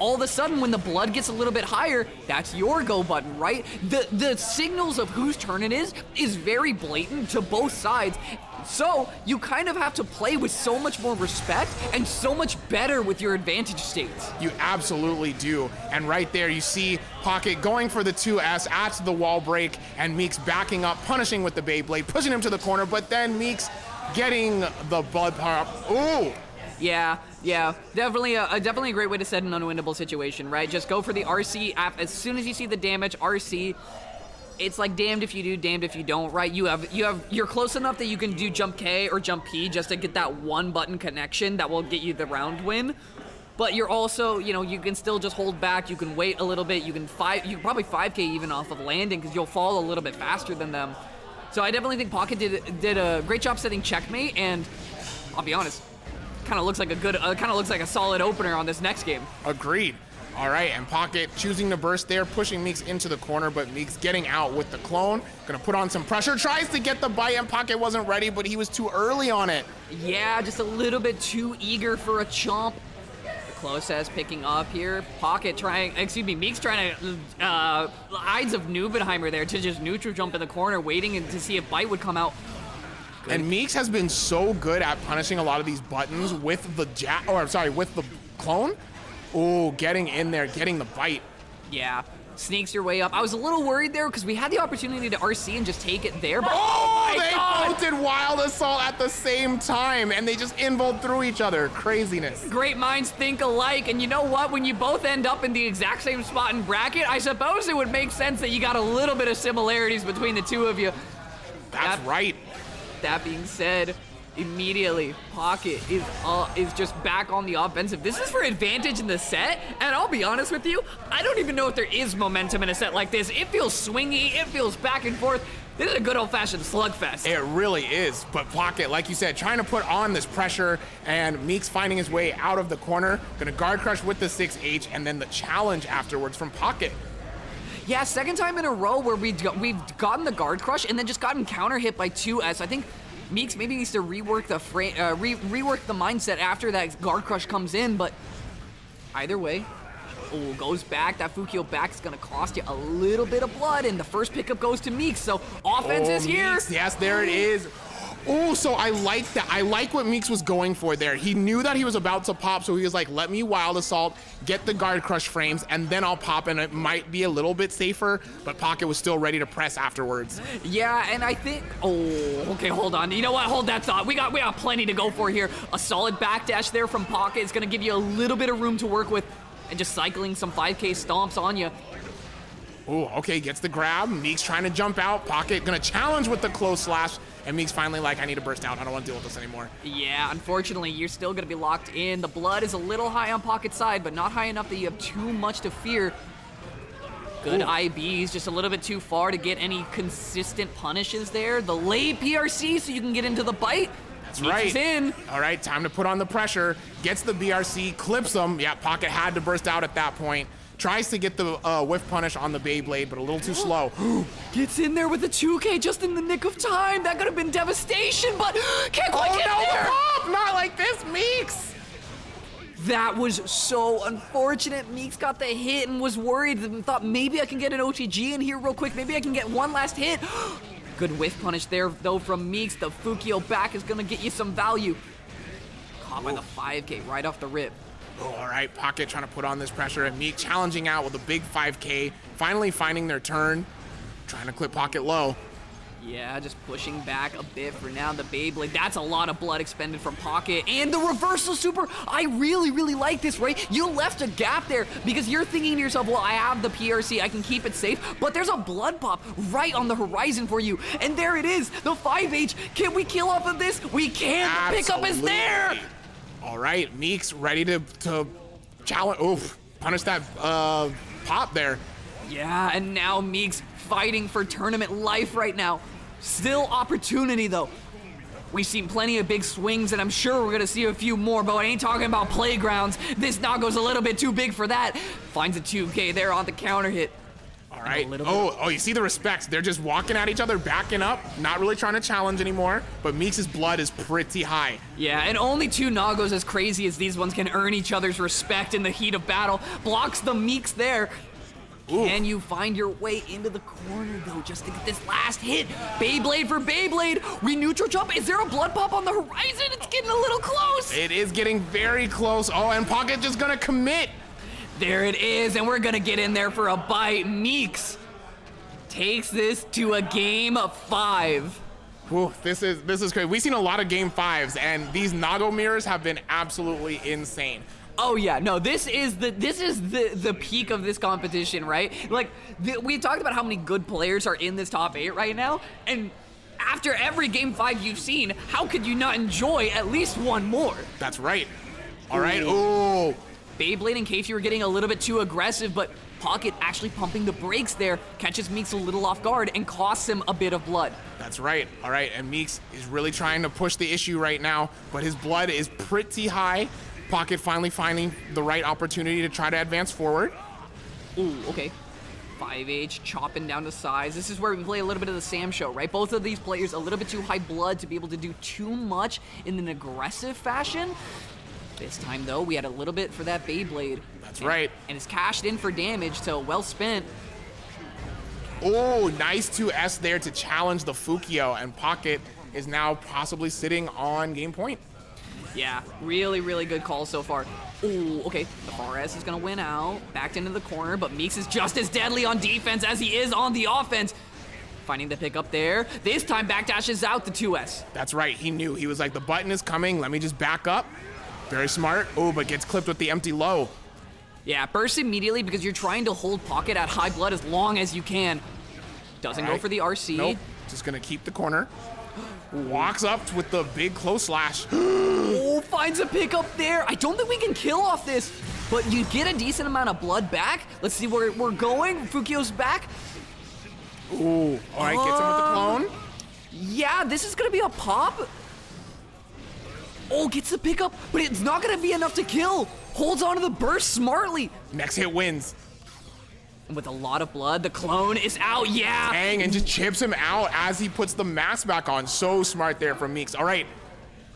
all of a sudden, when the blood gets a little bit higher, that's your go button, right? The signals of whose turn it is very blatant to both sides. So you kind of have to play with so much more respect and so much better with your advantage states. You absolutely do. And right there you see Pocket going for the 2S at the wall break, and Meeks backing up, punishing with the Beyblade, pushing him to the corner, but then Meeks getting the blood pop. Ooh! Yeah, definitely a great way to set an unwinnable situation, right? Just go for the RC as soon as you see the damage. RC, it's like damned if you do, damned if you don't, right? You're close enough that you can do jump K or jump P just to get that one button connection that will get you the round win. But you're also, you can still just hold back. You can wait a little bit. You can probably 5K even off of landing because you'll fall a little bit faster than them. So I definitely think Pocket did a great job setting checkmate, and I'll be honest, kind of looks like a solid opener on this next game. Agreed. All right, and Pocket choosing to burst there, pushing Meeks into the corner, but Meeks getting out with the clone. Gonna put on some pressure, tries to get the bite, and Pocket wasn't ready, but he was too early on it. Yeah, just a little bit too eager for a chomp. The close as picking up here. Meeks trying to, Ides of Nubenheimer there to just neutral jump in the corner, waiting to see if bite would come out. Good. And Meeks has been so good at punishing a lot of these buttons with the with the clone. Oh, getting in there, getting the bite. Yeah, sneaks your way up. I was a little worried there because we had the opportunity to RC and just take it there, but they both did wild assault at the same time, and they just involved through each other. Craziness. Great minds think alike, and you know what? When you both end up in the exact same spot in bracket, I suppose it would make sense that you got a little bit of similarities between the two of you. That's right. That being said, immediately Pocket is just back on the offensive. This is for advantage in the set, and I'll be honest with you, I don't even know if there is momentum in a set like this. It feels swingy, it feels back and forth. This is a good old-fashioned slugfest. It really is, but Pocket, like you said, trying to put on this pressure, and Meeks finding his way out of the corner, gonna guard crush with the 6H, and then the challenge afterwards from Pocket. Yeah, second time in a row where we've gotten the guard crush and then just gotten counter hit by 2S. I think Meeks maybe needs to rework the rework the mindset after that guard crush comes in, but either way, goes back. That Fukio back is gonna cost you a little bit of blood, and the first pickup goes to Meeks, so offense is here. Meeks, yes, there it is. Oh, so I like that. I like what Meeks was going for there. He knew that he was about to pop, so he was like, let me wild assault, get the guard crush frames, and then I'll pop, and it might be a little bit safer, but Pocket was still ready to press afterwards. Yeah, and I think, okay, hold on. You know what, hold that thought. We got plenty to go for here. A solid backdash there from Pocket is gonna give you a little bit of room to work with, and just cycling some 5K stomps on you. Oh, okay, gets the grab. Meeks trying to jump out. Pocket gonna challenge with the close slash. And Meeks finally like, I need to burst out. I don't want to deal with this anymore. Yeah, unfortunately, you're still gonna be locked in. The blood is a little high on Pocket's side, but not high enough that you have too much to fear. Good IBs, just a little bit too far to get any consistent punishes there. The late PRC so you can get into the bite. That's right. Meeks is in. All right, time to put on the pressure. Gets the BRC, clips him. Yeah, Pocket had to burst out at that point. Tries to get the whiff punish on the Beyblade, but a little too slow. Gets in there with a 2K just in the nick of time. That could have been devastation, but can't quite get there. Pop, not like this, Meeks. That was so unfortunate. Meeks got the hit and was worried and thought maybe I can get an OTG in here real quick. Maybe I can get one last hit. Good whiff punish there, though, from Meeks. The Fukio back is going to get you some value. Caught by the 5K right off the rip. Oh, all right, Pocket trying to put on this pressure, and Meek challenging out with a big 5K, finally finding their turn, trying to clip Pocket low. Yeah, just pushing back a bit for now. The Beyblade, that's a lot of blood expended from Pocket. And the reversal super, I really, really like this, right? You left a gap there because you're thinking to yourself, well, I have the PRC, I can keep it safe, but there's a blood pop right on the horizon for you. And there it is, the 5H. Can we kill off of this? We can. The pickup is there. All right, Meeks ready to challenge. Oof, punish that pop there. Yeah, and now Meeks fighting for tournament life right now. Still opportunity though. We've seen plenty of big swings, and I'm sure we're gonna see a few more, but I ain't talking about playgrounds. This Nago's a little bit too big for that. Finds a 2K there on the counter hit. All right. Oh, you see the respect. They're just walking at each other, backing up, not really trying to challenge anymore, but Meeks' blood is pretty high. Yeah, and only two Nagos as crazy as these ones can earn each other's respect in the heat of battle. Blocks the Meeks there. Can you find your way into the corner, though, just to get this last hit? Beyblade for Beyblade. We neutral jump. Is there a blood pop on the horizon? It's getting a little close. It is getting very close. Oh, and Pocket just gonna commit. There it is, and we're gonna get in there for a bite. Meeks takes this to a game 5. Ooh, this is crazy. We've seen a lot of game 5s, and these Nago mirrors have been absolutely insane. Oh yeah, no, this is the peak of this competition, right? Like, we talked about how many good players are in this top 8 right now, and after every game 5 you've seen, how could you not enjoy at least one more? That's right. All right, ooh. Beyblade and Casey were getting a little bit too aggressive, but Pocket actually pumping the brakes there, catches Meeks a little off guard and costs him a bit of blood. That's right. All right, and Meeks is really trying to push the issue right now, but his blood is pretty high. Pocket finally finding the right opportunity to try to advance forward. Ooh, okay. 5H chopping down to size. This is where we play a little bit of the Sam show, right? Both of these players a little bit too high blood to be able to do too much in an aggressive fashion. This time, though, we had a little bit for that Beyblade. That's right. And it's cashed in for damage, so well spent. Oh, nice 2S there to challenge the Fukio, and Pocket is now possibly sitting on game point. Yeah, really, really good call so far. Ooh, okay, the RS is gonna win out, backed into the corner, but Meeks is just as deadly on defense as he is on the offense. Finding the pick up there. This time backdashes out the 2S. That's right, he knew. He was like, the button is coming, let me just back up. Very smart. Oh, but gets clipped with the empty low. Yeah, burst immediately because you're trying to hold Pocket at high blood as long as you can. Doesn't go for the RC. Nope, just gonna keep the corner. Walks up with the big close slash. Oh, finds a pickup there. I don't think we can kill off this, but you get a decent amount of blood back. Let's see where we're going. Fukio's back. Ooh, all right, gets him with the clone. Yeah, this is gonna be a pop. Oh, gets the pickup, but it's not gonna be enough to kill. Holds onto the burst smartly. Next hit wins. And with a lot of blood, the clone is out, yeah. Dang, and just chips him out as he puts the mask back on. So smart there from Meeks. All right,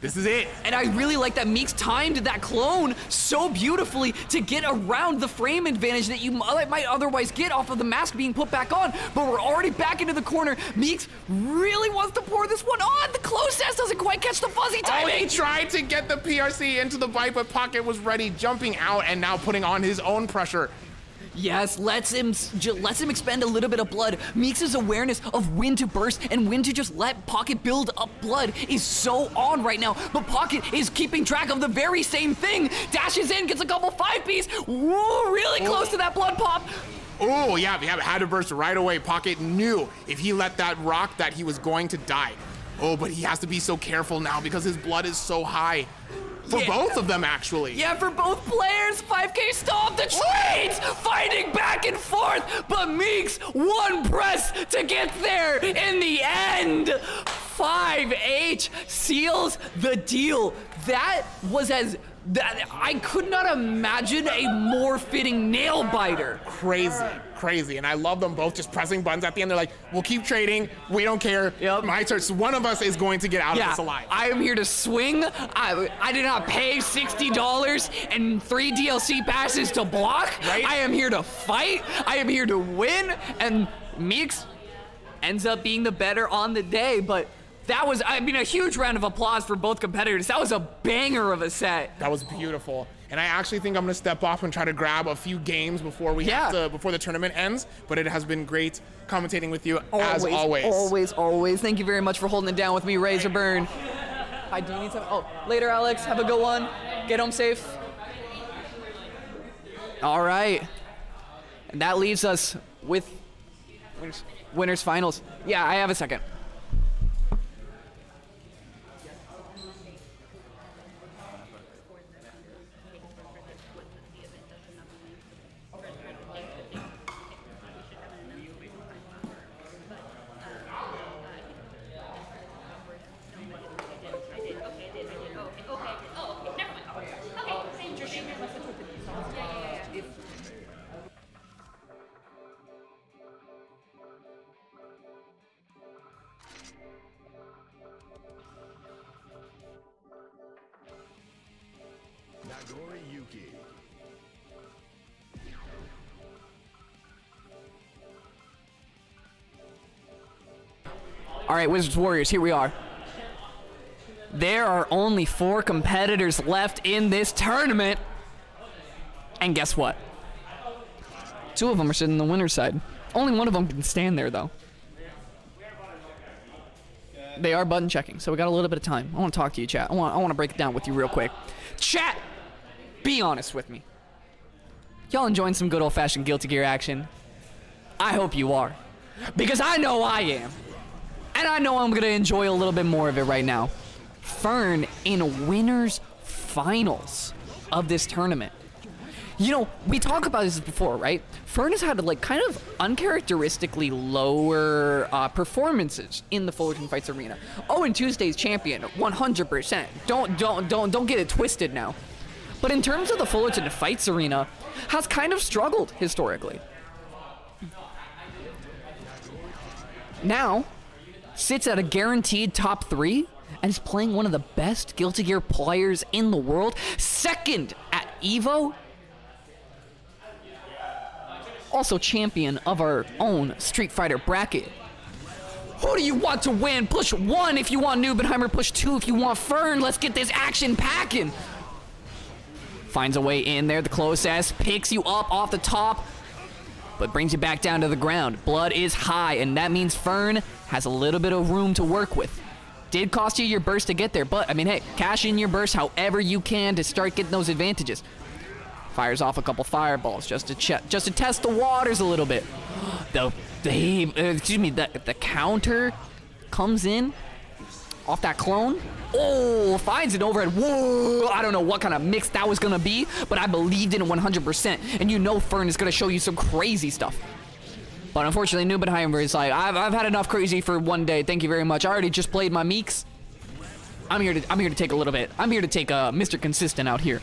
this is it. And I really like that Meeks timed that clone so beautifully to get around the frame advantage that you might otherwise get off of the mask being put back on. But we're already back into the corner. Meeks really wants to pour this one on. The close S doesn't quite catch the fuzzy timing. Oh, he tried to get the PRC into the bite, but Pocket was ready, jumping out and now putting on his own pressure. Yes, lets him expend a little bit of blood. Meeks' awareness of when to burst and when to just let Pocket build up blood is so on right now. But Pocket is keeping track of the very same thing. Dashes in, gets a couple 5-piece. Whoa, really close to that blood pop. Oh, yeah, had to burst right away. Pocket knew if he let that rock that he was going to die. Oh, but he has to be so careful now because his blood is so high. For both of them, actually. Yeah, for both players. 5K stop the trades! Fighting back and forth, but Meeks, one press to get there in the end. 5H seals the deal. That was I could not imagine a more fitting nail biter. Crazy, and I love them both just pressing buttons at the end. They're like, we'll keep trading, we don't care. Yep. My turn. So one of us is going to get out of this alive. I am here to swing. I did not pay $60 and 3 DLC passes to block. Right? I am here to fight. I am here to win. And Meeks ends up being the better on the day, but that was, I mean, a huge round of applause for both competitors. That was a banger of a set. That was beautiful. And I actually think I'm gonna step off and try to grab a few games before before the tournament ends. But it has been great commentating with you as always. Always. Thank you very much for holding it down with me, Razorburn. Hi, do you need something? Oh, later, Alex. Have a good one. Get home safe. All right. And that leaves us with winners finals. Yeah, I have a second. All right, Wizards Warriors, here we are. There are only 4 competitors left in this tournament. And guess what? 2 of them are sitting on the winner's side. Only one of them can stand there, though. They are button checking, so we got a little bit of time. I want to talk to you, chat. I want to break it down with you real quick. Chat, be honest with me. Y'all enjoying some good old-fashioned Guilty Gear action? I hope you are, because I know I am. And I know I'm going to enjoy a little bit more of it right now. Fern in winners finals of this tournament. You know, we talked about this before, right? Fern has had like kind of uncharacteristically lower performances in the Fullerton Fights arena. Oh, and Tuesday's champion, 100%. Don't get it twisted now. But in terms of the Fullerton Fights arena, has kind of struggled historically. Now, sits at a guaranteed top 3 and is playing one of the best Guilty Gear players in the world, second at EVO. Also champion of our own Street Fighter bracket. Who do you want to win? Push 1 if you want Nubenheimer, push 2 if you want Fern. Let's get this action packing. Finds a way in there, the close S picks you up off the top, but brings you back down to the ground. Blood is high, and that means Fern has a little bit of room to work with. Did cost you your burst to get there, but I mean, hey, cash in your burst however you can to start getting those advantages. Fires off a couple fireballs just to test the waters a little bit. The counter comes in off that clone. Oh, finds it overhead. Whoa! I don't know what kind of mix that was gonna be, but I believed in it 100%. And you know Fern is gonna show you some crazy stuff. But unfortunately, Nubenheimer is like, I've had enough crazy for one day. Thank you very much. I already just played my Meeks. I'm here to take a little bit. I'm here to take Mr. Consistent out here.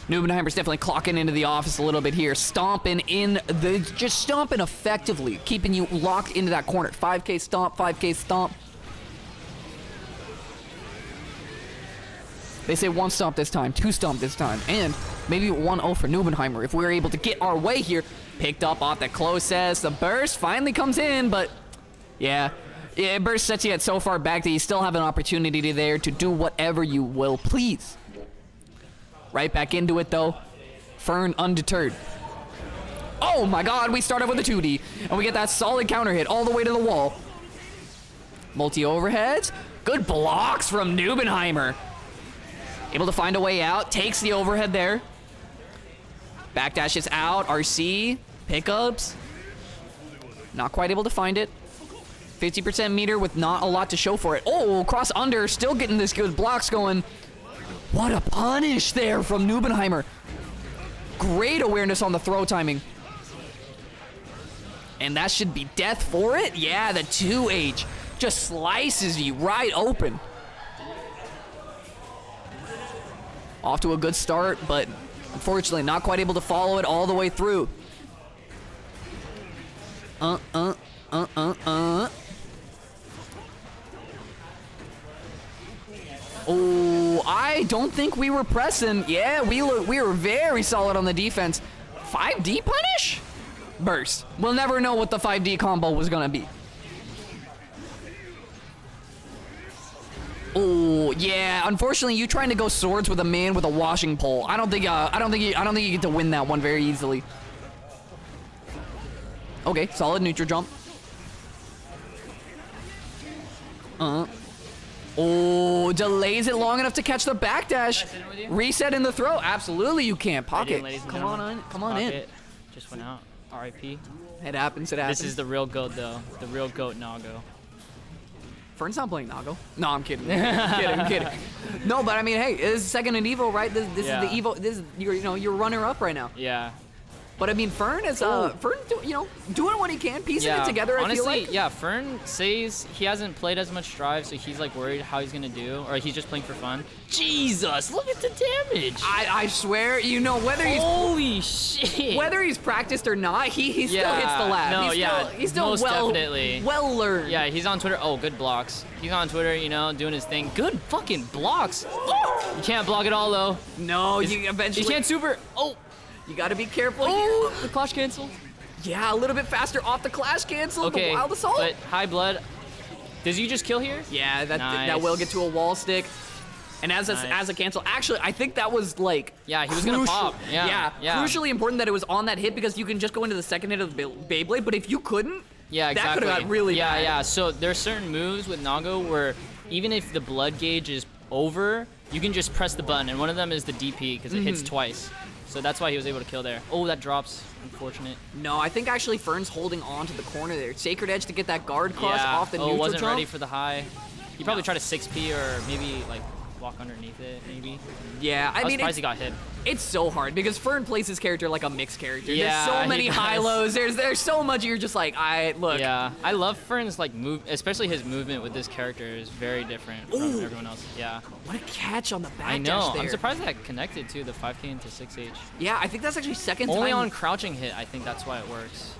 Nubenheimer's definitely clocking into the office a little bit here, stomping effectively, keeping you locked into that corner. 5K stomp, 5K stomp. They say 1 stomp this time, 2 stomp this time, and maybe 1-0 for Nubenheimer if we're able to get our way here. Picked up off the close S. The burst finally comes in, but yeah, burst sets you at so far back that you still have an opportunity there to do whatever you will please. Right back into it though. Fern undeterred. Oh my god, we start off with a 2D, and we get that solid counter hit all the way to the wall. Multi-overheads. Good blocks from Nubenheimer. Able to find a way out, takes the overhead there. Backdashes out, RC, pickups. Not quite able to find it. 50% meter with not a lot to show for it. Oh, cross under, still getting this good blocks going. What a punish there from Nubenheimer. Great awareness on the throw timing. And that should be death for it. Yeah, the 2H just slices you right open. Off to a good start, but unfortunately not quite able to follow it all the way through. Oh, I don't think we were pressing. Yeah, we were very solid on the defense. 5D punish? Burst. We'll never know what the 5D combo was gonna be. Oh yeah, unfortunately, you trying to go swords with a man with a washing pole. I don't think you get to win that one very easily. Okay, solid neutral jump. Oh, delays it long enough to catch the backdash. Reset in the throw. Absolutely, you can. Pocket. Come on in. Come on in. Just went out. RIP. It happens. It happens. This is the real GOAT, though. The real GOAT Nago. Fern's not playing Nago. No, I'm kidding. I'm kidding. No, but I mean, hey, this is second in Evo, right? This is the Evo. This is your runner-up right now. Yeah. But I mean, Fern is doing what he can, piecing it together. Honestly, I feel like. Yeah, Fern says he hasn't played as much Strive, so he's like worried how he's gonna do, or he's just playing for fun. Jesus, look at the damage! I swear, whether he's holy shit, whether he's practiced or not, he still hits the lab. No, he's still most definitely well learned. Yeah, he's on Twitter. Oh, good blocks. He's on Twitter, doing his thing. Good fucking blocks. You can't block it all though. No, you eventually. You can't super. Oh. You gotta be careful. Oh, the clash cancel. Yeah, a little bit faster off the clash cancel. Okay, the wild assault. but high blood. Does you just kill here? Yeah, that Nice. will get to a wall stick. And as a cancel, actually, I think that was like Yeah, he was gonna pop. Yeah. crucially important that it was on that hit because you can just go into the second hit of the Beyblade. But if you couldn't, Yeah, exactly. that could have got really bad. Yeah. So there's certain moves with Nago where even if the blood gauge is over, you can just press the button, and one of them is the DP because it hits twice. So that's why he was able to kill there. Oh, that drops. Unfortunate. No, I think actually Fern's holding on to the corner there. Sacred Edge to get that guard cross off the neutral wasn't jump. ready for the high. He probably tried a 6P or maybe like walk underneath it, maybe. Yeah, I I was mean, surprised he got hit. it's so hard because Fern plays his character like a mixed character. Yeah, There's so he many does. high-lows. There's so much you're just like, look. Yeah, I love Fern's like move, especially his movement with this character is very different from everyone else. Yeah. What a catch on the back I know. dash there. I'm surprised that connected to the 5K into 6H. Yeah, I think that's actually second Only time. on crouching hit, I think that's why it works.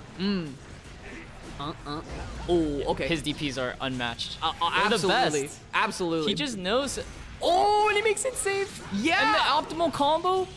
Oh, okay. His DPs are unmatched. They're absolutely. the best. Absolutely. He just knows. Oh, and he makes it safe. Yeah. And the optimal combo.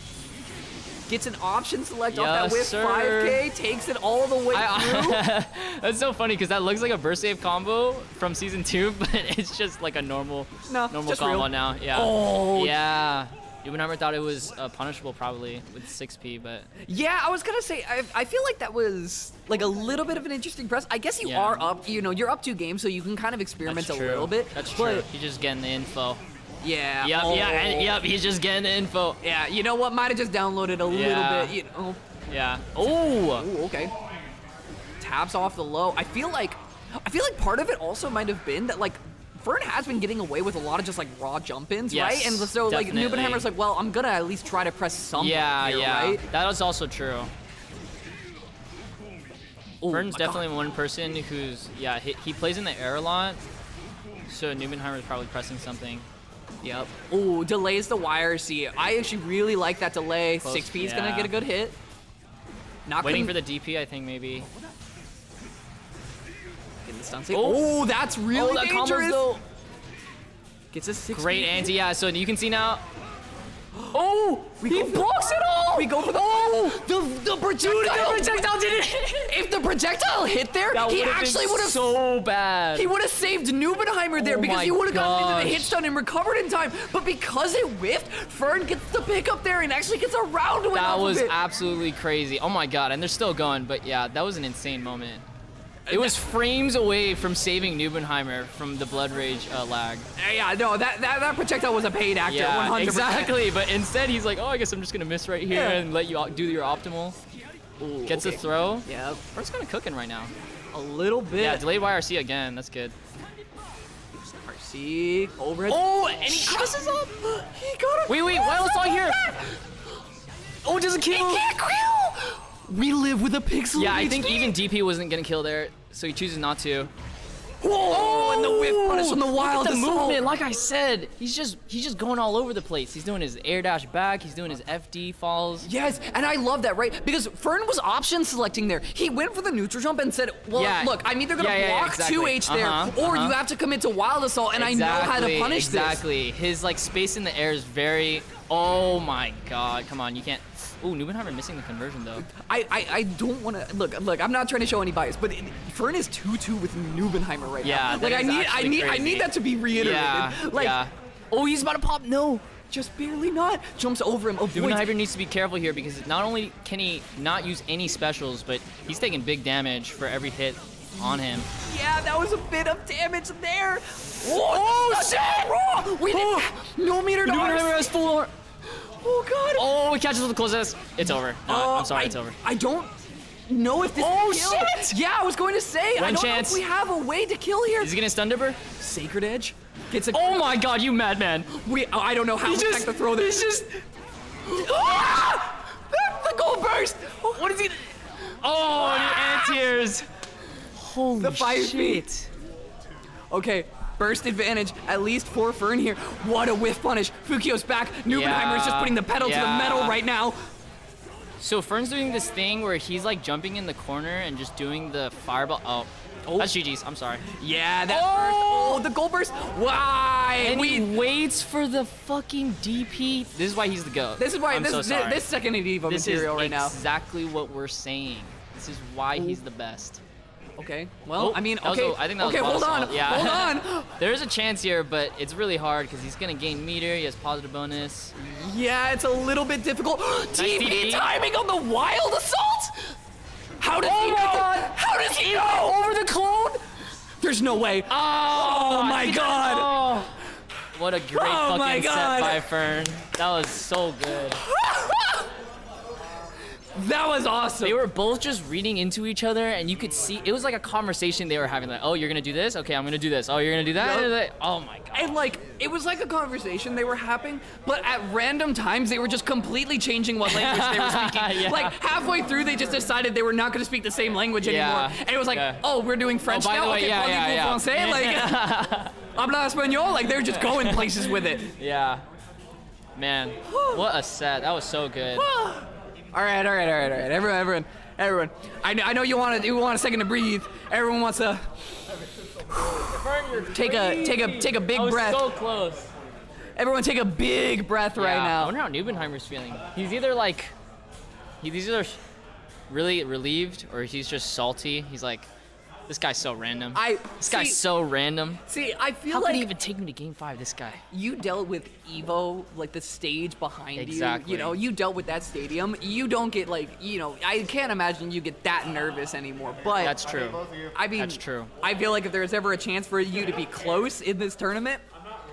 Gets an option select off that Yes, whiff sir. 5K, takes it all the way through. That's so funny because that looks like a burst save combo from season 2, but it's just like a normal just combo real. now. Yeah. Oh. Yeah. Ubenheimer thought it was punishable probably with 6P, but Yeah, I was gonna say, I feel like that was like a little bit of an interesting press. I guess you Yeah. are up, you're up 2 games, so you can kind of experiment that's a true. little bit. That's true. But He's just getting the info. yeah. Yep, oh. yep, he's just getting the info. Yeah, you know what? Might have just downloaded a Yeah. little bit, Yeah. Oh! Ooh, okay. Taps off the low. I feel like part of it also might have been that like Fern has been getting away with a lot of just like raw jump-ins, Yes, right? And so like definitely. Nubenheimer's like, well, I'm gonna at least try to press something Yeah, here, yeah. right? That was also true. Oh Fern's my definitely God. one person who's, he plays in the air a lot, so Nubenheimer's probably pressing something. Yep. Oh, delays the wire. See, I actually really like that delay. Close, 6P is gonna yeah. get a good hit. Not Waiting for gonna the DP, I think, maybe. get the stun save. Oh, that's really that dangerous. combo's though. Gets a 6P. Great anti, yeah, so you can see now. Oh, he blocks it all. We go for the the projectile. The projectile did it! If the projectile hit there, That he would've been actually would have so bad. He would have saved Nubenheimer there Oh because my he would have gotten into the hit gosh. stun and recovered in time. But because it whiffed, Fern gets the pick up there and actually gets a round win That off was of it. absolutely crazy. Oh my god, and they're still going, but yeah, that was an insane moment. It was frames away from saving Nubenheimer from the Blood Rage lag. Yeah, no, that projectile was a paid actor, Yeah, 100%. exactly. But instead, he's like, oh, I guess I'm just gonna miss right here Yeah. and let you do your optimal. Ooh, Gets okay. a throw. Yeah, Fern's kind of cooking right now. a little bit. Yeah, delayed YRC again. That's good. RC, overhead. Oh, and he crosses up. He got a Wait, while it's on here. Oh, it doesn't kill. He can't kill. We live with a pixel. Yeah, I think HP. even DP wasn't gonna kill there, so he chooses not to. Whoa, and the whiff punish from the wild Look at the assault. movement, like I said, he's just going all over the place. He's doing his air dash back, he's doing his FD falls. Yes, and I love that, right? Because Fern was option selecting there. He went for the neutral jump and said, well, Yeah. look, I'm either going to Yeah, block exactly. 2H there, or you have to commit to wild assault, and I know how to punish this. Exactly. His like space in the air is very. Oh my God! Come on, you can't. Ooh, Nubenheimer missing the conversion though. I don't want to look. I'm not trying to show any bias, but Fern is 2-2 with Nubenheimer right Yeah, now. that Like is I actually need crazy. that to be reiterated. Yeah. Like, yeah. Oh, he's about to pop. No. just barely not. Jumps over him. Avoids. Nubenheimer needs to be careful here because not only can he not use any specials, but he's taking big damage for every hit on him. Yeah, that was a bit of damage there. Oh, shit! We didn't. No meter to Nubenheimer RC. has full. Oh god. Oh, he catches with the closest. It's over. No, I'm sorry, it's over. I don't know if this Oh, is kill. shit! Yeah, I was going to say, I One don't chance. know if we have a way to kill here. Is he gonna stun dipper? Sacred Edge gets a. Oh my God, you madman! I don't know how He's to just- to throw this. he's just- Ah! The gold burst. What is he? Oh, the anti-airs. Holy The 5 shit. feet. Okay, burst advantage, at least for Fern here. What a whiff punish. Fukio's back. Nubenheimer is just putting the pedal to the metal right now. So Fern's doing this thing where he's like jumping in the corner and just doing the fireball. Oh, that's GG's. I'm sorry. Yeah, that burst. Oh, the gold burst. Why? And he waits for the fucking DP. This is why he's the GOAT. This is why I'm so sorry. this second Diva This material is right now. exactly what we're saying. This is why he's the best. Okay. Well, Oh, I mean, that was okay. I think that was okay, hold bottom on. salt. Yeah. Hold on. There's a chance here, but it's really hard because he's gonna gain meter. He has positive bonus. Yeah, it's a little bit difficult. TP TP. timing on the wild assault. How does he know? God. How does he know? Over the clone? There's no way. Oh my god. Oh, what a great Oh my fucking God. set by Fern. That was so good. That was awesome. They were both just reading into each other, and you could see it was like a conversation they were having. Like, oh, you're gonna do this? Okay, I'm gonna do this. Oh, you're gonna do that? Yep. Oh my god. And like, it was like a conversation they were having, but at random times they were just completely changing what language they were speaking. Yeah. Like halfway through, they just decided they were not going to speak the same language anymore. Yeah. And it was like, Yeah. oh, we're doing French by now. the way, Okay, yeah, parlez-vous yeah. français? Like, habla español. Like they're just going places with it. Yeah. Man, what a set. That was so good. All right. Everyone. I know you want a second to breathe. Everyone wants to take a big I was breath. so close. Everyone take a big breath right I now. wonder how Neubenheimer's feeling. He's either like, he's either really relieved or he's just salty. He's like, this guy's so random. This guy's so random. See, I feel How like could he even take me to game 5, this guy? you dealt with Evo, like the stage behind Exactly. you. You know, you dealt with that stadium. You don't get like, you know, I can't imagine you get that nervous anymore. But That's true. I mean, That's true. I feel like if there was ever a chance for you to be close in this tournament,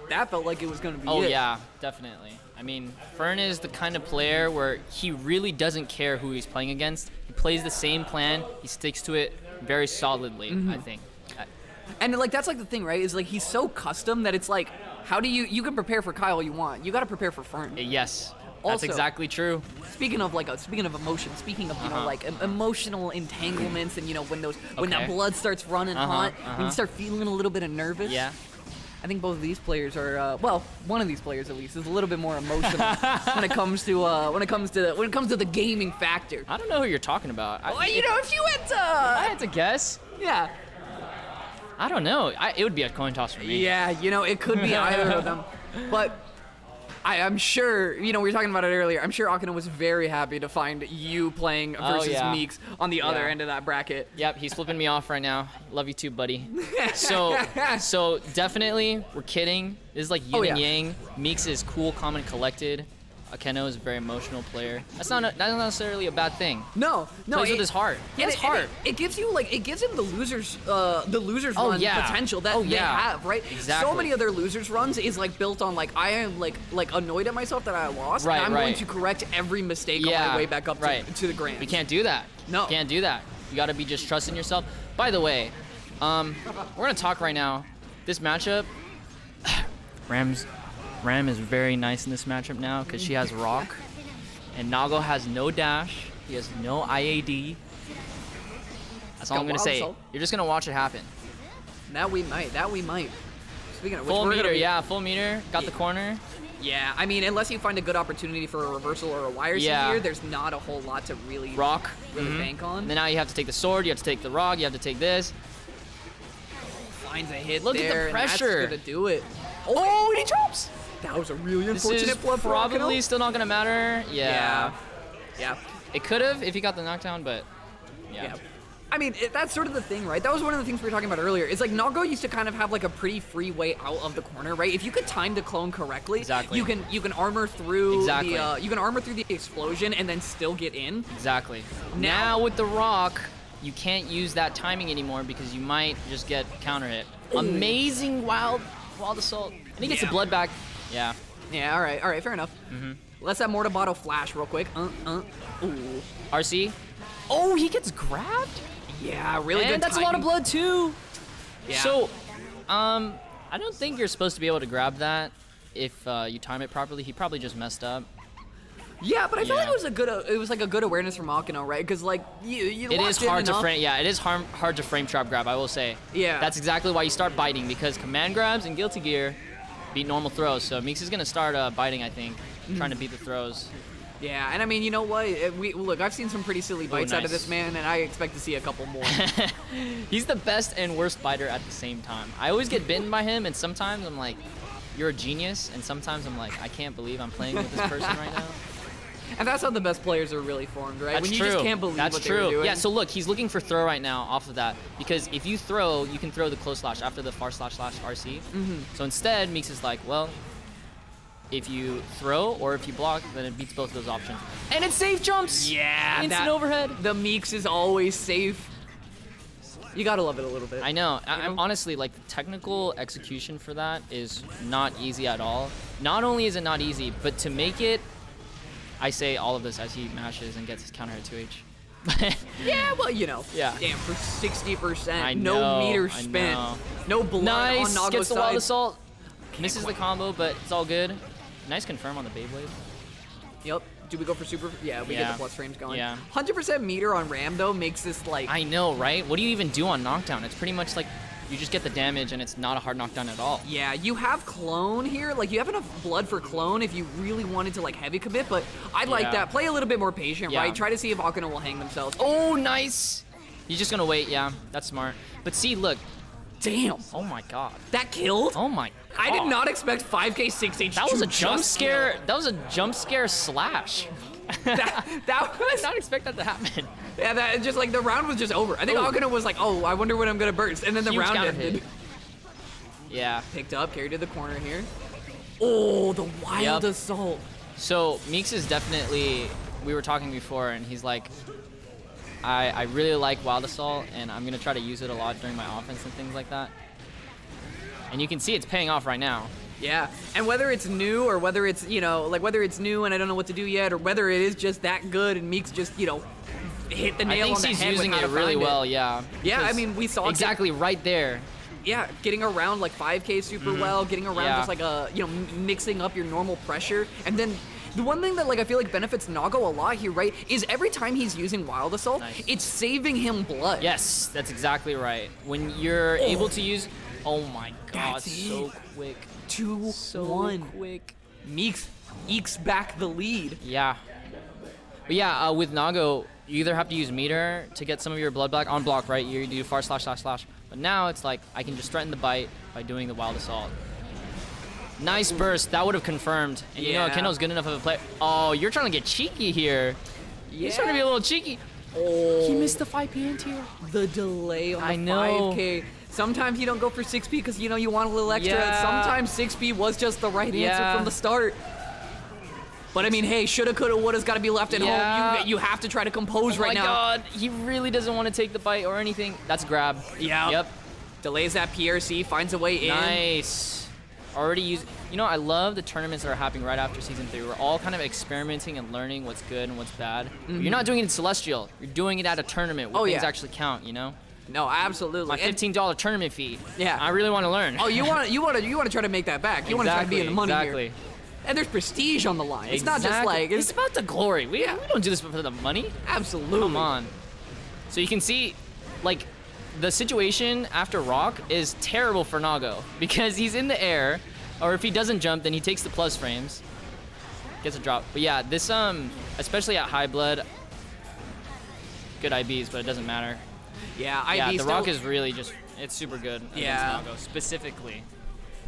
that felt like it was going to be Oh it. yeah, definitely. I mean, Fern is the kind of player where he really doesn't care who he's playing against. He plays the same plan. He sticks to it very solidly, I think. And like that's like the thing, right? Is like he's so custom that it's like, how do you can prepare for Kyle all you want. You got to prepare for Fern. Yes, that's Also- exactly true. Speaking of emotion, speaking of like emotional entanglements and when that Okay. blood starts running hot, when you start feeling a little bit of nervous. Yeah. I think both of these players are well, one of these players at least is a little bit more emotional when it comes to the gaming factor. I don't know who you're talking about. Well, if you had to, I had to guess. yeah, I don't know. It would be a coin toss for me. yeah, it could be either of them, but. I'm sure, we were talking about it earlier, I'm sure Akana was very happy to find you playing versus yeah. Meeks on the other Yeah. end of that bracket. Yep, he's flipping me off right now. Love you too, buddy. So definitely, we're kidding. This is like yin and yeah. yang. Meeks is cool, calm, and collected. Akeno is a very emotional player. That's not necessarily a bad thing. No, Plays with his heart. He has heart. It gives you it gives him the losers Oh, run yeah. potential that Oh, they yeah. have, right? Exactly. So many other losers runs is built on I am annoyed at myself that I lost, Right, and I'm going right. to correct every mistake on Yeah, my way back up right. to the grand. We can't do that. No. Can't do that. You gotta be just trusting yourself. By the way, we're gonna talk right now. This matchup, Ram is very nice in this matchup now because she has Rock, and Nago has no dash. He has no IAD. That's all got I'm gonna wild say. assault. You're just gonna watch it happen. That we might. Speaking of which, Full we're gonna meter, be- yeah, full meter. Got the corner. Yeah, I mean, unless you find a good opportunity for a reversal or a wire Yeah. here, there's not a whole lot to really Rock. bank on. And then now you have to take the sword. You have to take the rock. You have to take this. Finds a hit Look at the there, and pressure. that's gonna do it. Oh, and he drops. That was a really This unfortunate is flip for probably Akano. still not gonna matter. Yeah. Yeah. It could have if he got the knockdown, but yeah. I mean, that's sort of the thing, right? That was one of the things we were talking about earlier. It's like Nago used to kind of have a pretty free way out of the corner, right? If you could time the clone correctly, Exactly. you can armor through Exactly. the explosion and then still get in. Exactly. Now- Now with the rock, you can't use that timing anymore because you might just get counter hit. Amazing wild assault. And he gets the blood back. Yeah. Yeah, all right, fair enough. Let's have Mortabato flash real quick. Ooh. RC. Oh, he gets grabbed? Yeah, really good And that's a lot of timing. blood too. Yeah. So, I don't think you're supposed to be able to grab that if you time it properly. He probably just messed up. Yeah, but I feel like Yeah. it was a good awareness from Akano, right? Because you It locked is in hard to enough. frame. Yeah, it is hard to frame trap grab. I will say. Yeah. That's exactly why you start biting because command grabs and Guilty Gear beat normal throws. So Meeks is gonna start biting, I think, trying to beat the throws. Yeah, and I mean, you know what? Look, I've seen some pretty silly bites out of nice. this man, and I expect to see a couple more. He's the best and worst biter at the same time. I always get bitten by him, and sometimes I'm like, you're a genius, and sometimes I'm like, I can't believe I'm playing with this person right now. And that's how the best players are really formed, right? That's when you true. just can't believe That's what true. they were doing. Yeah, so look, he's looking for throw right now off of that. Because if you throw, you can throw the close slash after the far slash RC. So instead, Meeks is like, well, if you throw or if you block, then it beats both of those options. And it's safe jumps! Yeah, Instant overhead. The Meeks is always safe. You gotta love it a little bit. I know. I'm honestly, like, the technical execution for that is not easy at all. Not only is it not easy, but to make it, I say all of this as he mashes and gets his counter at 2H. Yeah, well, you know. Yeah. Damn, for 60%, know, no meter I spent, know. no blood Nice! on Nago's Gets the wild side. assault. Misses the combo, but it's all good. Nice confirm on the Beyblade. Yep. Do we go for super? Yeah, we get the plus frames going. Yeah. 100% meter on Ram, though, makes this, like... I know, right? What do you even do on knockdown? It's pretty much like you just get the damage and it's not a hard knockdown at all. Yeah, you have clone here. Like, you have enough blood for clone if you really wanted to, like, heavy commit, but I'd like that. Play a little bit more patient, Yeah. right? Try to see if Akano will hang themselves. Oh, nice! You're just gonna wait, yeah. That's smart. But see, look. Damn. Oh my god. That killed? Oh my god. I did not expect 5K 6H. That was a jump scare. That was a jump scare slash. that was... I did not expect that to happen. Yeah, that just like the round was just over. I think Akano was like, oh, I wonder when I'm gonna burst, and then the Huge round counter ended. hit. Yeah. Picked up, carried to the corner here. Oh, the wild assault. So Meeks is definitely. We were talking before, and he's like, I really like wild assault, and I'm gonna try to use it a lot during my offense and things like that. And you can see it's paying off right now. Yeah, and whether it's new or whether it's, you know, like whether it's new and I don't know what to do yet, or whether it is just that good and Meeks just, you know, hit the nail on the head. I think he's using it really well, yeah. Yeah, I mean, we saw exactly right there. Yeah, getting around like 5K super well, getting around just like a, you know, mixing up your normal pressure, and then the one thing that like I feel like benefits Nago a lot here, right, is every time he's using Wild Assault, it's saving him blood. Yes, that's exactly right. When you're able to use, oh my god, so quick. 2-1. Quick. Meeks ekes back the lead. Yeah. But yeah, with Nago, you either have to use meter to get some of your blood back on block, right? You do far slash slash slash. But now it's like I can just threaten the bite by doing the wild assault. Nice burst. That would have confirmed. And you know, Kendall's good enough of a player. Oh, you're trying to get cheeky here. He's trying to be a little cheeky. Oh. He missed the 5P anti-air. The delay on the 5K. Sometimes you don't go for 6P because, you know, you want a little extra. Yeah. Sometimes 6P was just the right answer from the start. But I mean, hey, shoulda, coulda, woulda's got to be left at home. You have to try to compose right now. Oh my god, he really doesn't want to take the bite or anything. That's grab. Yeah. Yep. Delays that PRC, finds a way in. Nice. Already used. You know, I love the tournaments that are happening right after Season 3. We're all kind of experimenting and learning what's good and what's bad. But you're not doing it in Celestial. You're doing it at a tournament where things actually count, you know? No, absolutely. My $15 tournament fee. Yeah. I really want to learn. Oh, you want to try to make that back. You want to try to be in the money here. And there's prestige on the line. It's not just like it's about the glory. We don't do this for the money. Absolutely. Come on. So you can see, like, the situation after Rock is terrible for Nago because he's in the air, or if he doesn't jump, then he takes the plus frames, gets a drop. But yeah, this especially at high blood, good IBs, but it doesn't matter. Yeah, yeah, the Rock is really just, it's super good against Nago, specifically.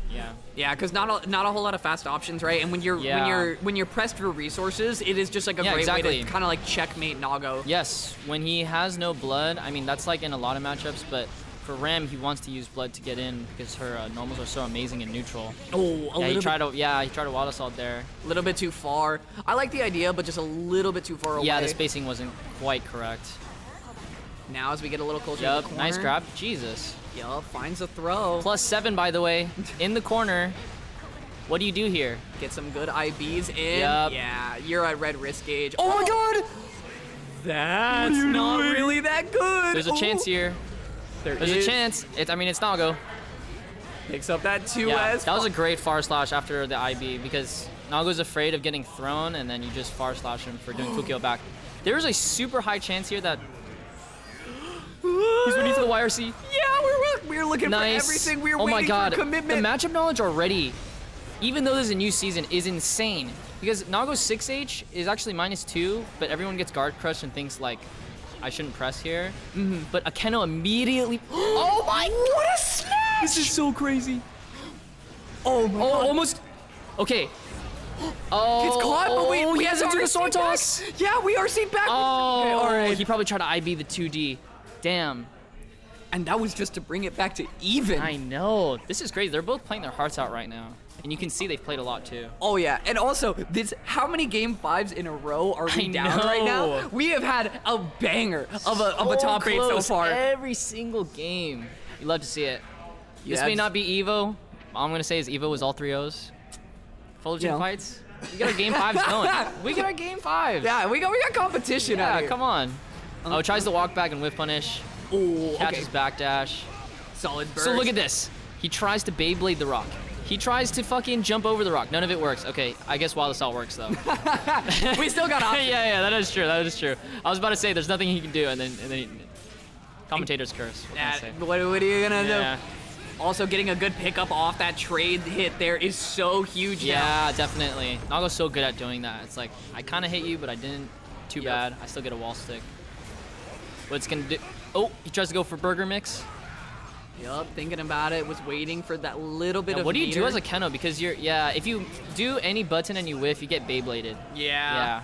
Yeah. Yeah, because not a whole lot of fast options, right? And when you're pressed for resources, it is just like a great way to kind of like checkmate Nago. Yes, when he has no blood, I mean that's like in a lot of matchups, but for Ram he wants to use blood to get in because her normals are so amazing in neutral. Oh, he tried to wild assault there. A little bit too far. I like the idea, but just a little bit too far away. Yeah, the spacing wasn't quite correct. Now as we get a little closer to the corner. Nice grab. Jesus. Yup, finds a throw. +7, by the way, in the corner. What do you do here? Get some good IBs in. Yep. Yeah, you're at red risk gauge. Oh my god! That's not really that good. There's a chance here. There's a chance. I mean, it's Nago. Picks up that 2S. Yeah, that was a great far slash after the IB because Nago's afraid of getting thrown, and then you just far slash him for doing Fukio back. There's a super high chance here that he's ready for the YRC. Yeah, we're looking for everything. We're waiting for commitment. The matchup knowledge already, even though this is a new season, is insane. Because Nago's 6H is actually -2, but everyone gets guard crushed and thinks like, I shouldn't press here. But Akeno immediately. Oh my! What a snatch! This is so crazy. Oh my God. Almost. Okay. Oh, It's caught, but he hasn't do the sword toss. Yeah, we are seen back. Oh, okay, all right. he probably tried to IB the 2D. Damn. And that was just to bring it back to even. I know. This is crazy. They're both playing their hearts out right now. And you can see they've played a lot too. Oh yeah, and also how many game 5s in a row are we down right know. now? We have had a banger of a top 8 so far. Every single game. You love to see it. This Yeah, may not be Evo. All I'm gonna say is Evo was all 3-0s. Fullerton Fights. We got our game 5s going. We got our game 5s. Yeah, we got competition out Yeah, here. come on. Oh, tries to walk back and whiff punish. Ooh, Catches okay. backdash. Solid burst. So look at this. He tries to Beyblade the rock. He tries to fucking jump over the rock. None of it works. Okay, I guess Wild Assault works though. We still got options. yeah, that is true. That is true. I was about to say there's nothing he can do, and then commentators curse. What can I say? What are you gonna Yeah. do? Also, getting a good pickup off that trade hit there is so huge now. Yeah, definitely. Nago's so good at doing that. It's like, I kind of hit you, but I didn't. Too bad. I still get a wall stick. What it's gonna do? Oh, he tries to go for burger mix. Yup, thinking about it, was waiting for that little bit of What do you do meter. as a Keno? Because if you do any button and you whiff, you get Beybladed. Yeah.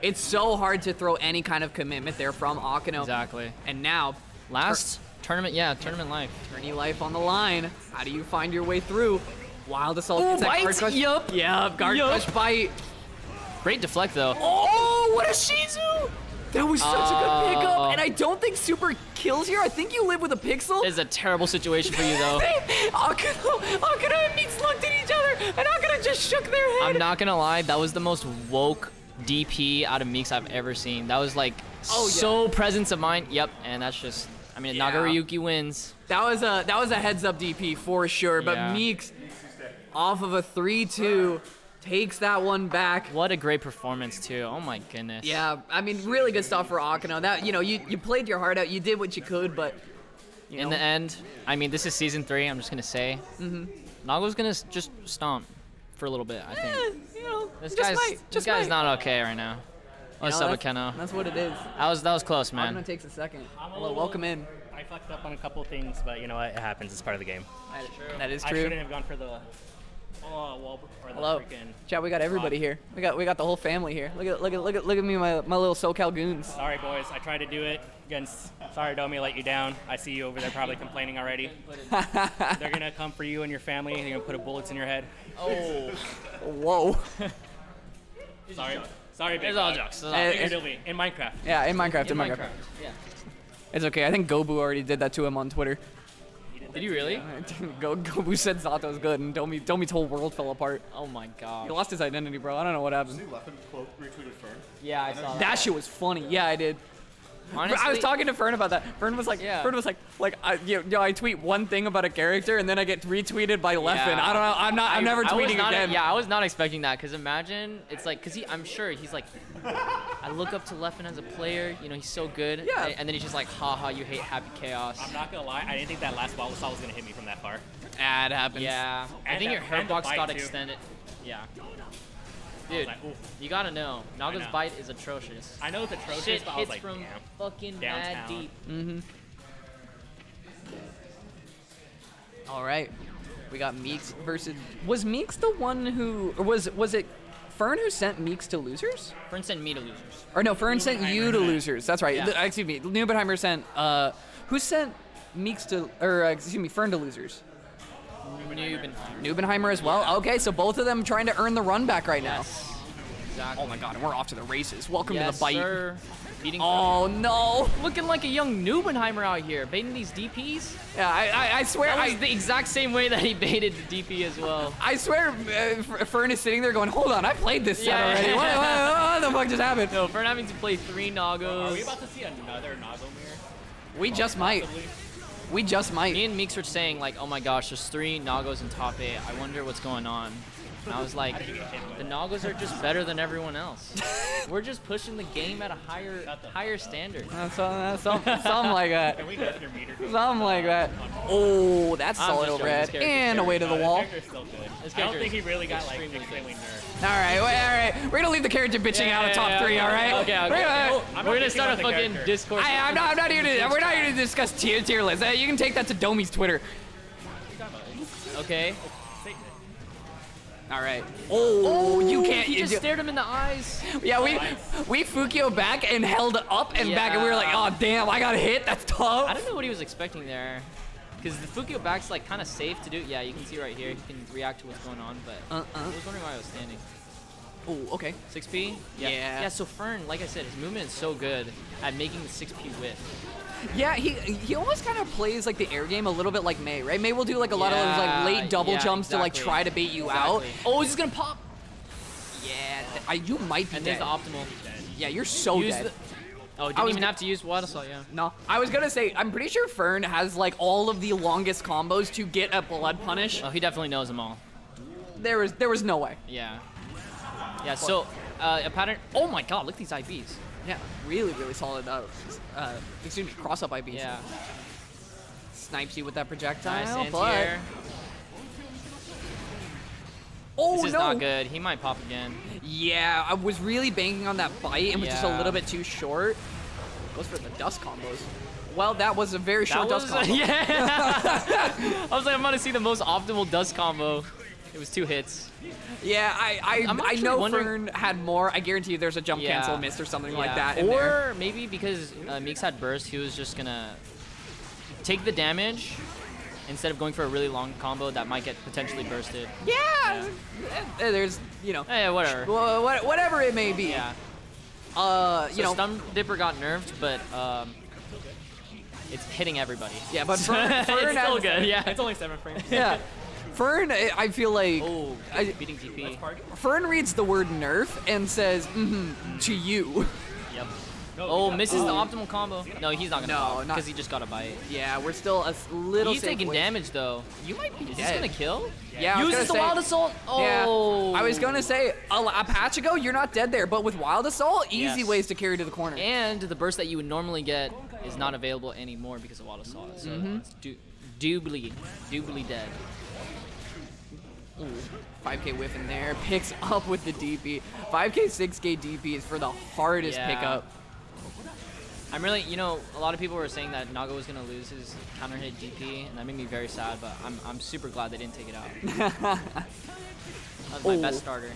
It's so hard to throw any kind of commitment there from Akeno. Exactly. And now, Last tournament, tournament life. tourney life on the line. How do you find your way through? Wild Assault Ooh, gets that bite? guard crush. Yup. Yep, guard Yup. crush bite. Great deflect though. Oh, what a Shizu! That was such a good pickup, and I don't think super kills here. I think you live with a pixel. It's a terrible situation for you though. Akeno and Meeks looked at each other, and Akeno just shook their head. I'm not gonna lie, that was the most woke DP out of Meeks I've ever seen. That was like so presence of mind. Yep, and that's just, I mean, Nagaryuki wins. That was a heads up DP for sure, but Yeah. Meeks off of a 3-2 takes that one back. What a great performance too. Oh my goodness. Yeah, I mean, really good stuff for Akeno. That, you played your heart out, you did what you could, but In the end, I mean, this is season 3. I'm just gonna say, Nago's gonna just stomp for a little bit. I think this guy's not okay right now. What's up, Keno? That's what it is. That was close, man. Akeno takes a second. Well, welcome in. I fucked up on a couple things, but you know what? It happens. It's part of the game. That is I true. shouldn't have gone for the wall or the Hello, freaking. chat. We got everybody here. We got the whole family here. Look at me, my little Socal goons. Sorry, boys. I tried to do it against. Sorry, Domi, let you down. I see you over there probably complaining already. They're gonna come for you and your family. They're gonna put bullets in your head. Oh. Whoa. Sorry, big It's all dog. jokes. It's all jokes. Figuratively, in Minecraft. Yeah, in Minecraft. Yeah. It's okay. I think Gobu already did that to him on Twitter. Did you really? Gobu said Zato's good, and Domi's whole world fell apart. Oh my god. He lost his identity, bro. I don't know what happened. Yeah, I saw That shit was funny. Yeah, I did. Honestly, I was talking to Fern about that. Fern was like, I tweet one thing about a character and then I get retweeted by Leffen. Yeah. I don't know. I'm never tweeting again. Yeah, I was not expecting that because imagine it's like, because I'm sure he's like, I look up to Leffen as a player. You know, he's so good. Yeah. And then he's just like, haha, you hate Happy Chaos. I'm not gonna lie. I didn't think that last ball was gonna hit me from that far. Ah, it happens. Yeah. I And think the- your and the hitbox bite, got too. extended. Yeah. Dude, like, ooh. you gotta know, Naga's know. bite is atrocious. I know it's atrocious, Shit but I was hits like, from damn. fucking mad Downtown. deep. All right. We got Meeks versus. Was Meeks the one who, or was it Fern who sent Meeks to losers? Fern sent me to losers. Or no, Fern sent you to losers. That's right. Yeah. Excuse me. Neubenheimer sent. Who sent Meeks to, or excuse me, Fern to losers? Neubenheimer as well. Okay, so both of them trying to earn the run back right now. Exactly. Oh my god, and we're off to the races. Welcome Yes, to the bite. sir. Beating Oh no. looking like a young Neubenheimer out here, baiting these DPs. Yeah, I swear. That was the exact same way that he baited the DP as well. I swear, Fern is sitting there going, "Hold on, I played this set Yeah. already. What the fuck just happened?" No, Fern having to play 3 Nagos. Are we about to see another Nago mirror? We just might. Possibly. We just might. Me and Meeks were saying like, oh my gosh, there's 3 Nagos in top 8. I wonder what's going on. And I was like, the Nagos are just better than everyone else. We're just pushing the game at a higher standard. Something like that. Can we get your meter? Something like that. Oh, that's I'm solid just joking, overhead. this character's And away to the This wall. character's still good. This I don't character think he is really got like extremely extremely nerfed. All right. We're gonna leave the character bitching out of top 3. All right. Okay. I'm We're not gonna start a thinking about the fucking character. Discord. I'm not here to. We're not here to discuss tier lists. You can take that to Domi's Twitter. Okay. All right. Oh, you can't. He just stared him in the eyes. Yeah, we Fukio back and held up and back, and we were like, oh damn, I got hit. That's tough. I don't know what he was expecting there, because the Fukio back's like kind of safe to do. Yeah, you can see right here. He can react to what's going on, but I was wondering why I was standing. Oh, okay. 6P? Yeah. So Fern, like I said, his movement is so good at making the 6P whiff. Yeah, he almost kind of plays like the air game a little bit like May, right? May will do like a lot of those like late double jumps to like try to bait you out. Oh, he's just gonna pop. Yeah, you might be and dead. there's the optimal. Yeah, you're so dead. Oh, didn't even have to use Wild Assault, yeah. No, I was gonna say, I'm pretty sure Fern has like all of the longest combos to get a blood punish. Oh, he definitely knows them all. There was no way. Yeah. Yeah, so a pattern. Oh my god, look at these IBs. Yeah, really, really solid. Excuse me, cross-up IBs. Yeah. Snipes you with that projectile, Nice but... anti-air. Oh, this is not good. He might pop again. Yeah, I was really banking on that bite and was just a little bit too short. Goes for the dust combos. Well, that was a very short dust combo. Yeah. I was like, I'm about to see the most optimal dust combo. It was 2 hits. Yeah, I know wondering... Fern had more. I guarantee you there's a jump cancel miss or something like that in or there. Maybe because Meeks had burst, he was just gonna take the damage instead of going for a really long combo that might get potentially bursted. Yeah. There's, you know. Yeah, whatever. Whatever it may be. Yeah. You know. Stun Dipper got nerfed, but it's hitting everybody. Yeah, but Fern it's still good. Yeah, It's only 7 frames. Yeah. Fern, I feel like beating TP. Fern reads the word nerf and says, to you. Yep. Oh, misses the optimal combo. No, he's not gonna pop because he just got a bite. Yeah, we're still a little. He's taking damage though. You might be. Is this gonna kill? Yeah. Uses the Wild Assault. Oh. Yeah. I was gonna say a patch ago, you're not dead there, but with Wild Assault, easy ways to carry to the corner. And the burst that you would normally get is not available anymore because of Wild Assault. So it's doubly dead. Ooh, 5K whiff in there, picks up with the DP. 5K, 6K DP is for the hardest pickup. I'm really, you know, a lot of people were saying that Naga was gonna lose his counter hit DP, and that made me very sad. But I'm super glad they didn't take it out. That was my best starter.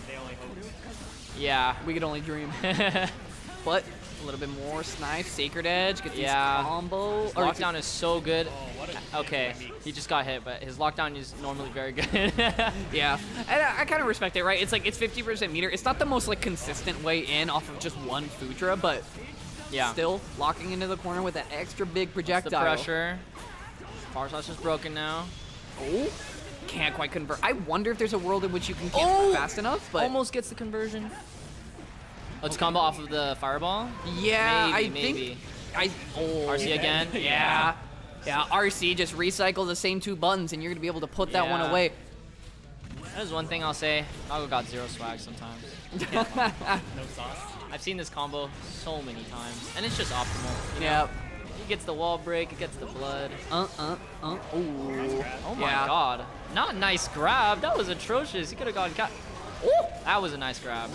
Yeah, we could only dream. But a little bit more snipe, Sacred Edge, get these combo. His lockdown is so good. Okay, he just got hit, but his lockdown is normally very good. Yeah, and I kind of respect it, right? It's like it's 50% meter. It's not the most like consistent way in off of just one Futra, but still locking into the corner with that extra big projectile. The pressure. Power Slash is broken now. Oh, can't quite convert. I wonder if there's a world in which you can cancel fast enough, but almost gets the conversion. Oh, it's combo off of the fireball? Yeah, maybe. think RC again? Yeah, RC just recycle the same 2 buttons and you're gonna be able to put that one away. That is one thing I'll say. Nago got 0 swag sometimes. No sauce. I've seen this combo so many times, and it's just optimal. You know? Yep. He gets the wall break, it gets the blood. Ooh. Oh my god. Not nice grab. That was atrocious. He could have gone that was a nice grab.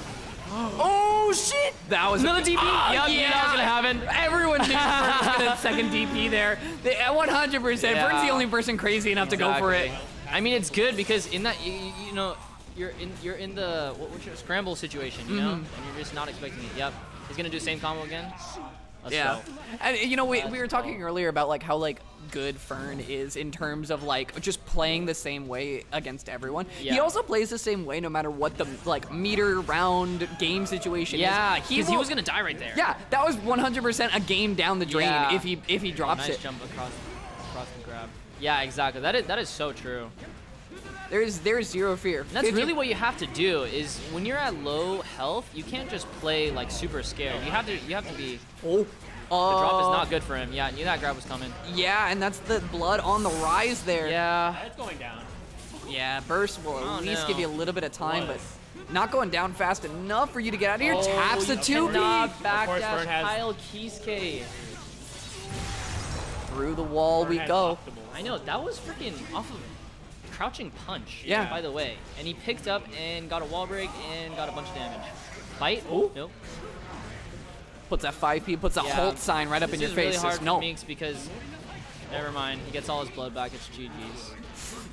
Oh shit! That was another DP. Yep, knew that was gonna happen. Everyone knew Fern was gonna second DP there. 100%. Fern's the only person crazy enough to go for it. I mean, it's good because in that you know you're in the what's your scramble situation, you know, and you're just not expecting it. Yep, he's gonna do the same combo again. Let's go. And you know, we were talking earlier about like how like good Fern is in terms of like just playing the same way against everyone. He also plays the same way no matter what the like meter round game situation is. Yeah, because he was gonna die right there. Yeah, that was 100% a game down the drain if he drops nice jump across the grab. Yeah, exactly. That is so true. There's zero fear. And that's really what you have to do is when you're at low health, you can't just play like super scared. You have to be. The drop is not good for him. Yeah, I knew that grab was coming. Yeah, and that's the blood on the rise there. Yeah. It's going down. Yeah, burst will at least give you a little bit of time, but not going down fast enough for you to get out of here. Taps the 2P. Backdash Kyle Kisuke. Through the wall we go. I know, that was freaking off of crouching punch. Yeah. By the way. And he picked up and got a wall break and got a bunch of damage. Bite? Oh, nope. Puts that 5P, puts a halt sign right up in your face. This is really hard for Meeks because Never mind. He gets all his blood back. It's GG's.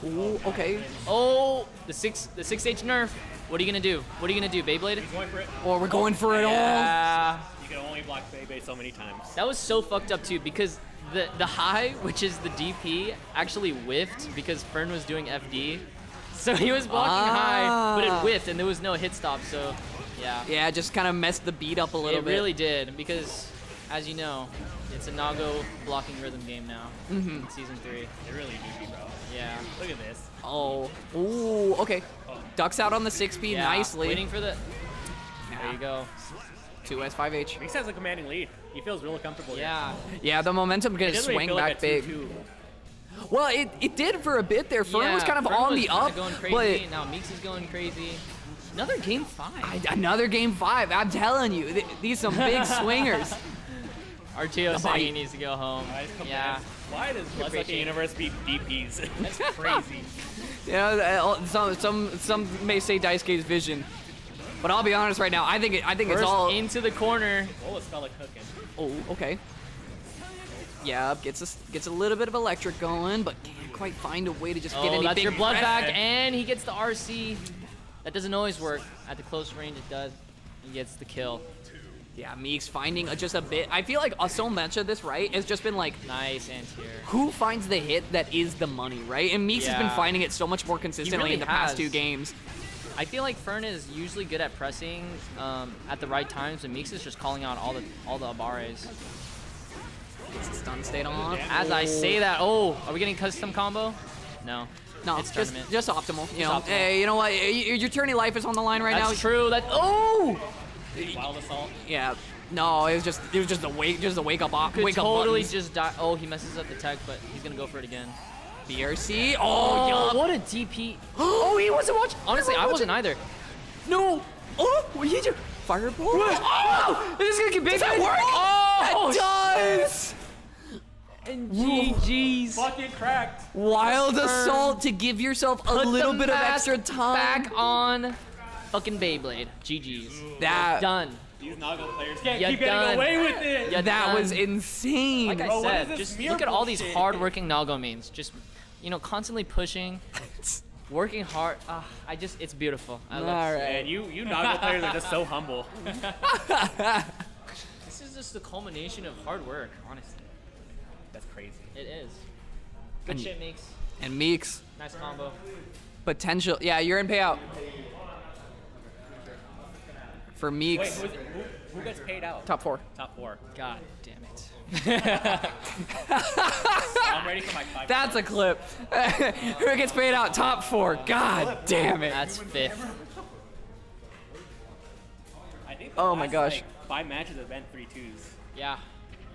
Ooh, okay. Oh, the 6H nerf. What are you gonna do? What are you gonna do, Beyblade? He's going for it. Or we're going for it all. Yeah. You can only block Beyblade so many times. That was so fucked up too because the high, which is the DP, actually whiffed because Fern was doing FD. So he was blocking high, but it whiffed and there was no hit stop. So yeah. Yeah, just kind of messed the beat up a little bit. It really did because, as you know, it's a Nago blocking rhythm game now. In Season 3. They really do, bro. Yeah. Look at this. Oh. Ooh, okay. Ducks out on the 6P Yeah, nicely. Waiting for the... There you go. 2S5H. Meeks has a commanding lead. He feels really comfortable here. Yeah. Yeah, the momentum It gonna doesn't really swing feel back like a big. 2-2. Well, it did for a bit there. Fern was kind of Fern on was the kinda up, going crazy. but Now Meeks is going crazy. Another game 5. another game 5. I'm telling you, these some big swingers. RTO saying he needs to go home. Yeah. Why does Bloodsucking Universe beat DPs? That's crazy. You know, some may say Daisuke's vision, but I'll be honest right now. I think it's all into the corner. What was Fella cooking? Oh, okay. Yeah, gets a little bit of electric going, but can't quite find a way to just get any that's big your blood threat. back, and he gets the RC. That doesn't always work. At the close range, it does. He gets the kill. Yeah, Meeks finding just a bit. I feel like so much of this, right, has just been like, Nice anti-air. who finds the hit that is the money, right? And Meeks has been Yeah. finding it so much more consistently really in the past has. 2 games. I feel like Fern is usually good at pressing at the right times, and Meeks is just calling out all the abares. Gets the stun state on. As I say that, are we getting custom combo? No. No, It's just tournament. optimal. You know, optimal. hey, you know what? Your tourney life is on the line right now. That's true. Wild Assault. Yeah. No, it was just a wake up Could wake up totally buttons. just die. Oh, he messes up the tech, but he's gonna go for it again. BRC. Oh, yup. What a DP. Oh, he wasn't watching. Honestly, I wasn't either. No. Oh, what did you do? Fireball. Oh, this is gonna get big. Does that work? Oh, it does. And GG's. Fucking cracked. Wild Assault to give yourself a little bit of extra time. Back on fucking Beyblade. GG's. That Done. These Nago players can't You're keep getting done. away with it. You're that done. was insane. Like I Bro, what is said, this just mirror look at all these bullshit? hard-working Nago mains. Just, constantly pushing, working hard. It's beautiful. I love All it. right. And you Nago players are just so humble. This is just the culmination of hard work, honestly. That's crazy. It is. Good And- shit, Meeks. And Meeks Nice combo. potential. Yeah, you're in payout. For Wait, Meeks, who gets paid out? top 4. Top 4. God damn it. I'm ready for my 5. That's a clip. Who gets paid out? Top 4. God damn it. That's 5th. I think the Oh my last, gosh. Like, 5 matches have been 3-2s. Yeah.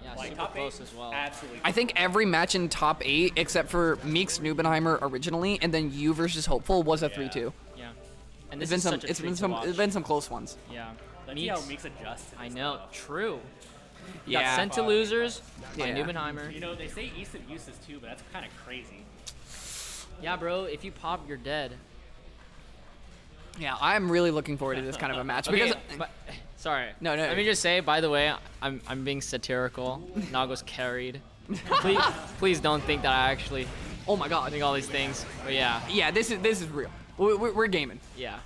Yeah, Like super top 8, close as well. Absolutely. I think every match in top 8, except for Meeks Nubenheimer originally, and then you versus Hopeful, was a 3-2. Yeah. And It's this been is some. such a It's treat been to some. watch. It's been some close ones. Yeah. Let's see how Meeks adjusts. to I this know. stuff. True. Yeah. Got sent to losers by Yeah. Nubenheimer. You know, they say East of Useless too, but that's kind of crazy. Yeah, bro. If you pop, you're dead. Yeah, I'm really looking forward to this kind of a match because. but, sorry. No, no. Let me just say, by the way, I'm being satirical. Nago's carried. Please don't think that I actually Oh my God. think all these things. But yeah. Yeah, this is real. We're gaming. Yeah.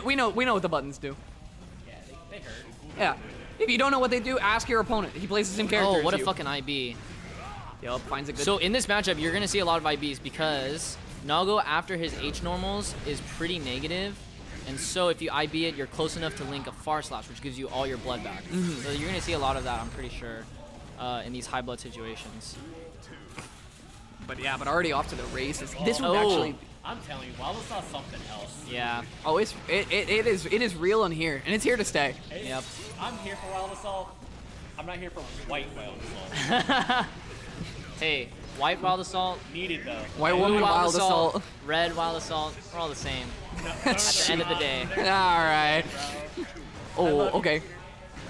We know what the buttons do. Yeah, they hurt. Yeah. If you don't know what they do, ask your opponent. He plays the same character. Oh, as what a you. fucking IB. Yup, finds a good. So in this matchup, you're gonna see a lot of IBs because Nago, after his H normals, is pretty negative. And so if you IB it, you're close enough to link a far slash, which gives you all your blood back. So you're gonna see a lot of that, I'm pretty sure, in these high blood situations. but already off to the races. This would Oh. actually. I'm telling you, Wild saw something else. Yeah. Oh, it is real in here, and it's here to stay. Hey, Yep. I'm here for Wild Assault. I'm not here for white Wild Assault. Hey, white wild assault, Needed though. White blue woman wild assault. red wild assault, we're all the same. At the end of the day. All right. Oh, okay.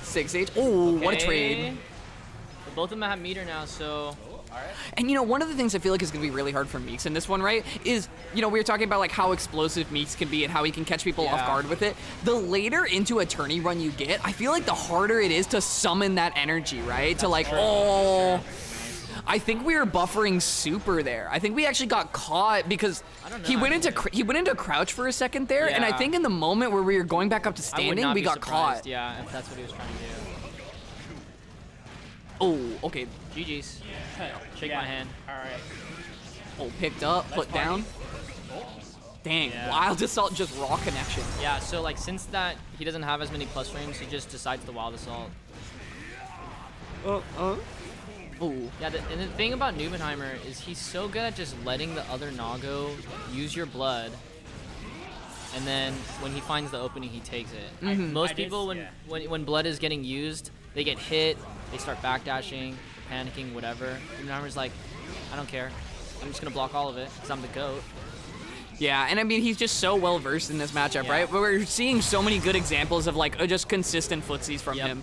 6H. Oh, what a trade. But both of them have meter now, so And you know, one of the things I feel like is going to be really hard for Meeks in this one, right, is, you know, we were talking about like how explosive Meeks can be and how he can catch people off guard with it. The later into a tourney run you get, I feel like the harder it is to summon that energy, right? To like, I think we were buffering super there. I think we actually got caught because he went into crouch for a second there, and I think in the moment where we were going back up to standing, we got caught. Yeah, if that's what he was trying to do. Oh, okay. GG's. Shake my hand. All right. Oh, picked up, put down. Dang, Wild Assault, just raw connection. Yeah, so like since that he doesn't have as many plus frames, he just decides the Wild Assault. Ooh. Yeah, and the thing about Nubenheimer is he's so good at just letting the other Nago use your blood, and then when he finds the opening, he takes it. Most people, when blood is getting used, they get hit, they start backdashing, panicking, whatever. Nubenheimer's like, I don't care. I'm just gonna block all of it because I'm the GOAT. Yeah, and I mean, he's just so well versed in this matchup, right? We're seeing so many good examples of like just consistent footsies from him.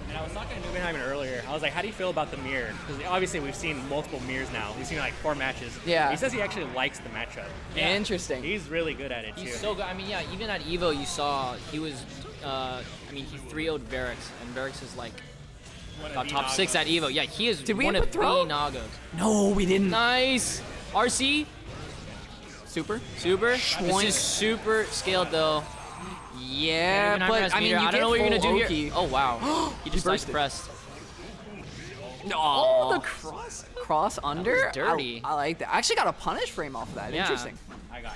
And I was talking to Nubenheimer earlier. I was like, how do you feel about the mirror? Because obviously we've seen multiple mirrors now. We've seen like 4 matches. Yeah. He says he actually likes the matchup. Interesting. He's really good at it too. He's so good. I mean, yeah, even at Evo, you saw he was, I mean, he 3-0'd Varix, and Varix is like top 6 at Evo. Yeah, he is one of the Nagos. No, we didn't. Nice. RC. Super. This is super scaled though. Yeah, but I mean, I don't know what you're gonna do here. Oh wow, he just like pressed. Oh, the cross under. That was dirty. I like that. I actually got a punish frame off of that. Yeah. Interesting.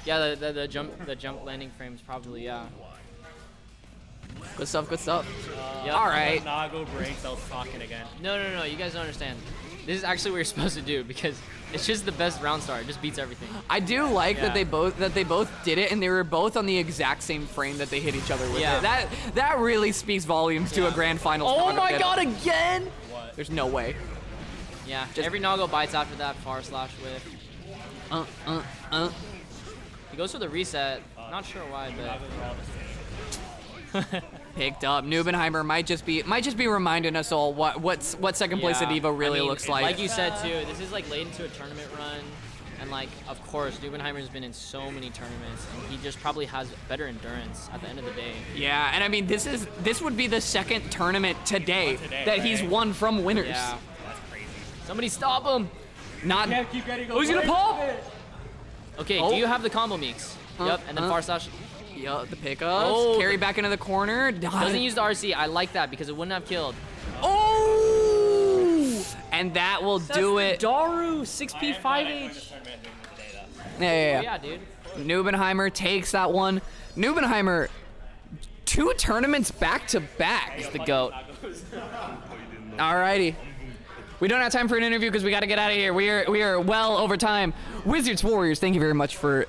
Yeah, the jump landing frames probably Good stuff. Yep. All right. Nago breaks. I was talking again. No, you guys don't understand. This is actually what you're supposed to do because it's just the best round start. It just beats everything. I do like that they both did it, and they were both on the exact same frame that they hit each other with. Yeah. That really speaks volumes to a grand final. Oh my god, again! What? There's no way. Yeah, just every Nago bites after that far slash whiff. He goes for the reset. Not sure why, but picked up. Nubenheimer might just be reminding us all what second place at Evo really looks like. Like you said too, this is like late into a tournament run, and like of course Nubenheimer's been in so many tournaments, and he just probably has better endurance at the end of the day. Yeah, and I mean this would be the second tournament today that he's won from winners. Yeah, that's crazy. Somebody stop him! Not. Keep getting Who's gonna pop? Okay, do you have the combo Meeks? Yep, and then far slash. Yup, the pickups. Carry back into the corner. Doesn't use the RC. I like that because it wouldn't have killed. Oh! And that will do it. Daru, 6P, 5H. Yeah, dude. Nubenheimer takes that one. Nubenheimer, 2 tournaments back to back. He's the GOAT. Alrighty. We don't have time for an interview because we got to get out of here. We are well over time. Wizards Warriors, thank you very much for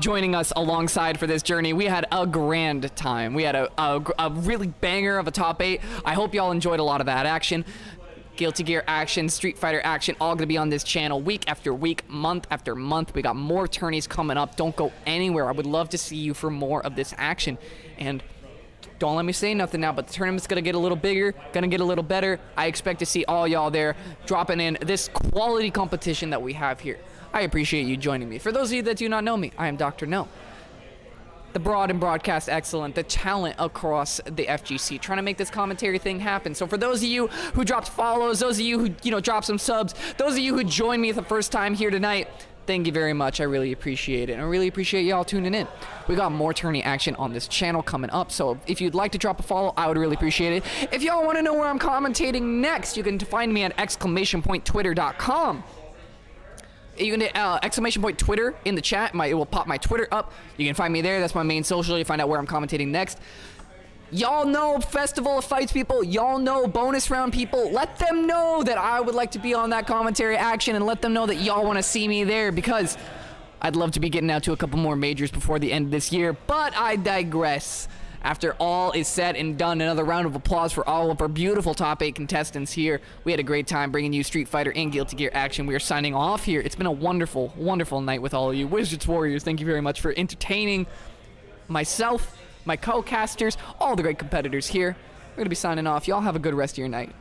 joining us alongside for this journey. We had a grand time. We had a really banger of a top 8. I hope y'all enjoyed a lot of that action. Guilty Gear action, Street Fighter action, all gonna be on this channel week after week, month after month. We got more tourneys coming up. Don't go anywhere. I would love to see you for more of this action. And don't let me say nothing now, but the tournament's gonna get a little bigger, gonna get a little better. I expect to see all y'all there dropping in this quality competition that we have here. I appreciate you joining me. For those of you that do not know me, I am Dr. No. The broad and broadcast excellent, the talent across the FGC, trying to make this commentary thing happen. So for those of you who dropped follows, those of you who dropped some subs, those of you who joined me the first time here tonight, thank you very much. I really appreciate it. And I really appreciate y'all tuning in. We got more tourney action on this channel coming up, so if you'd like to drop a follow, I would really appreciate it. If y'all want to know where I'm commentating next, you can find me at !twitter.com. You can hit !Twitter in the chat. It will pop my Twitter up. You can find me there. That's my main social. You find out where I'm commentating next. Y'all know Festival of Fights people. Y'all know bonus round people. Let them know that I would like to be on that commentary action, and let them know that y'all want to see me there, because I'd love to be getting out to a couple more majors before the end of this year. But I digress. After all is said and done, another round of applause for all of our beautiful top 8 contestants here. We had a great time bringing you Street Fighter and Guilty Gear action. We are signing off here. It's been a wonderful, wonderful night with all of you. Wizards Warriors, thank you very much for entertaining myself, my co-casters, all the great competitors here. We're going to be signing off. Y'all have a good rest of your night.